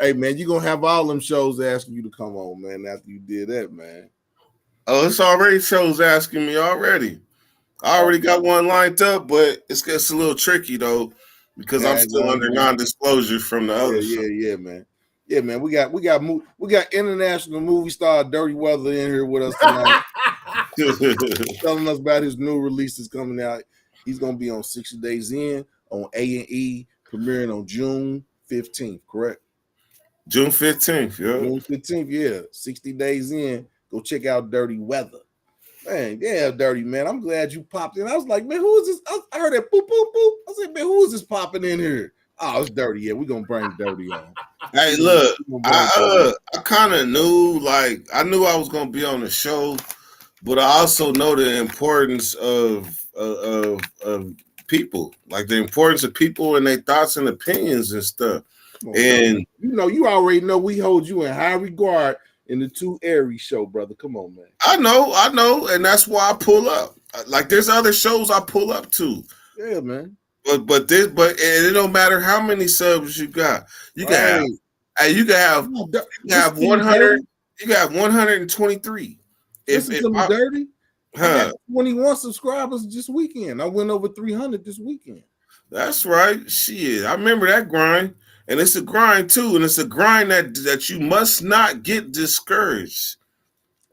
[SPEAKER 1] Hey man, you gonna have all them shows asking you to come on, man, after you did that, man.
[SPEAKER 3] Oh, it's already shows asking me already. I already got one lined up, but it's a little tricky though because I'm
[SPEAKER 1] Yeah,
[SPEAKER 3] still under
[SPEAKER 1] man.
[SPEAKER 3] non-disclosure from the other show.
[SPEAKER 1] Yeah, man. Yeah, man. We got international movie star Dirty Weather in here with us tonight, telling us about his new releases coming out. He's gonna be on 60 Days In on A&E, premiering on June 15th, correct?
[SPEAKER 3] June 15th, yeah.
[SPEAKER 1] June 15th, yeah. 60 Days In. Go check out Dirty Weather. Man, yeah, Dirty, man. I'm glad you popped in. I was like, man, who is this? I heard that boop, boop, boop. I said, man, who is this popping in here? Oh, it's Dirty. Yeah, we're going to bring Dirty on.
[SPEAKER 3] Hey, look, I kind of knew, like, I knew I was going to be on the show, but I also know the importance of people, like the importance of people and their thoughts and opinions and stuff. And
[SPEAKER 1] you already know we hold you in high regard in the Two Aries show, brother. Come on, man.
[SPEAKER 3] I know, and that's why I pull up. Like there's other shows I pull up to.
[SPEAKER 1] Yeah, man.
[SPEAKER 3] But it don't matter how many subs you got. You can have 100. You got 123.
[SPEAKER 1] Listen to me, Dirty. I got 21 subscribers this weekend. I went over 300 this weekend.
[SPEAKER 3] That's right. Shit, I remember that grind. And it's a grind too, and it's a grind that you must not get discouraged.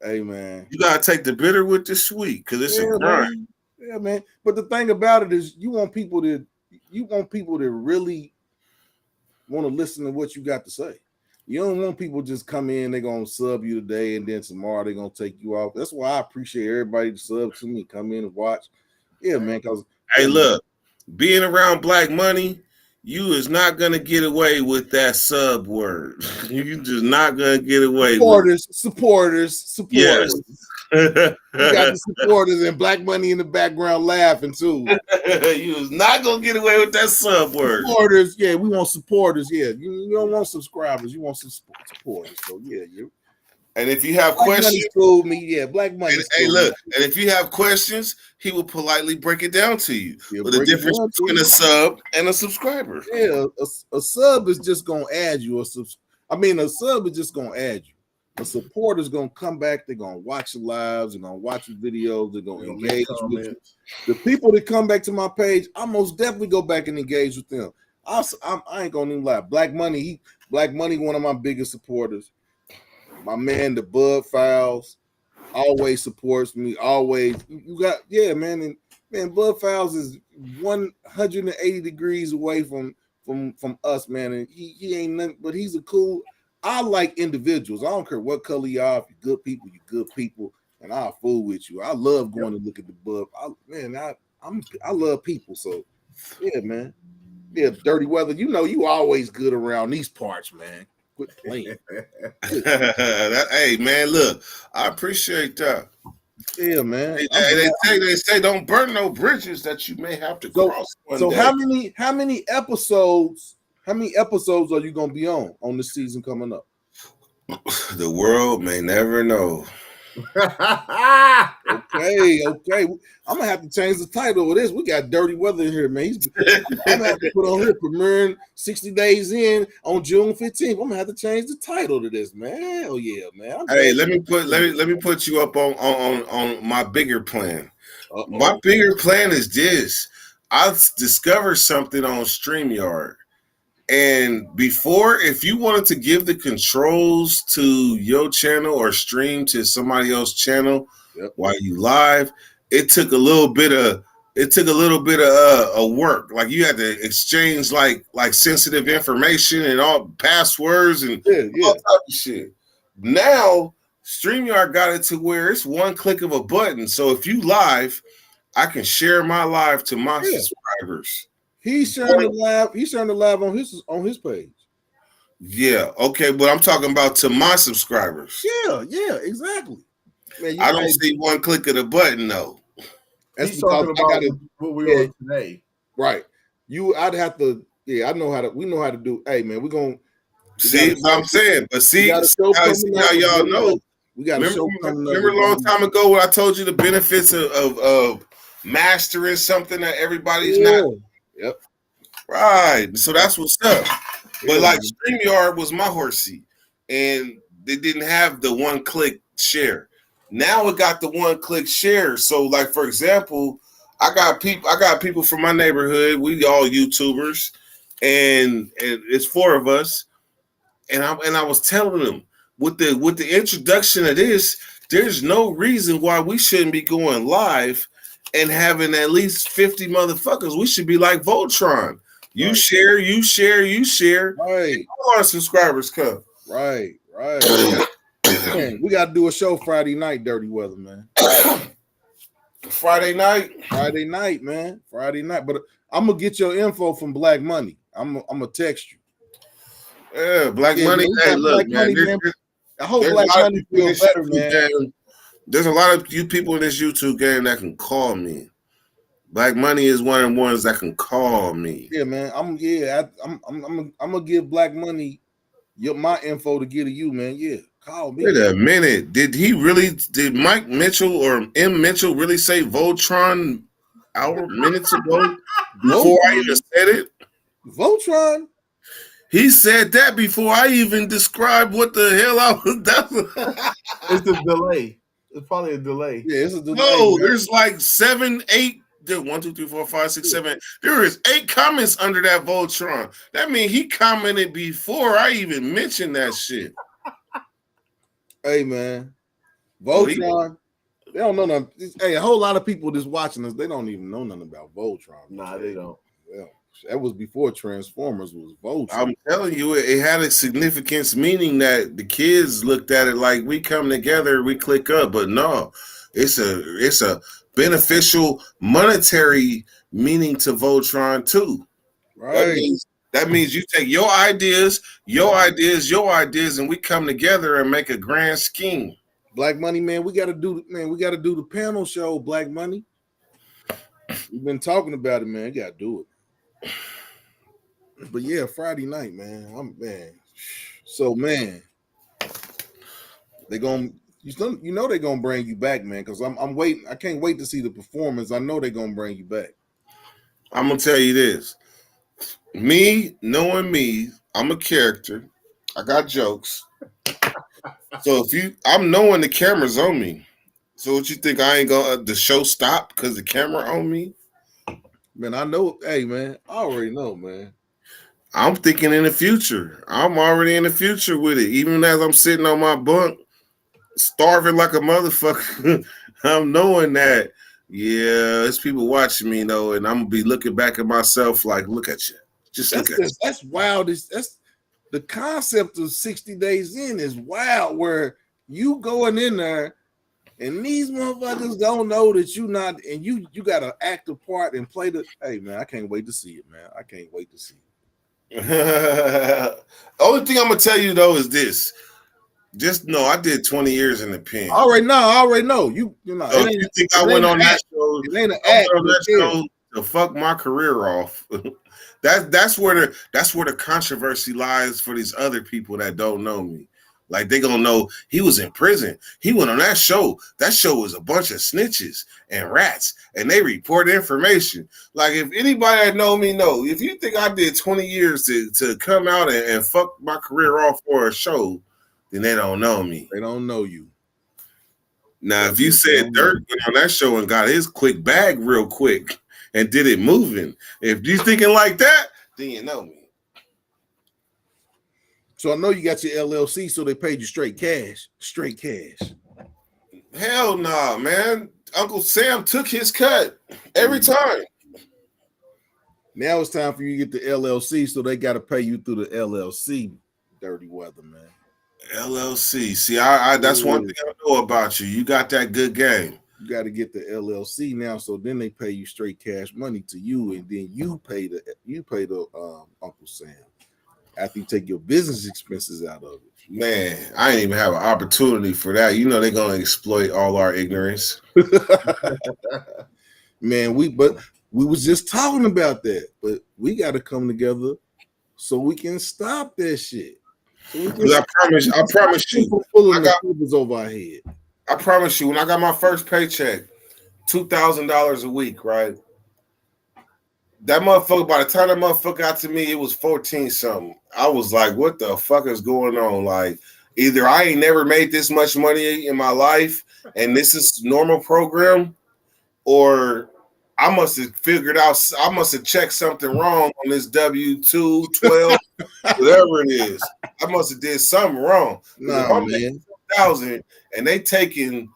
[SPEAKER 1] Hey man,
[SPEAKER 3] you gotta take the bitter with the sweet because it's a grind.
[SPEAKER 1] Man. Yeah, man. But the thing about it is, you want people to really want to listen to what you got to say. You don't want people just come in, they're gonna sub you today, and then tomorrow they're gonna take you off. That's why I appreciate everybody to sub to me, come in and watch. Yeah, man. Because
[SPEAKER 3] look, being around Black Money. You is not gonna get away with that sub word. You just not gonna get away
[SPEAKER 1] with supporters.
[SPEAKER 3] Yes.
[SPEAKER 1] You got the supporters and Black Money in the background laughing too.
[SPEAKER 3] You is not gonna get away with that sub word.
[SPEAKER 1] Supporters, yeah, we want supporters. Yeah, you don't want subscribers, you want some supporters. So yeah, you.
[SPEAKER 3] And if you have questions,
[SPEAKER 1] Black Money.
[SPEAKER 3] Hey, look, and if you have questions, he will politely break it down to you. But the difference between a sub and a subscriber.
[SPEAKER 1] Yeah, a sub is just gonna add you. A sub is just gonna add you. A supporter is gonna come back. They're gonna watch your lives. They're gonna watch your videos. They're gonna engage with you. The people that come back to my page, I most definitely go back and engage with them. I ain't gonna even lie. Black Money, one of my biggest supporters. My man, the Bud Files, always supports me. Always, you got man, and Bud Files is 180 degrees away from us, man. And he ain't nothing, but he's a cool. I like individuals. I don't care what color you are. If you're good people, and I'll fool with you. I love going to look at the Bud. I love people. So yeah, man. Yeah, Dirty Weather. You always good around these parts, man. Quit playing.
[SPEAKER 3] Hey man, look, I appreciate that.
[SPEAKER 1] Yeah, man.
[SPEAKER 3] They say don't burn no bridges that you may have to cross.
[SPEAKER 1] So how many episodes are you gonna be on this season coming up?
[SPEAKER 3] The world may never know.
[SPEAKER 1] Okay. I'm gonna have to change the title of this. We got Dirty Weather in here, man. I'm gonna have to put on here premiering 60 Days In on June 15th. I'm gonna have to change the title to this, man. Oh yeah, man.
[SPEAKER 3] Hey, let me put you up on my bigger plan. My bigger plan is this. I discovered something on StreamYard. And before, if you wanted to give the controls to your channel or stream to somebody else's channel while you live, it took a little bit of work. Like you had to exchange like sensitive information and all passwords and all type of shit. Now StreamYard got it to where it's one click of a button. So if you live, I can share my live to my subscribers.
[SPEAKER 1] He's sharing the live on his page.
[SPEAKER 3] Yeah, okay, but I'm talking about to my subscribers.
[SPEAKER 1] Yeah, exactly.
[SPEAKER 3] Man, I don't see one click of the button though.
[SPEAKER 1] That's
[SPEAKER 2] He's
[SPEAKER 1] because
[SPEAKER 2] talking
[SPEAKER 1] I
[SPEAKER 2] about
[SPEAKER 1] gotta.
[SPEAKER 2] what we're
[SPEAKER 1] Yeah,
[SPEAKER 2] on today.
[SPEAKER 1] right. I'd have to. Yeah, I know how to. We know how to do. Hey, man, we got
[SPEAKER 3] See
[SPEAKER 1] a
[SPEAKER 3] what I'm
[SPEAKER 1] show.
[SPEAKER 3] saying? But
[SPEAKER 1] We
[SPEAKER 3] see,
[SPEAKER 1] got a show
[SPEAKER 3] see
[SPEAKER 1] coming
[SPEAKER 3] how
[SPEAKER 1] up.
[SPEAKER 3] y'all know.
[SPEAKER 1] We got a
[SPEAKER 3] Remember,
[SPEAKER 1] show coming up.
[SPEAKER 3] remember a long time ago when I told you the benefits of mastering something that everybody's not
[SPEAKER 1] Yeah. Yep.
[SPEAKER 3] right. So that's what's up. But
[SPEAKER 1] Yeah,
[SPEAKER 3] like
[SPEAKER 1] man.
[SPEAKER 3] StreamYard was my horsey, and they didn't have the one click share. Now it got the one click share. So like for example, I got people from my neighborhood. We all YouTubers, and it's four of us. And I was telling them with the introduction of this, there's no reason why we shouldn't be going live and having at least 50 motherfuckers. We should be like Voltron. You
[SPEAKER 1] Right.
[SPEAKER 3] share, you share, you share.
[SPEAKER 1] Right.
[SPEAKER 3] All our subscribers come.
[SPEAKER 1] Right. Right. Man, we got to do a show Friday night, Dirty Weather, man.
[SPEAKER 3] Friday night.
[SPEAKER 1] Friday night, man. Friday night. But I'm gonna get your info from Black Money. I'm gonna text you.
[SPEAKER 3] Yeah, Black
[SPEAKER 1] Yeah,
[SPEAKER 3] Money.
[SPEAKER 1] man. We
[SPEAKER 3] Hey,
[SPEAKER 1] got
[SPEAKER 3] look,
[SPEAKER 1] Black
[SPEAKER 3] man.
[SPEAKER 1] Money, man. I hope
[SPEAKER 3] There's a
[SPEAKER 1] Black
[SPEAKER 3] lot of
[SPEAKER 1] Money
[SPEAKER 3] people in
[SPEAKER 1] feel
[SPEAKER 3] this
[SPEAKER 1] better,
[SPEAKER 3] YouTube
[SPEAKER 1] man.
[SPEAKER 3] game. There's a lot of you people in this YouTube game that can call me. Black Money is one of the ones that can call me.
[SPEAKER 1] Yeah, man. I'm gonna give Black Money my info to get to you, man. Yeah, call me.
[SPEAKER 3] Wait a minute. Did Mike Mitchell or M. Mitchell really say Voltron minutes ago before I even
[SPEAKER 1] Voltron.
[SPEAKER 3] said it?
[SPEAKER 1] Voltron.
[SPEAKER 3] He said that before I even described what the hell I was.
[SPEAKER 2] It's a delay. It's probably a delay.
[SPEAKER 1] Yeah, it's a delay.
[SPEAKER 3] No, there's like 7, 8. There 1, 2, 3, 4, 5, 6, 7. There is 8 comments under that Voltron. That means he commented before I even mentioned that shit.
[SPEAKER 1] Hey, man, Voltron. They don't know nothing. Hey, a whole lot of people just watching us, they don't even know nothing about Voltron.
[SPEAKER 2] Nah, they don't.
[SPEAKER 1] Well, that was before Transformers was Voltron.
[SPEAKER 3] I'm telling you, it had a significance, meaning that the kids looked at it like we come together, we click up. But no, it's a beneficial monetary meaning to Voltron too.
[SPEAKER 1] Right.
[SPEAKER 3] That means you take your ideas, and we come together and make a grand scheme.
[SPEAKER 1] Black Money, man, we gotta do the panel show, Black Money. We've been talking about it, man. You gotta do it. But yeah, Friday night, man. So man, they gonna they're gonna bring you back, man. Because I'm waiting. I can't wait to see the performance. I know they're gonna bring you back.
[SPEAKER 3] I'm gonna tell you this. Me, knowing me, I'm a character. I got jokes. So I'm knowing the camera's on me. So what you think I ain't gonna the show stop because the camera on me?
[SPEAKER 1] Man, I know. Hey, man, I already know, man.
[SPEAKER 3] I'm thinking in the future. I'm already in the future with it. Even as I'm sitting on my bunk, starving like a motherfucker, I'm knowing that, yeah, there's people watching me, though, and I'm going to be looking back at myself like, look at you.
[SPEAKER 1] That's wild. That's the concept of 60 days in is wild, where you going in there and these motherfuckers don't know that you not, and you got to act a part and play the. Hey, man, I can't wait to see it, man. I can't wait to see it.
[SPEAKER 3] Only thing I'm gonna tell you though is this: just know I did 20 years in the pen.
[SPEAKER 1] I already know. You know.
[SPEAKER 3] So if you think I went on that show,
[SPEAKER 1] it ain't an act.
[SPEAKER 3] To fuck my career off. that's where the controversy lies for these other people that don't know me. Like they gonna know he was in prison. He went on that show. That show was a bunch of snitches and rats, and they report information. Like if anybody that know me know, if you think I did 20 years to come out and fuck my career off for a show, then they don't know me.
[SPEAKER 1] They don't know you.
[SPEAKER 3] Now, if you said Dirk went on that show and got his quick bag real quick and did it moving, if you thinking like that, then you know me.
[SPEAKER 1] So I know you got your LLC, so they paid you straight cash. Straight cash.
[SPEAKER 3] Hell nah, man. Uncle Sam took his cut every time.
[SPEAKER 1] Now it's time for you to get the LLC, so they got to pay you through the LLC. Dirty Weather, man.
[SPEAKER 3] LLC. See, I that's one thing I know about you. You got that good game.
[SPEAKER 1] You got to get the LLC now, so then they pay you straight cash money to you, and then you pay the Uncle Sam after you take your business expenses out of it.
[SPEAKER 3] Man, I didn't even have an opportunity for that. You know they're gonna exploit all our ignorance.
[SPEAKER 1] Man, we was just talking about that, but we got to come together so we can stop that shit. So we can
[SPEAKER 3] But I promise you,
[SPEAKER 1] people pulling
[SPEAKER 3] I
[SPEAKER 1] the
[SPEAKER 3] got,
[SPEAKER 1] covers over our head.
[SPEAKER 3] I promise you, when I got my first paycheck, $2,000 a week, right? That motherfucker, by the time that motherfucker got to me, it was 14 something. I was like, what the fuck is going on? Like, either I ain't never made this much money in my life and this is normal program, or I must have figured out, I must have checked something wrong on this W-2, 12, whatever it is. I must have did something wrong. Because if
[SPEAKER 1] Nah,
[SPEAKER 3] I'm making
[SPEAKER 1] man.
[SPEAKER 3] 2,000 and they taking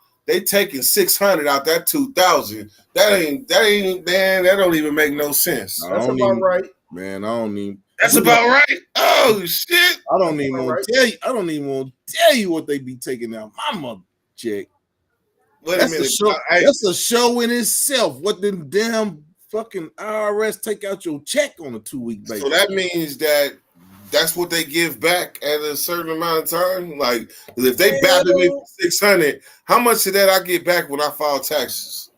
[SPEAKER 3] 600 out that 2,000, man, that don't even make no sense.
[SPEAKER 1] I
[SPEAKER 2] That's
[SPEAKER 1] don't
[SPEAKER 2] about
[SPEAKER 1] even,
[SPEAKER 2] right.
[SPEAKER 1] man. I don't even.
[SPEAKER 3] That's about right. Oh shit.
[SPEAKER 1] I don't even
[SPEAKER 2] All
[SPEAKER 1] want
[SPEAKER 2] right.
[SPEAKER 1] to tell you. I don't even want to tell you what they be taking out my mother check.
[SPEAKER 3] Wait a
[SPEAKER 1] That's a
[SPEAKER 3] minute.
[SPEAKER 1] show.
[SPEAKER 3] Hey,
[SPEAKER 1] That's a show in itself. What the damn fucking IRS take out your check on a 2-week basis?
[SPEAKER 3] so that means that that's what they give back at a certain amount of time. Like, if they bapping me for 600, how much of that I get back when I file taxes?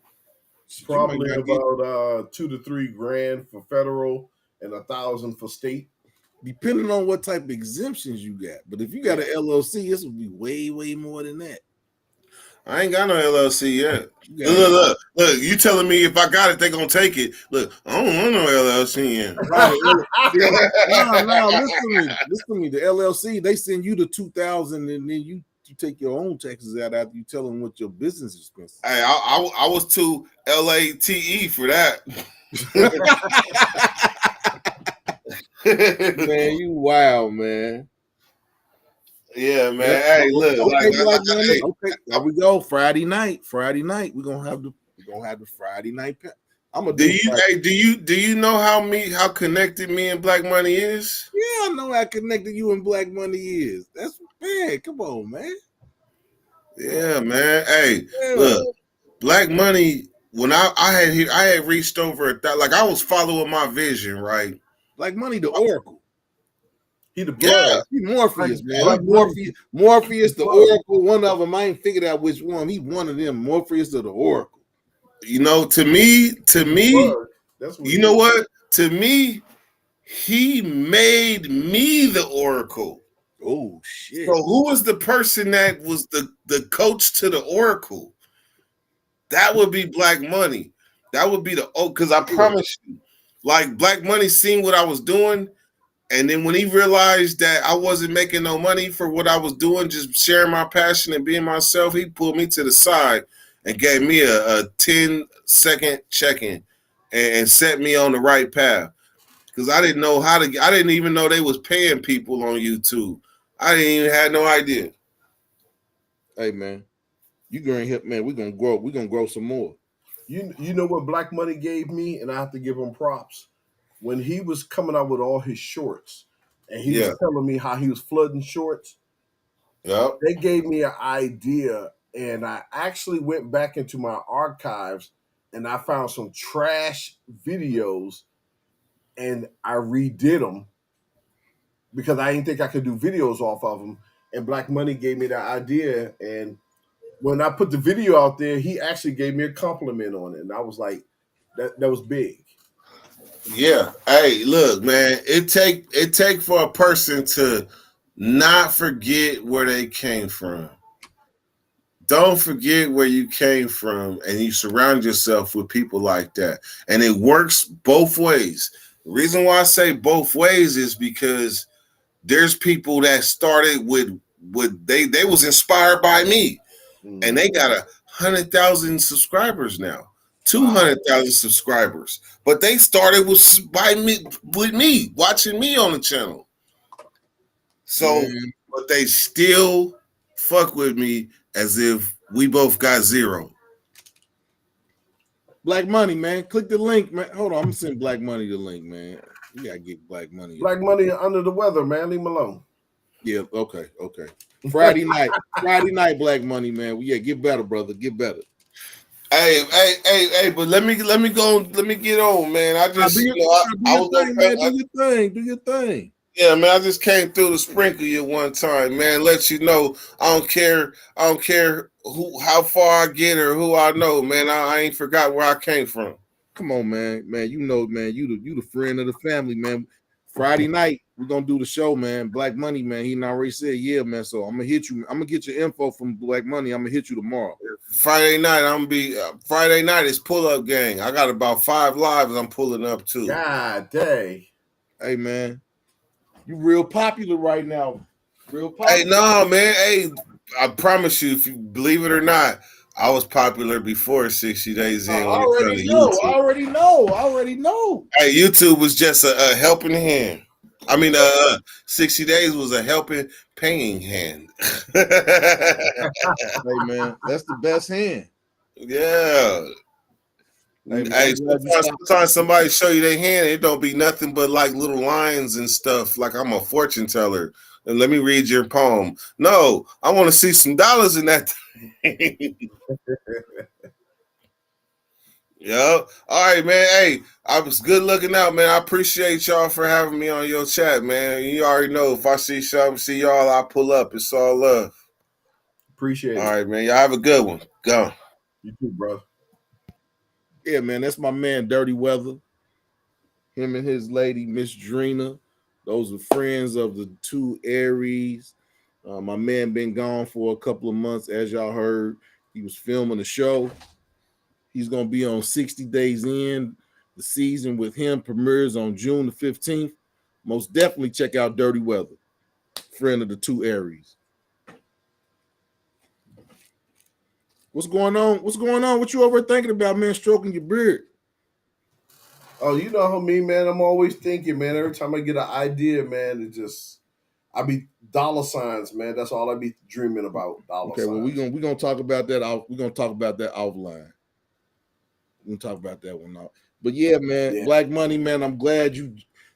[SPEAKER 1] You might
[SPEAKER 2] Probably
[SPEAKER 1] not get,
[SPEAKER 2] about $2 to $3 for federal and 1,000 for state.
[SPEAKER 1] depending on what type of exemptions you got. But if you got an LLC, this will be way, way more than that.
[SPEAKER 3] I ain't got no LLC yet.
[SPEAKER 1] You got
[SPEAKER 3] Look. You telling me if I got it, they gonna take it. Look, I don't want no LLC yet.
[SPEAKER 1] no, listen to me. The LLC, they send you the 2,000, and then you take your own taxes out after you tell them what your business expenses.
[SPEAKER 3] Hey, I was too LATE for that.
[SPEAKER 1] Man, you wild, man.
[SPEAKER 3] Yeah, man.
[SPEAKER 1] Yeah.
[SPEAKER 3] Hey, look,
[SPEAKER 1] Okay, Black
[SPEAKER 3] hey,
[SPEAKER 1] Money. Okay, there we go. Friday night. We're gonna have the Friday night. I'm gonna do.
[SPEAKER 3] Do you know how connected me and Black Money is?
[SPEAKER 1] Yeah, I know how connected you and Black Money is. That's bad. Come on, man.
[SPEAKER 3] Yeah, man. Hey,
[SPEAKER 1] Yeah.
[SPEAKER 3] look, Black Money. When I had reached over that, like I was following my vision, right?
[SPEAKER 1] Black Money, the Oracle.
[SPEAKER 2] He the
[SPEAKER 3] Yeah,
[SPEAKER 2] plug.
[SPEAKER 1] He Morpheus, man.
[SPEAKER 2] Black
[SPEAKER 1] He Morpheus, the
[SPEAKER 2] Plug.
[SPEAKER 1] Oracle. One of them. I ain't figured out which one. He one of them. Morpheus of the Oracle.
[SPEAKER 3] you know, to me,
[SPEAKER 2] Plug. That's what
[SPEAKER 3] you know what? To me, he made me the Oracle.
[SPEAKER 1] Oh shit.
[SPEAKER 3] So who was the person that was the coach to the Oracle? That would be Black Money. That would be because I promise you, like Black Money seen what I was doing, and then when he realized that I wasn't making no money for what I was doing, just sharing my passion and being myself, he pulled me to the side and gave me a 10-second check-in and set me on the right path. Because I didn't know I didn't even know they was paying people on YouTube. I didn't even have no idea.
[SPEAKER 1] Hey man, you gonna hit man. We're gonna grow. We're gonna grow some more.
[SPEAKER 2] You know what Black Money gave me, and I have to give him props. When he was coming out with all his shorts, and he
[SPEAKER 3] Yeah.
[SPEAKER 2] was telling me how he was flooding shorts,
[SPEAKER 3] Yep.
[SPEAKER 2] they gave me an idea, and I actually went back into my archives and I found some trash videos, and I redid them because I didn't think I could do videos off of them. And Black Money gave me the idea, and when I put the video out there, he actually gave me a compliment on it, and I was like, that was big.
[SPEAKER 3] Yeah. Hey, look, man. It take for a person to not forget where they came from. Don't forget where you came from, and you surround yourself with people like that. And it works both ways. The reason why I say both ways is because there's people that started with they was inspired by me, and they got 100,000 subscribers now, 200,000 subscribers. But they started with me watching me on the channel. So, but they still fuck with me as if we both got zero.
[SPEAKER 1] Black Money, man. Click the link, man. Hold on, I'm gonna send Black Money the link, man. We gotta get Black Money.
[SPEAKER 2] Black Money under the weather, man. Leave him alone.
[SPEAKER 1] Yeah, okay. Friday night, Black Money, man. Yeah, get better, brother. Get better.
[SPEAKER 3] Hey, but let me get on, man. I just
[SPEAKER 1] do your thing, man. Do your thing.
[SPEAKER 3] Yeah, man, I just came through to sprinkle you one time, man. Let you know I don't care. I don't care who, how far I get or who I know, man. I ain't forgot where I came from.
[SPEAKER 1] Come on, man. Man, you know, man, you the friend of the family, man. Friday night, we're gonna do the show, man. Black Money, man. He already said, yeah, man. So I'm gonna hit you. I'm gonna get your info from Black Money. I'm gonna hit you tomorrow.
[SPEAKER 3] Friday night, I'm gonna be. Friday night is pull up gang. I got about 5 lives I'm pulling up too.
[SPEAKER 2] God dang.
[SPEAKER 1] Hey, man, you real popular right now. Real
[SPEAKER 3] Hey,
[SPEAKER 1] popular.
[SPEAKER 3] no, man. Hey, I promise you, if you believe it or not, I was popular before 60 Days
[SPEAKER 1] I
[SPEAKER 3] In when it comes
[SPEAKER 1] already
[SPEAKER 3] to
[SPEAKER 1] know. I
[SPEAKER 3] YouTube.
[SPEAKER 1] already know. I already know.
[SPEAKER 3] Hey, YouTube was just a helping hand. I mean, 60 Days was a helping, paying hand.
[SPEAKER 1] Hey, man, that's the best hand.
[SPEAKER 3] Yeah.
[SPEAKER 1] Hey, man,
[SPEAKER 3] Hey,
[SPEAKER 1] I'm glad you stopped.
[SPEAKER 3] sometimes somebody show you their hand, it don't be nothing but like little lines and stuff. Like I'm a fortune teller, and let me read your poem. No, I want to see some dollars in that thing. Yep. All right, man. Hey, I was good looking out, man. I appreciate y'all for having me on your chat, man. You already know if I see something, see y'all, I pull up. It's all love.
[SPEAKER 2] Appreciate
[SPEAKER 3] All
[SPEAKER 2] it.
[SPEAKER 3] right, man. Y'all have a good one. Go.
[SPEAKER 2] You too, brother.
[SPEAKER 1] Yeah, man, that's my man, Dirty Weather. Him and his lady, Miss Drina. Those are friends of the two Aries. My man been gone for a couple of months, as y'all heard. He was filming a show. He's gonna be on 60 Days In. The season with him premieres on June the 15th. Most definitely check out Dirty Weather, friend of the two Aries. What's going on? What's going on? What you over thinking about, man? Stroking your beard.
[SPEAKER 2] Oh, you know how me, man. I'm always thinking, man. Every time I get an idea, man, it just I be dollar signs, man. That's all I be dreaming about. Dollar
[SPEAKER 1] Okay, well, we're
[SPEAKER 2] signs.
[SPEAKER 1] gonna we're gonna talk about that off. We're gonna talk about that offline. We can talk about that one now. But yeah, man,
[SPEAKER 2] Yeah.
[SPEAKER 1] Black Money, man, I'm glad you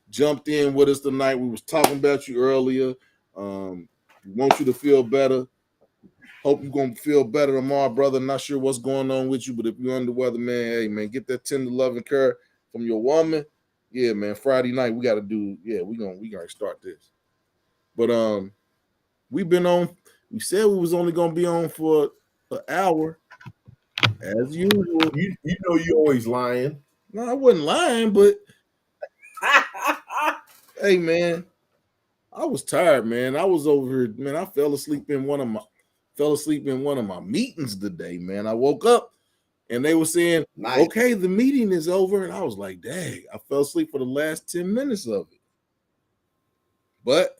[SPEAKER 1] jumped in with us tonight. We was talking about you earlier. We want you to feel better. Hope you're gonna feel better tomorrow, brother. Not sure what's going on with you, but if you're under the weather, man, hey man, get that tender love and care from your woman. Yeah, man. Friday night we gotta do, yeah, we gonna start this. But we've been on, we said we was only gonna be on for an hour, as usual.
[SPEAKER 2] You know you always lying.
[SPEAKER 1] No, I wasn't lying, but hey man, I was tired, man. I was over here, man. I fell asleep in one of my meetings today, man. I woke up and they were saying,
[SPEAKER 2] Nice.
[SPEAKER 1] okay, the meeting is over. And I was like, dang, I fell asleep for the last 10 minutes of it. But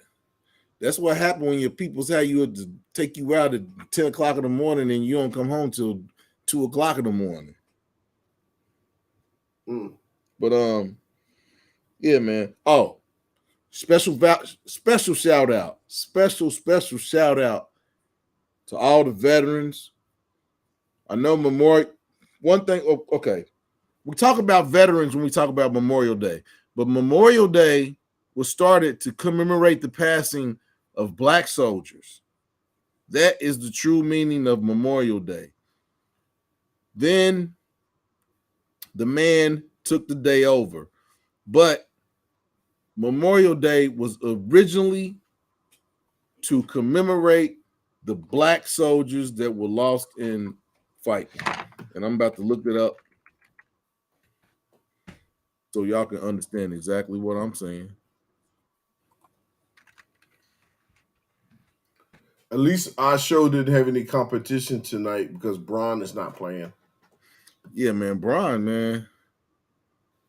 [SPEAKER 1] that's what happened when your people's how you to take you out at 10 o'clock in the morning and you don't come home till 2 o'clock in the morning.
[SPEAKER 2] Mm.
[SPEAKER 1] But yeah, man. Oh, special shout out. Special shout out to all the veterans. I know Memorial. One thing, okay, we talk about veterans when we talk about Memorial Day, but Memorial Day was started to commemorate the passing of Black soldiers. That is the true meaning of Memorial Day. Then the man took the day over, but Memorial Day was originally to commemorate the Black soldiers that were lost in fighting. And I'm about to look it up so y'all can understand exactly what I'm saying.
[SPEAKER 2] At least our show didn't have any competition tonight because Braun is not playing.
[SPEAKER 1] Yeah, man, Brian, man.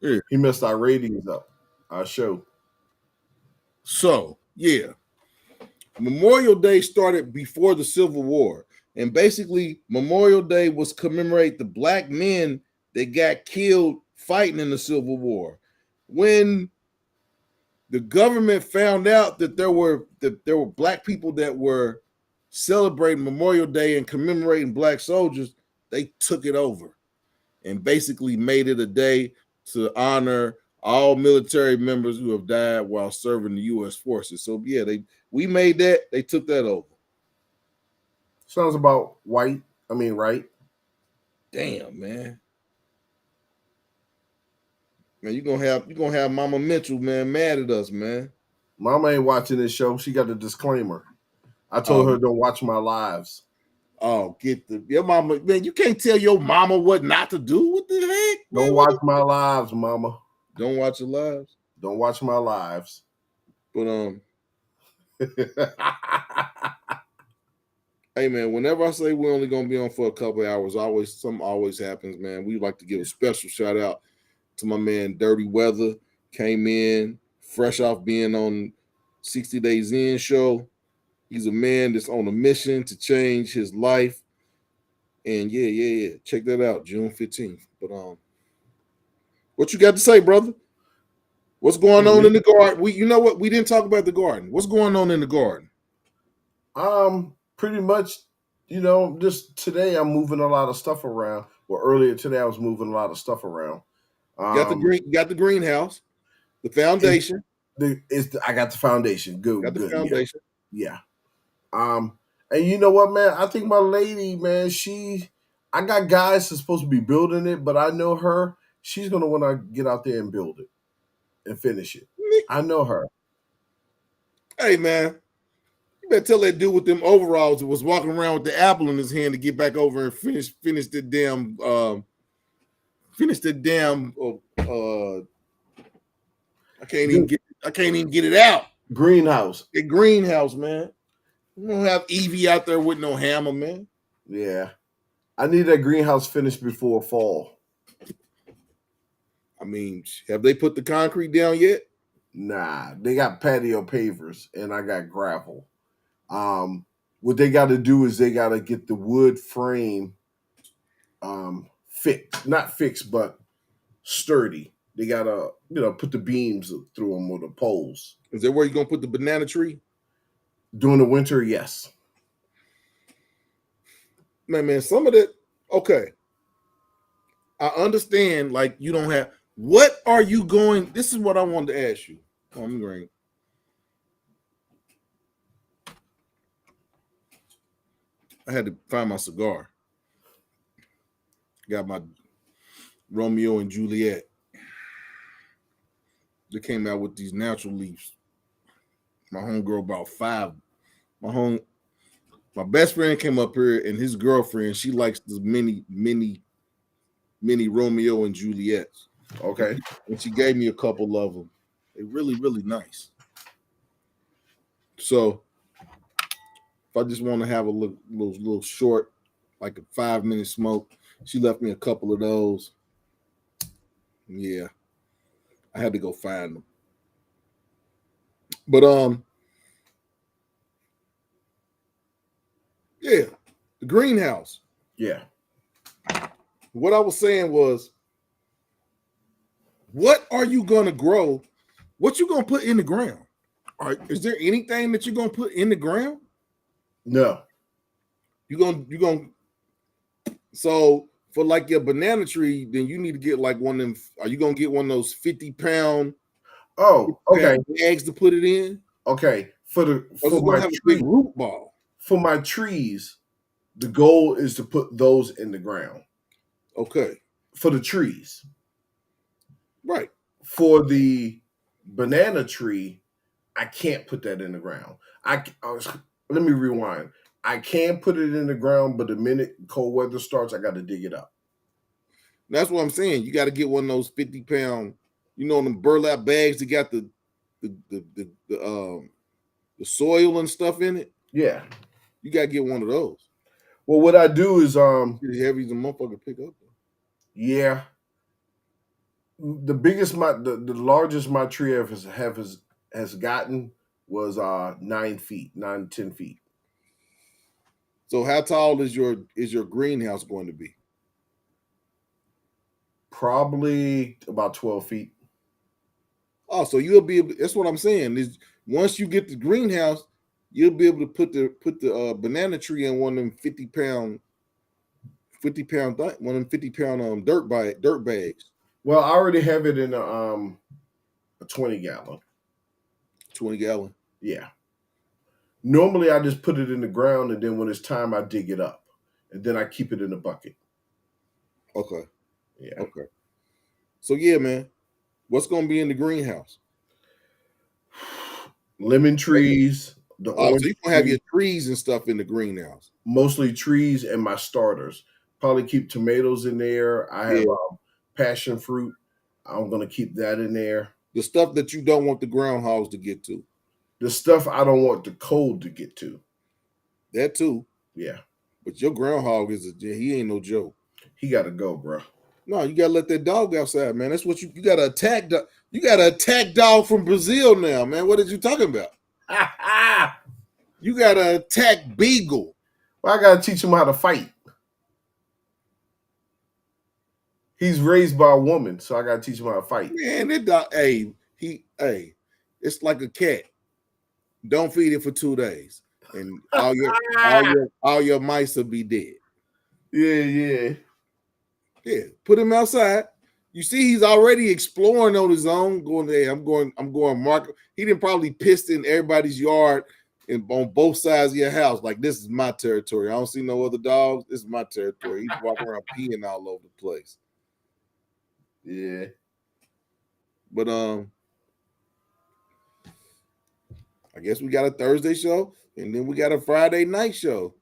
[SPEAKER 1] Yeah.
[SPEAKER 2] He messed our ratings up. Our show.
[SPEAKER 1] So, yeah, Memorial Day started before the Civil War. And basically, Memorial Day was commemorate the black men that got killed fighting in the Civil War. When the government found out that there were black people that were celebrating Memorial Day and commemorating black soldiers, they took it over and basically made it a day to honor all military members who have died while serving the U.S. forces. So yeah, we made that. They took that over.
[SPEAKER 2] Sounds about white. I mean, right?
[SPEAKER 1] Damn, man, you're gonna have Mama Mitchell, man, mad at us, man.
[SPEAKER 2] Mama ain't watching this show. She got a disclaimer. I told her
[SPEAKER 1] Um,
[SPEAKER 2] don't watch my lives.
[SPEAKER 1] oh, get the your mama, man. You can't tell your mama what not to do. What the heck,
[SPEAKER 2] Don't
[SPEAKER 1] man?
[SPEAKER 2] watch my lives, Mama.
[SPEAKER 1] Don't watch your lives.
[SPEAKER 2] Don't watch my lives.
[SPEAKER 1] But hey man, whenever I say we're only gonna be on for a couple of hours, something always happens, man. We like to give a special shout out to my man Dirty Weather. Came in fresh off being on 60 Days In show. He's a man that's on a mission to change his life. And yeah. Check that out, June 15th. But what you got to say, brother? What's going on in the garden? You know what? We didn't talk about the garden. What's going on in the garden?
[SPEAKER 2] Pretty much, just today I'm moving a lot of stuff around. Well, earlier today I was moving a lot of stuff around.
[SPEAKER 1] Got the greenhouse, the
[SPEAKER 2] It's
[SPEAKER 1] foundation.
[SPEAKER 2] I got the foundation.
[SPEAKER 1] Got the
[SPEAKER 2] Good,
[SPEAKER 1] foundation.
[SPEAKER 2] yeah. And you know what, man? I think my lady, man, I got guys that's supposed to be building it, but I know her. She's gonna want to get out there and build it and finish it. I know her.
[SPEAKER 1] Hey man, you better tell that dude with them overalls that was walking around with the apple in his hand to get back over and finish the damn I can't even get it out.
[SPEAKER 2] Greenhouse.
[SPEAKER 1] The greenhouse, man. You don't have Evie out there with no hammer, man.
[SPEAKER 2] Yeah. I need that greenhouse finished before fall.
[SPEAKER 1] I mean, have they put the concrete down yet?
[SPEAKER 2] Nah, they got patio pavers and I got gravel. What they got to do is they got to get the wood frame fixed, not fixed, but sturdy. They got to, put the beams through them or the poles.
[SPEAKER 1] Is that where you're gonna put the banana tree?
[SPEAKER 2] During the winter, yes.
[SPEAKER 1] Man, some of that. Okay, I understand. Like you don't have. What are you going? This is what I wanted to ask you. Oh, I'm green. I had to find my cigar. Got my Romeo and Juliet. They came out with these natural leaves. My homegirl bought 5. My best friend came up here and his girlfriend, she likes the mini Romeo and Juliets.
[SPEAKER 2] Okay.
[SPEAKER 1] And she gave me a couple of them. They're really, really nice. So if I just want to have a little short, like a 5-minute smoke, she left me a couple of those. Yeah. I had to go find them. But yeah, the greenhouse.
[SPEAKER 2] Yeah.
[SPEAKER 1] What I was saying was, what are you gonna grow? What you gonna put in the ground? Is there anything that you're gonna put in the ground?
[SPEAKER 2] No.
[SPEAKER 1] You're gonna so for like your banana tree, then you need to get like one of them. Are you gonna get one of those 50-pound
[SPEAKER 2] okay.
[SPEAKER 1] bags to put it in?
[SPEAKER 2] Okay. For
[SPEAKER 1] gonna have a big root ball.
[SPEAKER 2] For my trees, the goal is to put those in the ground.
[SPEAKER 1] Okay.
[SPEAKER 2] For the trees.
[SPEAKER 1] Right.
[SPEAKER 2] For the banana tree, I can't put that in the ground. Let me rewind. I can put it in the ground, but the minute cold weather starts, I got to dig it up.
[SPEAKER 1] That's what I'm saying. You got to get one of those 50-pound, them burlap bags that got the soil and stuff in it.
[SPEAKER 2] Yeah.
[SPEAKER 1] You got to get one of those.
[SPEAKER 2] Well, what I do is
[SPEAKER 1] pretty heavy as a motherfucker pick up.
[SPEAKER 2] Yeah. The largest my tree has gotten was 9 feet, 10 feet.
[SPEAKER 1] So how tall is your greenhouse going to be?
[SPEAKER 2] Probably about 12 feet.
[SPEAKER 1] Oh, so you'll be able, that's what I'm saying. Is once you get the greenhouse, you'll be able to put the banana tree in one of them 50-pound one of them 50-pound dirt bags.
[SPEAKER 2] Well, I already have it in a 20-gallon.
[SPEAKER 1] 20-gallon.
[SPEAKER 2] Yeah. Normally, I just put it in the ground, and then when it's time, I dig it up, and then I keep it in a bucket.
[SPEAKER 1] Okay.
[SPEAKER 2] Yeah.
[SPEAKER 1] Okay. So yeah, man, what's gonna be in the greenhouse?
[SPEAKER 2] lemon trees, the
[SPEAKER 1] Oh, so
[SPEAKER 2] orange
[SPEAKER 1] you gonna have
[SPEAKER 2] tree,
[SPEAKER 1] your trees and stuff in the greenhouse.
[SPEAKER 2] mostly trees, and my starters. Probably keep tomatoes in there. I have
[SPEAKER 1] Yeah.
[SPEAKER 2] passion fruit. I'm gonna keep that in there.
[SPEAKER 1] The stuff that you don't want the groundhogs to get to.
[SPEAKER 2] The stuff I don't want the cold to get to.
[SPEAKER 1] That too.
[SPEAKER 2] Yeah,
[SPEAKER 1] But your groundhog he ain't no joke.
[SPEAKER 2] he got to go, bro.
[SPEAKER 1] No, you gotta let that dog outside, man. That's what you gotta attack. You gotta attack dog from Brazil now, man. What are you talking about? You gotta attack Beagle.
[SPEAKER 2] Well, I gotta teach him how to fight. He's raised by a woman, so I gotta teach him how to fight.
[SPEAKER 1] Man, that dog, it's like a cat. Don't feed it for 2 days, and all your mice will be dead.
[SPEAKER 2] Yeah.
[SPEAKER 1] Yeah, put him outside. You see, he's already exploring on his own. Going there, I'm going. Mark. He didn't probably pissed in everybody's yard and on both sides of your house. Like, this is my territory. I don't see no other dogs. This is my territory. He's walking around peeing all over the place.
[SPEAKER 2] Yeah.
[SPEAKER 1] But I guess we got a Thursday show and then we got a Friday night show.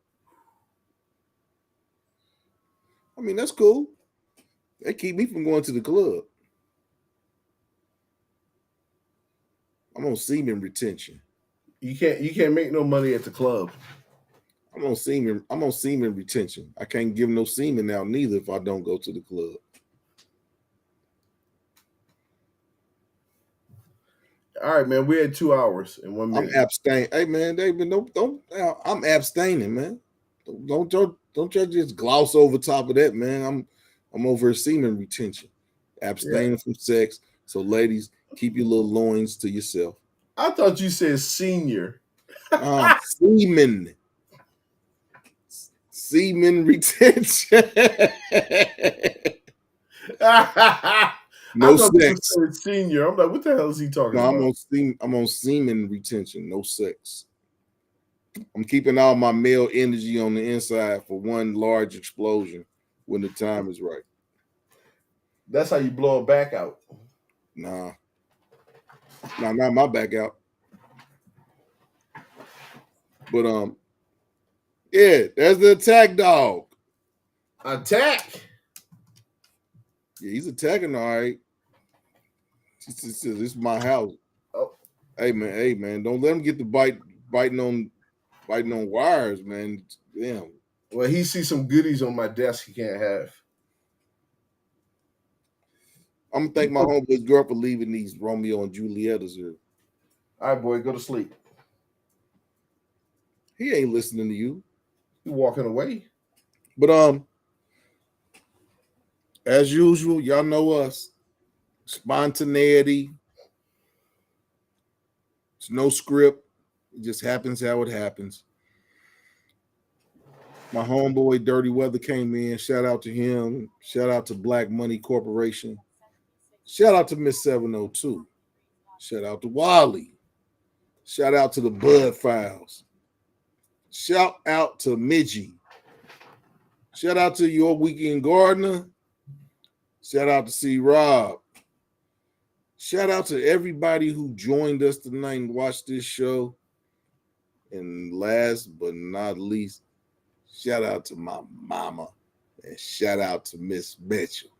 [SPEAKER 1] I mean, that's cool. They keep me from going to the club. I'm on semen retention.
[SPEAKER 2] You can't make no money at the club.
[SPEAKER 1] I'm on semen retention. I can't give no semen out neither if I don't go to the club.
[SPEAKER 2] All right, man. We had 2 hours and 1 minute.
[SPEAKER 1] I'm abstaining. Hey, man, don't. I'm abstaining, man. Don't try to just gloss over top of that, man. I'm over semen retention, abstaining from sex. So, ladies, keep your little loins to yourself.
[SPEAKER 2] I thought you said senior.
[SPEAKER 1] Semen retention. No
[SPEAKER 2] I thought
[SPEAKER 1] sex.
[SPEAKER 2] you said senior. I'm like, what the hell is he talking
[SPEAKER 1] No,
[SPEAKER 2] about?
[SPEAKER 1] I'm on semen retention. No sex. I'm keeping all my male energy on the inside for one large explosion when the time is right.
[SPEAKER 2] That's how you blow a back out.
[SPEAKER 1] Nah, not my back out. But yeah, there's the attack dog.
[SPEAKER 2] Attack.
[SPEAKER 1] Yeah, he's attacking, all right. This is my house.
[SPEAKER 2] Oh.
[SPEAKER 1] Hey man, don't let him get the biting on wires, man. Damn.
[SPEAKER 2] Well, he sees some goodies on my desk he can't have.
[SPEAKER 1] I'm gonna thank my homeboy girl for leaving these Romeo and Julietas here.
[SPEAKER 2] All right, boy, go to sleep.
[SPEAKER 1] He ain't listening to you.
[SPEAKER 2] You walking away.
[SPEAKER 1] But as usual, y'all know us. Spontaneity. It's no script. It just happens how it happens. My homeboy Dirty Weather came in. Shout out to him. Shout out to Black Money Corporation. Shout out to Miss 702. Shout out to Wally. Shout out to the Bud Files. Shout out to Midgie. Shout out to Your Weekend Gardener. Shout out to C. Rob. Shout out to everybody who joined us tonight and watched this show. And last but not least, shout out to my mama and shout out to Miss Mitchell.